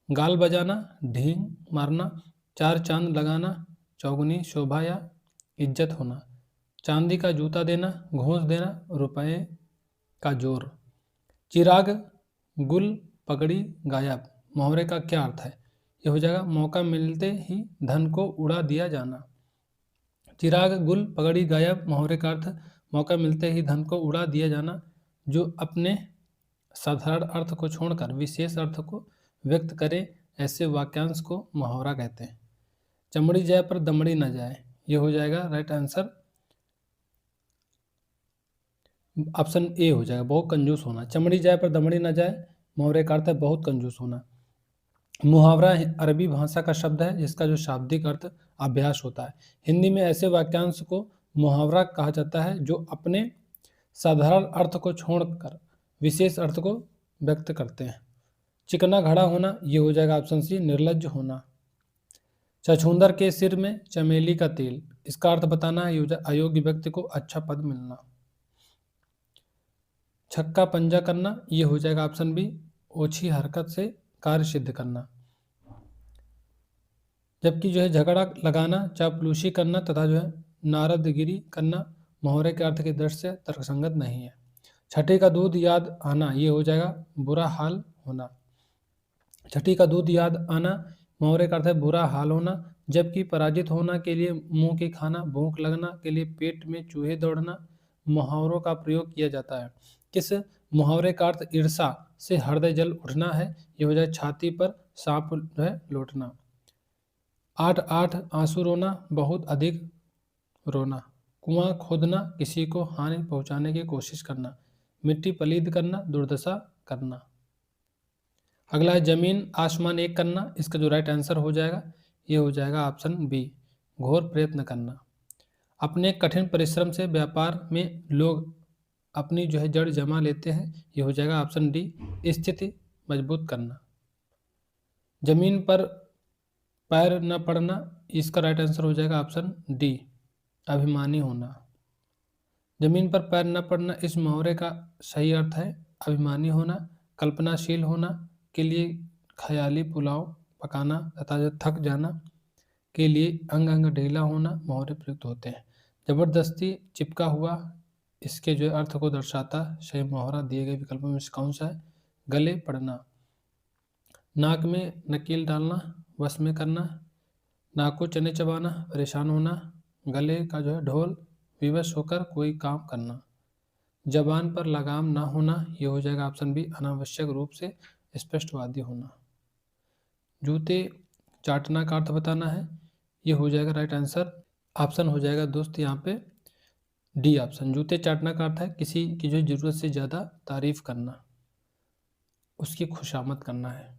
गाल बजाना, ढींग मारना, चार चांद लगाना, चौगुनी शोभा या इज्जत होना। चांदी का जूता देना, घूस देना, रुपए का जोर। चिराग गुल पगड़ी गायब मुहावरे का क्या अर्थ है? ये हो जाएगा मौका मिलते ही धन को उड़ा दिया जाना। चिराग गुल पगड़ी गायब मुहावरे का अर्थ मौका मिलते ही धन को उड़ा दिया जाना। जो अपने साधारण अर्थ को छोड़कर विशेष अर्थ को व्यक्त करे ऐसे वाक्यांश को मुहावरा कहते हैं। चमड़ी जाए पर दमड़ी न जाए, ये हो जाएगा राइट आंसर ऑप्शन ए हो जाएगा बहुत कंजूस होना। चमड़ी जाए पर दमड़ी न जाए मुहावरे का अर्थ है बहुत कंजूस होना। मुहावरा अरबी भाषा का शब्द है जिसका जो शाब्दिक अर्थ अभ्यास होता है। हिंदी में ऐसे वाक्यांश को मुहावरा कहा जाता है जो अपने साधारण अर्थ को छोड़कर विशेष अर्थ को व्यक्त करते हैं। चिकना घड़ा होना, ये हो जाएगा ऑप्शन सी निर्लज्ज होना। छछूंदर के सिर में चमेली का तेल, इसका अर्थ बताना है अयोग्य व्यक्ति को अच्छा पद मिलना। छक्का पंजा करना, ये हो जाएगा ऑप्शन बी ओछी हरकत से कार्य सिद्ध करना। जबकि जो है झगड़ा लगाना, चापलूसी करना तथा जो है नारदगिरी करना मुहावरे के अर्थ की दृष्टि से तर्कसंगत नहीं है। छठी का दूध याद आना, ये हो जाएगा बुरा हाल होना। छठी का दूध याद आना मुहावरे का अर्थ है बुरा हाल होना। जबकि पराजित होना के लिए मुंह की खाना, भूख लगना के लिए पेट में चूहे दौड़ना मुहावरों का प्रयोग किया जाता है। किस मुहावरे का अर्थ ईर्षा से हृदय जल उठना है? ये हो जाए छाती पर सांप जो है लौटना। आठ आठ आंसू रोना, बहुत अधिक रोना। कुआं खोदना, किसी को हानि पहुंचाने की कोशिश करना। मिट्टी पलीद करना, दुर्दशा करना। अगला है जमीन आसमान एक करना, इसका जो राइट आंसर हो जाएगा ये हो जाएगा ऑप्शन बी घोर प्रयत्न करना। अपने कठिन परिश्रम से व्यापार में लोग अपनी जो है जड़ जमा लेते हैं, ये हो जाएगा ऑप्शन डी स्थिति मजबूत करना। जमीन पर पैर न पड़ना, इसका राइट आंसर हो जाएगा ऑप्शन डी अभिमानी होना। जमीन पर पैर न पड़ना इस मुहावरे का सही अर्थ है अभिमानी होना, कल्पनाशील होना के लिए ख्याली पुलाव पकाना तथा जो थक जाना के लिए अंग अंग ढीला होना मुहावरे प्रयुक्त होते हैं। जबरदस्ती चिपका हुआ इसके जो अर्थ को दर्शाता सही मुहावरा दिए गए विकल्पों में से कौन सा है? गले पड़ना। नाक में नकील डालना, वश में करना। नाक को चने चबाना, परेशान होना। गले का जो है ढोल, विवश होकर कोई काम करना। जबान पर लगाम ना होना, ये हो जाएगा ऑप्शन बी अनावश्यक रूप से स्पष्टवादी होना। जूते चाटना का अर्थ बताना है, ये हो जाएगा राइट आंसर ऑप्शन हो जाएगा दोस्त यहाँ पे डी ऑप्शन। जूते चाटना का अर्थ है किसी की जो जरूरत से ज़्यादा तारीफ करना, उसकी खुशामद करना है।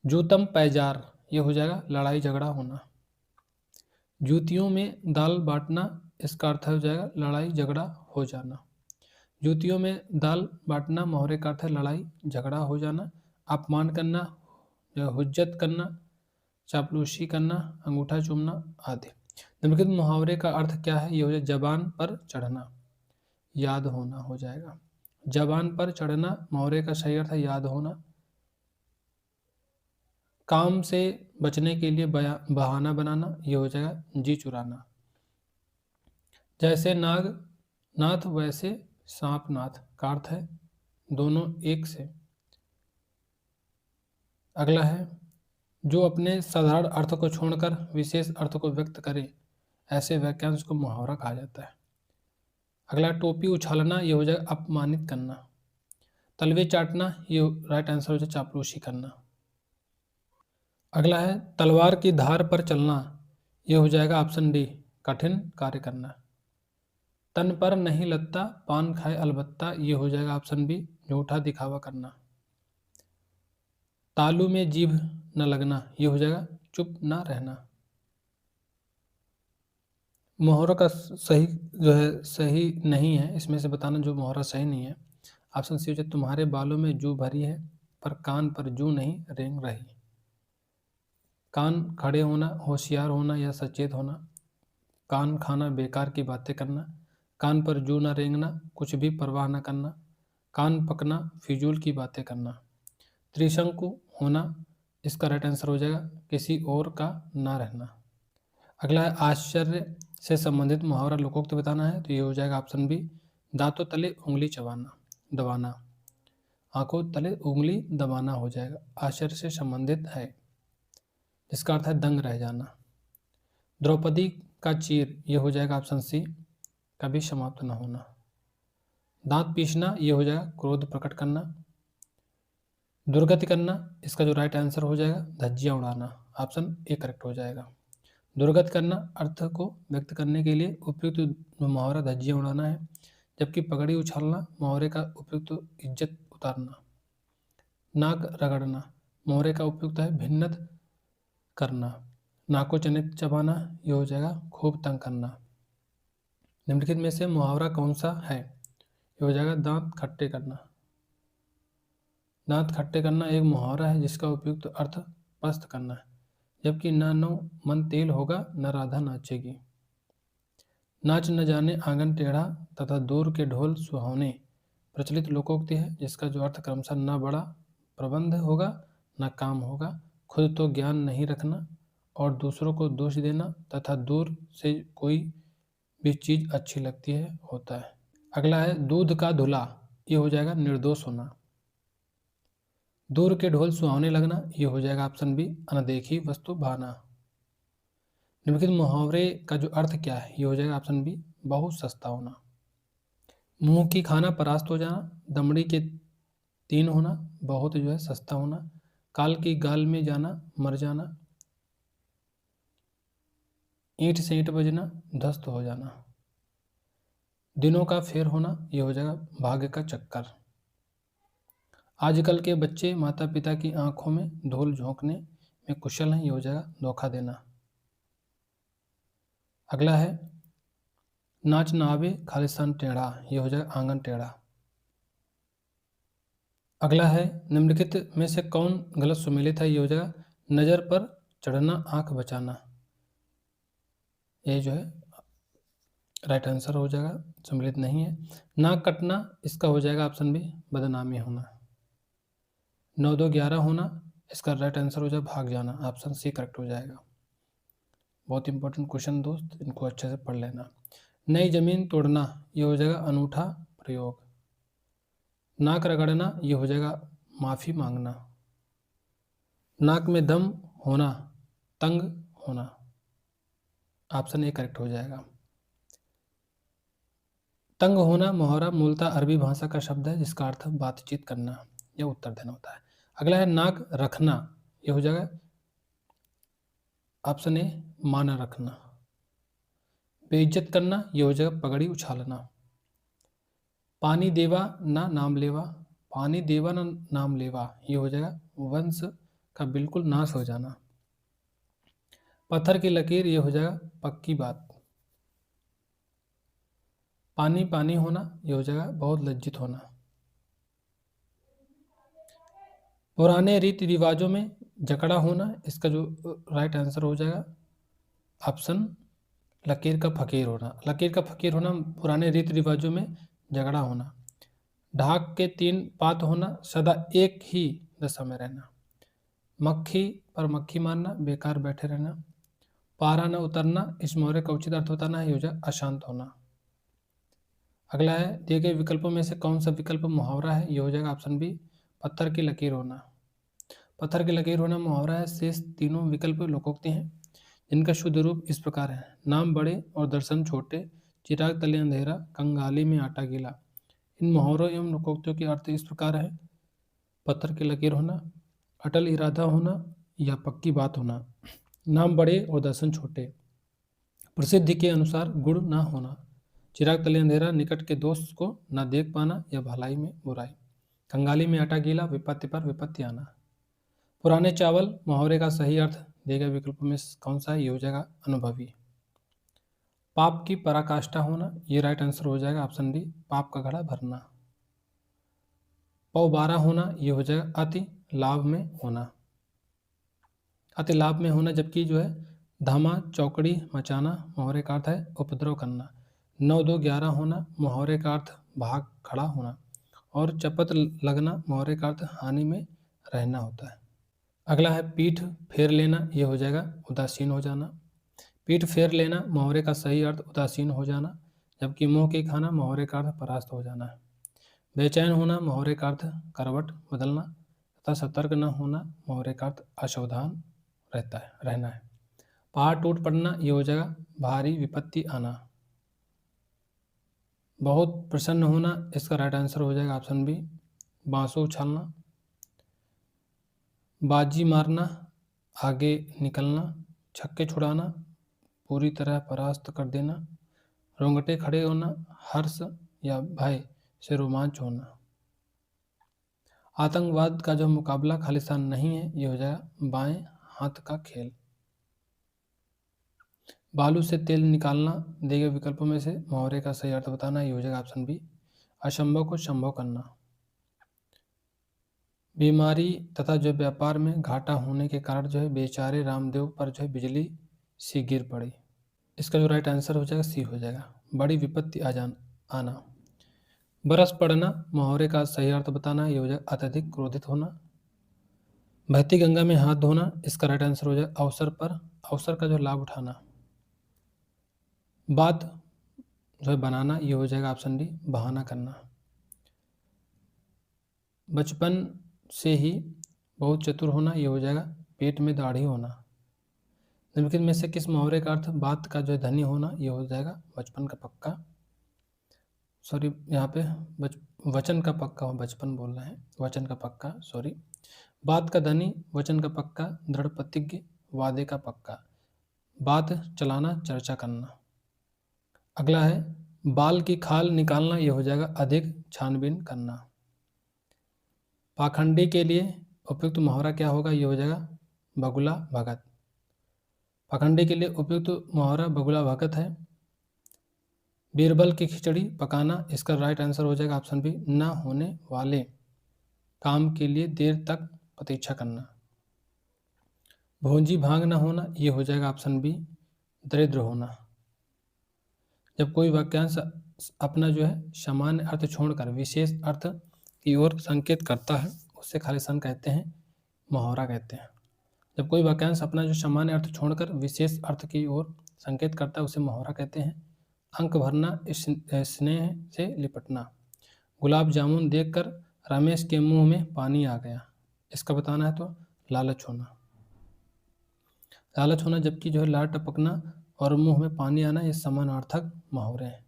जूतम पैजार, ये हो जाएगा लड़ाई झगड़ा होना। जूतियों में दाल बांटना, इसका अर्थ हो जाएगा लड़ाई झगड़ा हो जाना। जूतियों में दाल बांटना मुहावरे का अर्थ है लड़ाई झगड़ा हो जाना। अपमान करना, हुज्जत करना, चापलूसी करना, अंगूठा चूमना आदि। निम्नलिखित मुहावरे का अर्थ क्या है? ये हो जाए जबान पर चढ़ना, याद होना हो जाएगा। जबान पर चढ़ना मुहावरे का सही अर्थ है याद होना। काम से बचने के लिए बहाना बनाना, ये हो जाएगा जी चुराना। जैसे नाग नाथ वैसे सांप नाथ का अर्थ है दोनों एक से। अगला है जो अपने साधारण अर्थ को छोड़कर विशेष अर्थ को व्यक्त करे ऐसे वाक्यांश को मुहावरा कहा जाता है। अगला टोपी उछालना, ये हो जाएगा अपमानित करना। तलवे चाटना, ये राइट आंसर हो जाए चापलूसी करना। अगला है तलवार की धार पर चलना, ये हो जाएगा ऑप्शन डी कठिन कार्य करना। तन पर नहीं लगता पान खाए अलबत्ता, ये हो जाएगा ऑप्शन बी झूठा दिखावा करना। तालू में जीभ न लगना, ये हो जाएगा चुप न रहना। मोहरा का सही जो है सही नहीं है, इसमें से बताना जो मोहरा सही नहीं है। ऑप्शन सी हो जाए तुम्हारे बालों में जू भरी है पर कान पर जू नहीं रेंग रही। कान खड़े होना, होशियार होना या सचेत होना। कान खाना, बेकार की बातें करना। कान पर जू न रेंगना, कुछ भी परवाह न करना। कान पकना, फिजूल की बातें करना। त्रिशंकु होना, इसका राइट आंसर हो जाएगा किसी और का ना रहना। अगला है आश्चर्य से संबंधित मुहावरा लोकोक्ति बताना है, तो ये हो जाएगा ऑप्शन बी दांतों तले उंगली चबाना दबाना। आंखों तले उंगली दबाना हो जाएगा, आश्चर्य से संबंधित है, जिसका अर्थ है दंग रह जाना। द्रौपदी का चीर, ये हो जाएगा ऑप्शन सी कभी समाप्त न होना। दांत पीसना, ये हो जाएगा क्रोध प्रकट करना। दुर्गति करना, इसका जो राइट आंसर हो जाएगा धज्जियां उड़ाना, ऑप्शन ए करेक्ट हो जाएगा। दुर्गत करना अर्थ को व्यक्त करने के लिए उपयुक्त मुहावरा धज्जियां उड़ाना है, जबकि पगड़ी उछालना मुहावरे का उपयुक्त इज्जत उतारना। नाक रगड़ना मुहावरे का उपयुक्त है भिन्नत करना। नाको चनित चबाना, ये हो जाएगा खूब तंग करना। निम्नलिखित में से मुहावरा कौन सा है, ये हो जाएगा दांत खट्टे करना। दांत खट्टे करना एक मुहावरा है जिसका उपयुक्त अर्थ पस्त करना है, जबकि ना नो मन तेल होगा न राधा नाचेगी। नाच न जाने आंगन टेढ़ा तथा दूर के ढोल सुहावने प्रचलित लोकोक्ति है, जिसका जो अर्थ क्रमशः न बड़ा प्रबंध होगा न काम होगा, खुद तो ज्ञान नहीं रखना और दूसरों को दोष देना तथा दूर से कोई भी चीज अच्छी लगती है होता है। अगला है दूध का धुला, ये हो जाएगा निर्दोष होना। दूर के ढोल सुहावने लगना, ये हो जाएगा ऑप्शन बी अनदेखी वस्तु भाना। निम्नलिखित मुहावरे का जो अर्थ क्या है, ये हो जाएगा ऑप्शन बी बहुत सस्ता होना। मुंह की खाना परास्त हो जाना, दमड़ी के तीन होना, बहुत जो है सस्ता होना। काल की गाल में जाना, मर जाना। ईंट से ईंट बजना, ध्वस्त हो जाना। दिनों का फेर होना, ये हो जाएगा भाग्य का चक्कर। आजकल के बच्चे माता पिता की आंखों में धूल झोंकने में कुशल हैं, ये हो जाएगा धोखा देना। अगला है नाच ना आवे खालिस्तान टेढ़ा, ये हो जाएगा आंगन टेढ़ा। अगला है निम्नलिखित में से कौन गलत सुमेलित है, ये हो जाएगा नजर पर चढ़ना आंख बचाना, ये जो है राइट आंसर हो जाएगा, सम्मिलित नहीं है। नाक कटना, इसका हो जाएगा ऑप्शन बी बदनामी होना। 9-2-11 होना, इसका राइट आंसर हो जाएगा भाग जाना, ऑप्शन सी करेक्ट हो जाएगा। बहुत इंपॉर्टेंट क्वेश्चन दोस्त, इनको अच्छे से पढ़ लेना। नई जमीन तोड़ना, ये हो जाएगा अनूठा प्रयोग। नाक रगड़ना, ये हो जाएगा माफी मांगना। नाक में दम होना, तंग होना, ऑप्शन ए करेक्ट हो जाएगा। तंग होना मुहावरा मूलतः अरबी भाषा का शब्द है, जिसका अर्थ बातचीत करना या उत्तर देना होता है। अगला है नाक रखना, ये हो जाएगा ऑप्शन ए माना रखना। बेइज्जत करना, ये हो जाएगा पगड़ी उछालना। पानी देवा ना नाम लेवा, पानी देवा ना नाम लेवा, ये हो जाएगा वंश का बिल्कुल नाश हो जाना। पत्थर की लकीर, ये हो जाएगा पक्की बात। पानी पानी होना, ये हो जाएगा बहुत लज्जित होना। पुराने रीति रिवाजों में जकड़ा होना, इसका जो राइट आंसर हो जाएगा ऑप्शन लकीर का फकीर होना। लकीर का फकीर होना पुराने रीति रिवाजों में झगड़ा होना। ढाक के 3 पात होना, सदा एक ही दशा में रहना। मक्खी पर मक्खी मारना, बेकार बैठे रहना। पारा न उतरना, इस मुहावरे का उचित अर्थ बताना है, ये हो जाए अशांत होना। अगला है दिए गए विकल्पों में से कौन सा विकल्प मुहावरा है, ये हो जाएगा ऑप्शन बी पत्थर की लकीर होना। पत्थर की लकीर होना मुहावरा है, शेष तीनों विकल्प लोकोक्ति हैं, जिनका शुद्ध रूप इस प्रकार है। नाम बड़े और दर्शन छोटे, चिराग तले अंधेरा, कंगाली में आटा गीला। इन मुहावरों एवं लोकोक्तियों के अर्थ इस प्रकार है। पत्थर की लकीर होना, अटल इरादा होना, या पक्की बात होना। नाम बड़े और दर्शन छोटे। प्रसिद्धि के अनुसार गुण ना होना। चिराग तले अंधेरा, निकट के दोस्त को न देख पाना या भलाई में बुराई। कंगाली में आटा गीला, विपत्ति पर विपत्ति आना। पुराने चावल मुहावरे का सही अर्थ दिए गए विकल्पों में कौन सा है? ये हो जाएगा अनुभवी। पाप की पराकाष्ठा होना, ये राइट आंसर हो जाएगा ऑप्शन बी, पाप का घड़ा भरना। पौ 12 होना, ये हो जाएगा अति लाभ में होना। अति लाभ में होना, जबकि जो है धामा चौकड़ी मचाना मुहावरे का अर्थ है उपद्रव करना। 9 2 11 होना मुहावरे का अर्थ भाग खड़ा होना। और चपत लगना मुहावरे का अर्थ हानि में रहना होता है। अगला है पीठ फेर लेना, ये हो जाएगा उदासीन हो जाना। पीठ फेर लेना मुहावरे का सही अर्थ उदासीन हो जाना, जबकि मुंह की खाना मुहावरे का अर्थ परास्त हो जाना है। बेचैन होना मुहावरे का अर्थ करवट बदलना तथा सतर्क न होना मुहावरे का अर्थ असावधान रहना है। पहाड़ टूट पड़ना, ये हो जाएगा भारी विपत्ति आना। बहुत प्रसन्न होना, इसका राइट आंसर हो जाएगा ऑप्शन बी, बांसुर उछालना। बाजी मारना, आगे निकलना। छक्के छुड़ाना, पूरी तरह परास्त कर देना। रोंगटे खड़े होना, हर्ष या भय से रोमांच होना। आतंकवाद का जो मुकाबला खालिस्तान नहीं है, ये हो जाएगा बाएं हाथ का खेल। बालू से तेल निकालना, दिए गए विकल्पों में से मुहावरे का सही अर्थ बताना, ये हो जाएगा ऑप्शन बी, असंभव को संभव करना। बीमारी तथा जो व्यापार में घाटा होने के कारण जो है बेचारे रामदेव पर जो है बिजली सी गिर पड़ी। इसका जो राइट आंसर हो जाएगा सी हो जाएगा, बड़ी विपत्ति आना। बरस पड़ना मुहावरे का सही अर्थ बताना, ये हो जाएगा अत्यधिक क्रोधित होना। बहती गंगा में हाथ धोना, इसका राइट आंसर हो जाएगा अवसर का जो लाभ उठाना। बात जो है बनाना, ये हो जाएगा ऑप्शन डी, बहाना करना। बचपन से ही बहुत चतुर होना, ये हो जाएगा पेट में दाढ़ी होना। निम्नलिखित में से किस मुहावरे का अर्थ बात का जो है धनी होना, ये हो जाएगा बचपन का पक्का, सॉरी यहाँ पे वचन का पक्का हो, बचपन बोलना है, वचन का पक्का, सॉरी। बात का धनी, वचन का पक्का, दृढ़ प्रतिज्ञ, वादे का पक्का। बात चलाना, चर्चा करना। अगला है बाल की खाल निकालना, ये हो जाएगा अधिक छानबीन करना। पाखंडी के लिए उपयुक्त मुहावरा क्या होगा, ये हो जाएगा बगुला भगत। पाखंडी के लिए उपयुक्त मुहावरा बगुला भगत है। बीरबल की खिचड़ी पकाना, इसका राइट आंसर हो जाएगा ऑप्शन बी, न होने वाले काम के लिए देर तक प्रतीक्षा करना। भोंजी भांग न होना, ये हो जाएगा ऑप्शन बी, दरिद्र होना। जब कोई वाक्यांश अपना जो है सामान्य अर्थ छोड़कर विशेष अर्थ की ओर संकेत करता है, उससे खालिस्तान कहते हैं, मुहावरा कहते हैं। जब कोई वाक्यांश अपना जो सामान्य अर्थ छोड़कर विशेष अर्थ की ओर संकेत करता है, उसे मुहावरा कहते हैं। अंक भरना, स्नेह से लिपटना। गुलाब जामुन देखकर रमेश के मुंह में पानी आ गया, इसका बताना है तो लालच होना। लालच होना, जबकि जो है लार टपकना और मुंह में पानी आना, ये समानार्थक मुहावरे हैं।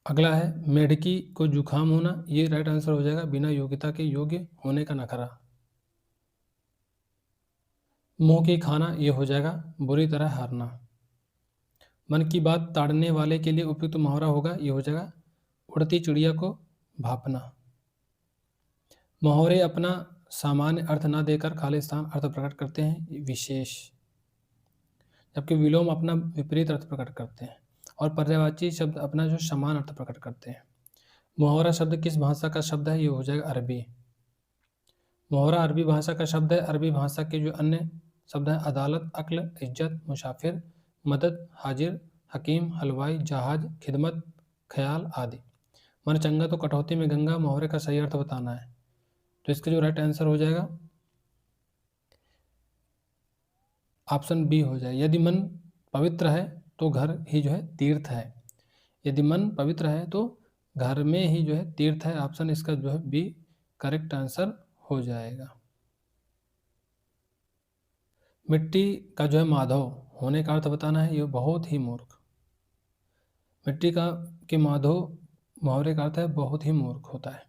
अगला है मेढकी को जुकाम होना, ये राइट आंसर हो जाएगा बिना योग्यता के योग्य होने का नखरा। मुंह की खाना, ये हो जाएगा बुरी तरह हारना। मन की बात ताड़ने वाले के लिए उपयुक्त मुहावरा होगा, ये हो जाएगा उड़ती चिड़िया को भापना। मुहावरे अपना सामान्य अर्थ न देकर खालिस्तान अर्थ प्रकट करते हैं विशेष, जबकि विलोम अपना विपरीत अर्थ प्रकट करते हैं और पर्यायवाची शब्द अपना जो समान अर्थ प्रकट करते हैं। मुहावरा शब्द किस भाषा का शब्द है, ये हो जाएगा अरबी। मुहावरा अरबी भाषा का शब्द है। अरबी भाषा के जो अन्य शब्द हैं अदालत, अक्ल, इज्जत, मुसाफिर, मदद, हाजिर, हकीम, हलवाई, जहाज, खिदमत, ख्याल आदि। मन चंगा तो कटौती में गंगा मुहावरे का सही अर्थ बताना है, तो इसका जो राइट आंसर हो जाएगा ऑप्शन बी हो जाए, यदि मन पवित्र है तो घर ही जो है तीर्थ है। यदि मन पवित्र है तो घर में ही जो है तीर्थ है। ऑप्शन इसका जो है बी करेक्ट आंसर हो जाएगा। मिट्टी का जो है माधव होने का अर्थ बताना है, ये बहुत ही मूर्ख। मिट्टी का के माधव मुहावरे का अर्थ है बहुत ही मूर्ख होता है।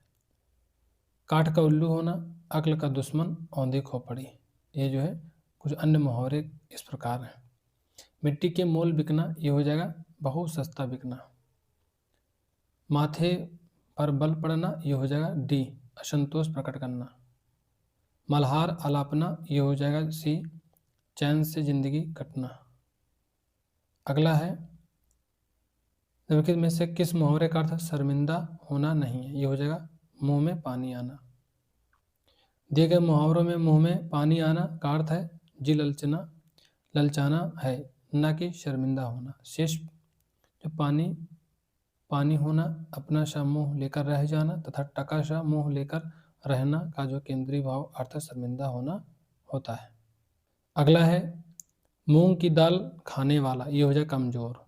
काठ का उल्लू होना, अक्ल का दुश्मन, औंधी खोपड़ी। ये जो है कुछ अन्य मुहावरे इस प्रकार हैं। मिट्टी के मोल बिकना, ये हो जाएगा बहुत सस्ता बिकना। माथे पर बल पड़ना, ये हो जाएगा डी, असंतोष प्रकट करना। मल्हार आलापना, ये हो जाएगा सी, चैन से जिंदगी कटना। अगला है निम्नलिखित में से किस मुहावरे का अर्थ शर्मिंदा होना नहीं है, ये हो जाएगा मुंह में पानी आना। दिए गए मुहावरों में मुंह में पानी आना का अर्थ है जी ललचाना है, ना कि शर्मिंदा होना। शेष जो पानी होना, अपना सा मुंह लेकर रह जाना तथा टका सा मुंह लेकर रहना का जो केंद्रीय भाव अर्थ शर्मिंदा होना होता है। अगला है मूंग की दाल खाने वाला, ये हो जाए कमजोर।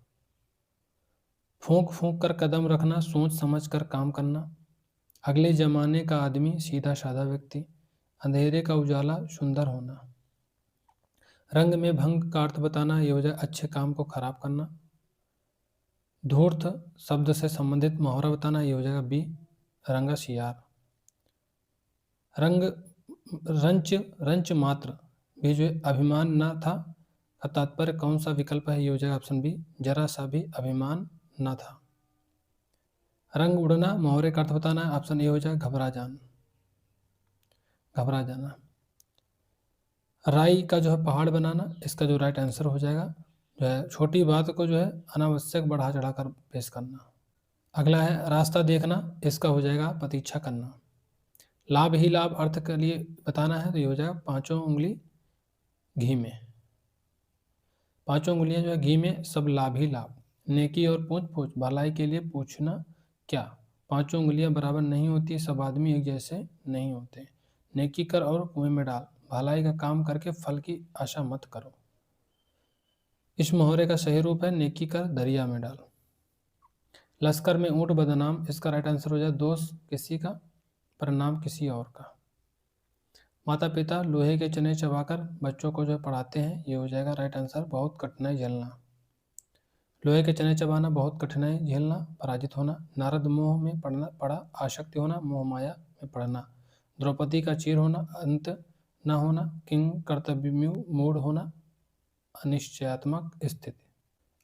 फूंक फूंक कर कदम रखना, सोच समझ कर काम करना। अगले जमाने का आदमी सीधा साधा व्यक्ति। अंधेरे का उजाला सुंदर होना। रंग में भंग का अर्थ बताना, ये हो जाए अच्छे काम को खराब करना। धूर्त शब्द से संबंधित मुहावरा बताना, ये हो जाएगा बी, रंगा सियार। रंग रंच रंच मात्र भी जो अभिमान न था का तात्पर्य कौन सा विकल्प है, ये हो जाएगा ऑप्शन बी, जरा सा भी अभिमान न था। रंग उड़ना मुहावरे का अर्थ बताना है, ऑप्शन ए हो जाएगा घबरा जाना। राई का जो है पहाड़ बनाना, इसका जो राइट आंसर हो जाएगा जो है छोटी बात को जो है अनावश्यक बढ़ा चढ़ाकर पेश करना। अगला है रास्ता देखना, इसका हो जाएगा प्रतीक्षा करना। लाभ ही लाभ अर्थ के लिए बताना है तो ये हो जाएगा पांचों उंगली घी में। पांचों उंगलियां जो है घी में, सब लाभ ही लाभ। नेकी और पूछ पूछ, भलाई के लिए पूछना क्या। पांचों उंगलियां बराबर नहीं होती, सब आदमी एक जैसे नहीं होते। नेकी कर और कुएं में डाल, भलाई का काम करके फल की आशा मत करो। इस मुहावरे का सही रूप है नेकी कर दरिया में डाल। लश्कर में ऊंट बदनाम, इसका राइट आंसर हो जाए दोष किसी का परिणाम किसी और का। माता पिता लोहे के चने चबाकर बच्चों को जो पढ़ाते हैं, ये हो जाएगा राइट आंसर बहुत कठिनाई झेलना। लोहे के चने चबाना, बहुत कठिनाई झेलना, पराजित होना। नारद मोह में पड़ा, आसक्ति होना, मोह माया में पड़ना। द्रौपदी का चीर होना, अंत न होना। किंग कर्तव्य मूड होना, अनिश्चयात्मक स्थिति।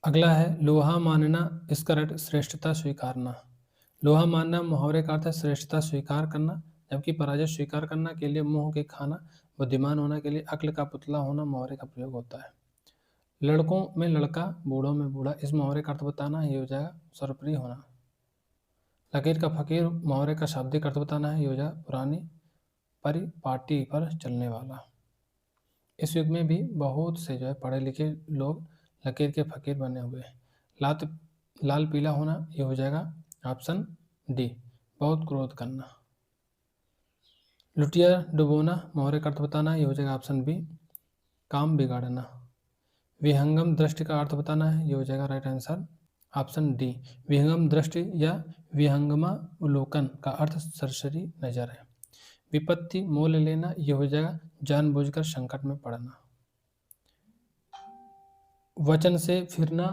अगला है लोहा मानना, इसका राइट श्रेष्ठता स्वीकारना। लोहा मानना मुहावरे का अर्थ है श्रेष्ठता स्वीकार करना, जबकि पराजय स्वीकार करना के लिए मुंह के खाना, बुद्धिमान होना के लिए अक्ल का पुतला होना मुहावरे का प्रयोग होता है। लड़कों में लड़का, बूढ़ों में बूढ़ा, इस मुहावरे का अर्थ बताना, ये हो जाएगा सर्वप्रिय होना। लकीर का फकीर मुहावरे का शाब्दिक अर्थ बताना है, ये हो जाएगा पुरानी परिपाटी पर चलने वाला। इस युग में भी बहुत से जो है पढ़े लिखे लोग लकीर के फकीर बने हुए हैं। लाल पीला होना, ये हो जाएगा ऑप्शन डी, बहुत क्रोध करना। लुटिया डुबोना मुहावरे का अर्थ बताना, ये हो जाएगा ऑप्शन बी, काम बिगाड़ना। विहंगम दृष्टि का अर्थ बताना है, ये हो जाएगा राइट आंसर ऑप्शन डी, विहंगम दृष्टि या विहंगमावलोकन का अर्थ सरसरी नजर है। विपत्ति मोल लेना, ये हो जाएगा जानबूझकर संकट में पड़ना। वचन से फिरना,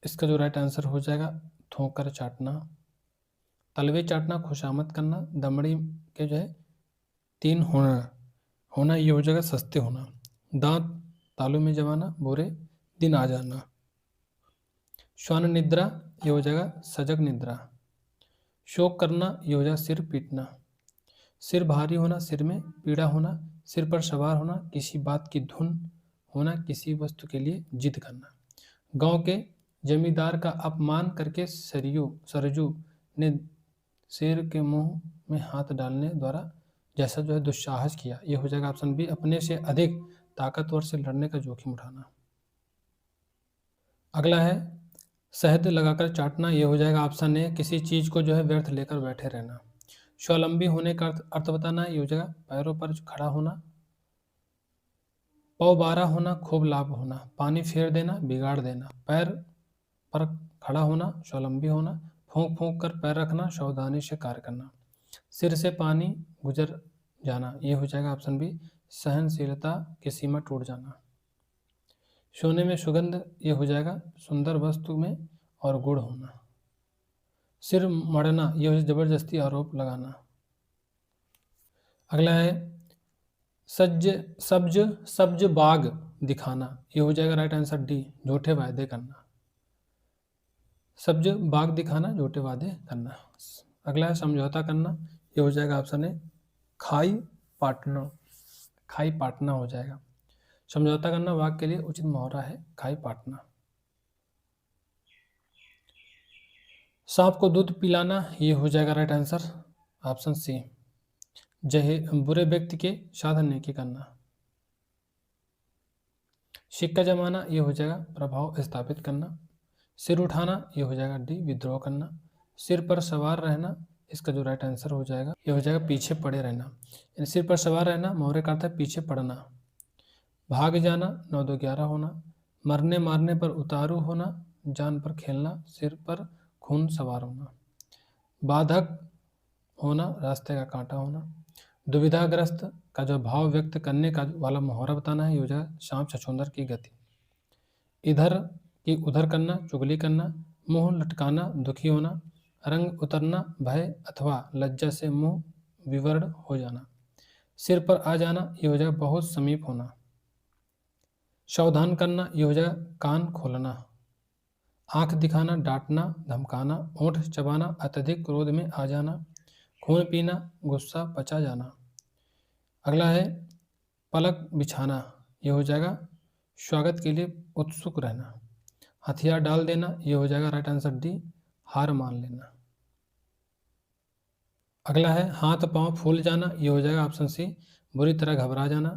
इसका जो राइट आंसर हो जाएगा थोकर चाटना। तलवे चाटना, खुशामद करना। दमड़ी के जो है तीन होना, ये हो जाएगा सस्ते होना। दांत तालू में जमाना, बुरे दिन आ जाना। श्वान निद्रा, ये हो जाएगा सजग निद्रा। शोक करना, ये हो जाएगा सिर पीटना। सिर भारी होना, सिर में पीड़ा होना। सिर पर सवार होना, किसी बात की धुन होना, किसी वस्तु के लिए जिद करना। गांव के जमींदार का अपमान करके सरजू ने शेर के मुंह में हाथ डालने द्वारा जैसा जो है दुस्साहस किया, ये हो जाएगा ऑप्शन बी, अपने से अधिक ताकतवर से लड़ने का जोखिम उठाना। अगला है शहद लगाकर चाटना, ये हो जाएगा ऑप्शन ए, किसी चीज को जो है व्यर्थ लेकर बैठे रहना। स्वावलंबी होने का अर्थ बताना है, ये हो जाएगा पैरों पर खड़ा होना। पौबारा होना, खूब लाभ होना। पानी फेर देना, बिगाड़ देना। पैर पर खड़ा होना, स्वावलंबी होना। फूंक फूंक कर पैर रखना, सावधानी से कार्य करना। सिर से पानी गुजर जाना, ये हो जाएगा ऑप्शन बी, सहनशीलता की सीमा टूट जाना। सोने में सुगंध, ये हो जाएगा सुंदर वस्तु में और गुण होना। सिर मड़ना, ये हो जबरदस्ती आरोप लगाना। अगला है सज्ज सब्ज सब्ज बाग दिखाना, ये हो जाएगा राइट आंसर डी, झूठे वायदे करना। सब्ज बाग दिखाना, झूठे वादे करना। अगला है समझौता करना, ये हो जाएगा ऑप्शन ए खाई पाटना, खाई पाटना हो जाएगा। समझौता करना वाक्य के लिए उचित मुहावरा है खाई पाटना। सांप को दूध पिलाना, ये हो जाएगा राइट आंसर ऑप्शन सी, बुरे व्यक्ति के साथ नेकी करना। सिक्का जमाना, ये हो जाएगा प्रभाव स्थापित करना। सिर उठाना, ये हो जाएगा डी, विद्रोह करना। सिर पर सवार रहना, इसका जो राइट आंसर हो जाएगा ये हो जाएगा पीछे पड़े रहना। यानी सिर पर सवार रहना मुहावरे का अर्थ है पीछे पड़ना। भाग जाना, 9 2 11 होना। मरने मारने पर उतारू होना, जान पर खेलना, सिर पर खून सवार होना। बाधक होना, रास्ते का कांटा होना। दुविधाग्रस्त का जो भाव व्यक्त करने का वाला मुहावरा बताना है, ये हो जाएगा सांप छछूंदर की गति। इधर की उधर करना, चुगली करना। मुंह लटकाना, दुखी होना। रंग उतरना, भय अथवा लज्जा से मुंह विवर्ण हो जाना। सिर पर आ जाना, ये हो जाएगा बहुत समीप होना। सावधान करना, ये हो जाएगा कान खोलना। आंख दिखाना, डांटना, धमकाना। होंठ चबाना, अत्यधिक क्रोध में आ जाना। खून पीना, गुस्सा पचा जाना। अगला है पलक बिछाना, ये हो जाएगा स्वागत के लिए उत्सुक रहना। हथियार डाल देना, ये हो जाएगा राइट आंसर डी, हार मान लेना। अगला है हाथ पांव फूल जाना, ये हो जाएगा ऑप्शन सी, बुरी तरह घबरा जाना।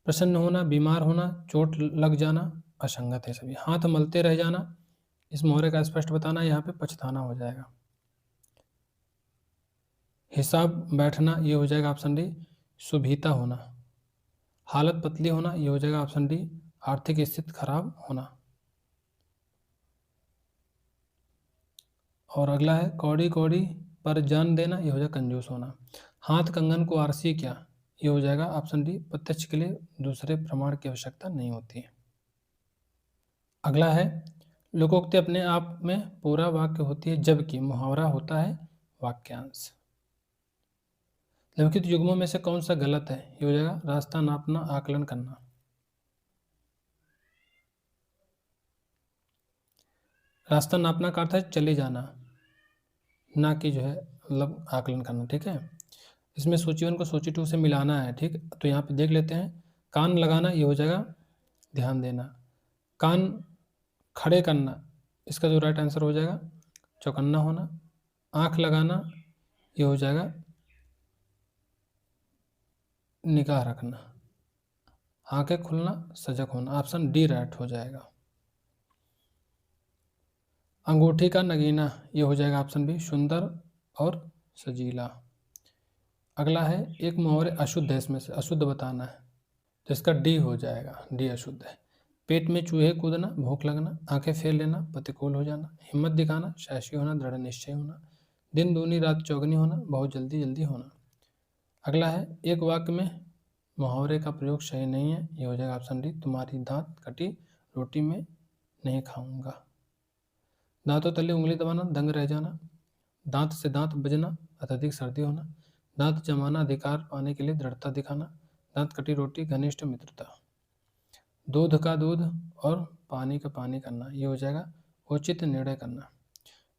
प्रसन्न होना, बीमार होना, चोट लग जाना, असंगत है सभी। हाथ मलते रह जाना, इस मुहावरे का स्पष्ट बताना, यहाँ पे पछताना हो जाएगा। हिसाब बैठना, ये हो जाएगा ऑप्शन डी, सुभीता होना। हालत पतली होना, ये हो जाएगा ऑप्शन डी, आर्थिक स्थिति खराब होना। और अगला है कौड़ी कौड़ी पर जान देना, ये हो जाएगा कंजूस होना। हाथ कंगन को आरसी क्या, ये हो जाएगा ऑप्शन डी, प्रत्यक्ष के लिए दूसरे प्रमाण की आवश्यकता नहीं होती है। अगला है लोकोक्ति अपने आप में पूरा वाक्य होती है, जबकि मुहावरा होता है वाक्यांश। निम्नलिखित युग्मों में से कौन सा गलत है, ये हो जाएगा रास्ता नापना, आकलन करना। रास्ता नापना का अर्थ है चले जाना, ना कि जो है मतलब आकलन करना, ठीक है। इसमें सूची 1 को सूची 2 से मिलाना है, ठीक। तो यहाँ पे देख लेते हैं। कान लगाना, ये हो जाएगा ध्यान देना। कान खड़े करना, इसका जो राइट आंसर हो जाएगा चौकन्ना होना। आंख लगाना, ये हो जाएगा निगाह रखना। आंखें खुलना, सजग होना, ऑप्शन डी राइट हो जाएगा। अंगूठी का नगीना, ये हो जाएगा ऑप्शन बी, सुंदर और सजीला। अगला है एक मुहावरे अशुद्ध है, इसमें से अशुद्ध बताना है, तो इसका डी हो जाएगा, डी अशुद्ध है। पेट में चूहे कूदना, भूख लगना। आंखें फेर लेना, प्रतिकूल हो जाना। हिम्मत दिखाना, साहसी होना, दृढ़ निश्चय होना। दिन दूनी रात चौगनी होना, बहुत जल्दी जल्दी होना। अगला है एक वाक्य में मुहावरे का प्रयोग सही नहीं है, ये हो जाएगा ऑप्शन डी, तुम्हारी दांत कटी रोटी में नहीं खाऊंगा। दांतों तले उंगली दबाना, दंग रह जाना। दांत से दांत बजना, अत्यधिक सर्दी होना। दांत जमाना, अधिकार पाने के लिए दृढ़ता दिखाना। दांत कटी रोटी, घनिष्ठ मित्रता। दूध का दूध और पानी का पानी करना, ये हो जाएगा उचित निर्णय करना।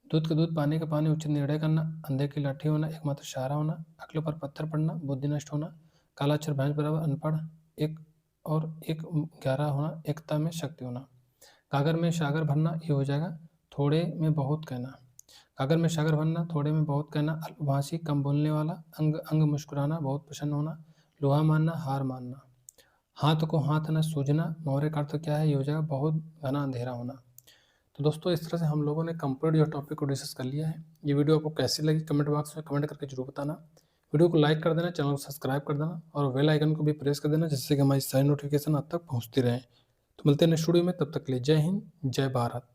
दूध का दूध, पानी का पानी, उचित निर्णय करना। अंधे की लाठी होना, एकमात्र सहारा होना। अक्ल पर पत्थर पड़ना, बुद्धि नष्ट होना। काला अक्षर भैंस बराबर अनपढ़, एक और एक 11 होना, एकता में शक्ति होना। गागर में सागर भरना, ये हो जाएगा थोड़े में बहुत कहना। गागर में सागर भरना, थोड़े में बहुत कहना। अल्पभाषी, कम बोलने वाला। अंग अंग मुस्कुराना, बहुत प्रसन्न होना। लोहा मानना, हार मानना। हाथ को हाथ न सूझना, मुहावरे का अर्थ क्या है, ये हो जाएगा बहुत घना अंधेरा होना। तो दोस्तों इस तरह से हम लोगों ने कंप्लीट जो टॉपिक को डिस्कस कर लिया है। ये वीडियो आपको कैसी लगी कमेंट बॉक्स में कमेंट करके जरूर बताना। वीडियो को लाइक कर देना, चैनल को सब्सक्राइब कर देना और बेल आइकन को भी प्रेस कर देना, जिससे कि हमारी सारी नोटिफिकेशन आप तक पहुँचती रहे। तो मिलते हैं नेक्स्ट वीडियो में, तब तक के लिए जय हिंद, जय भारत।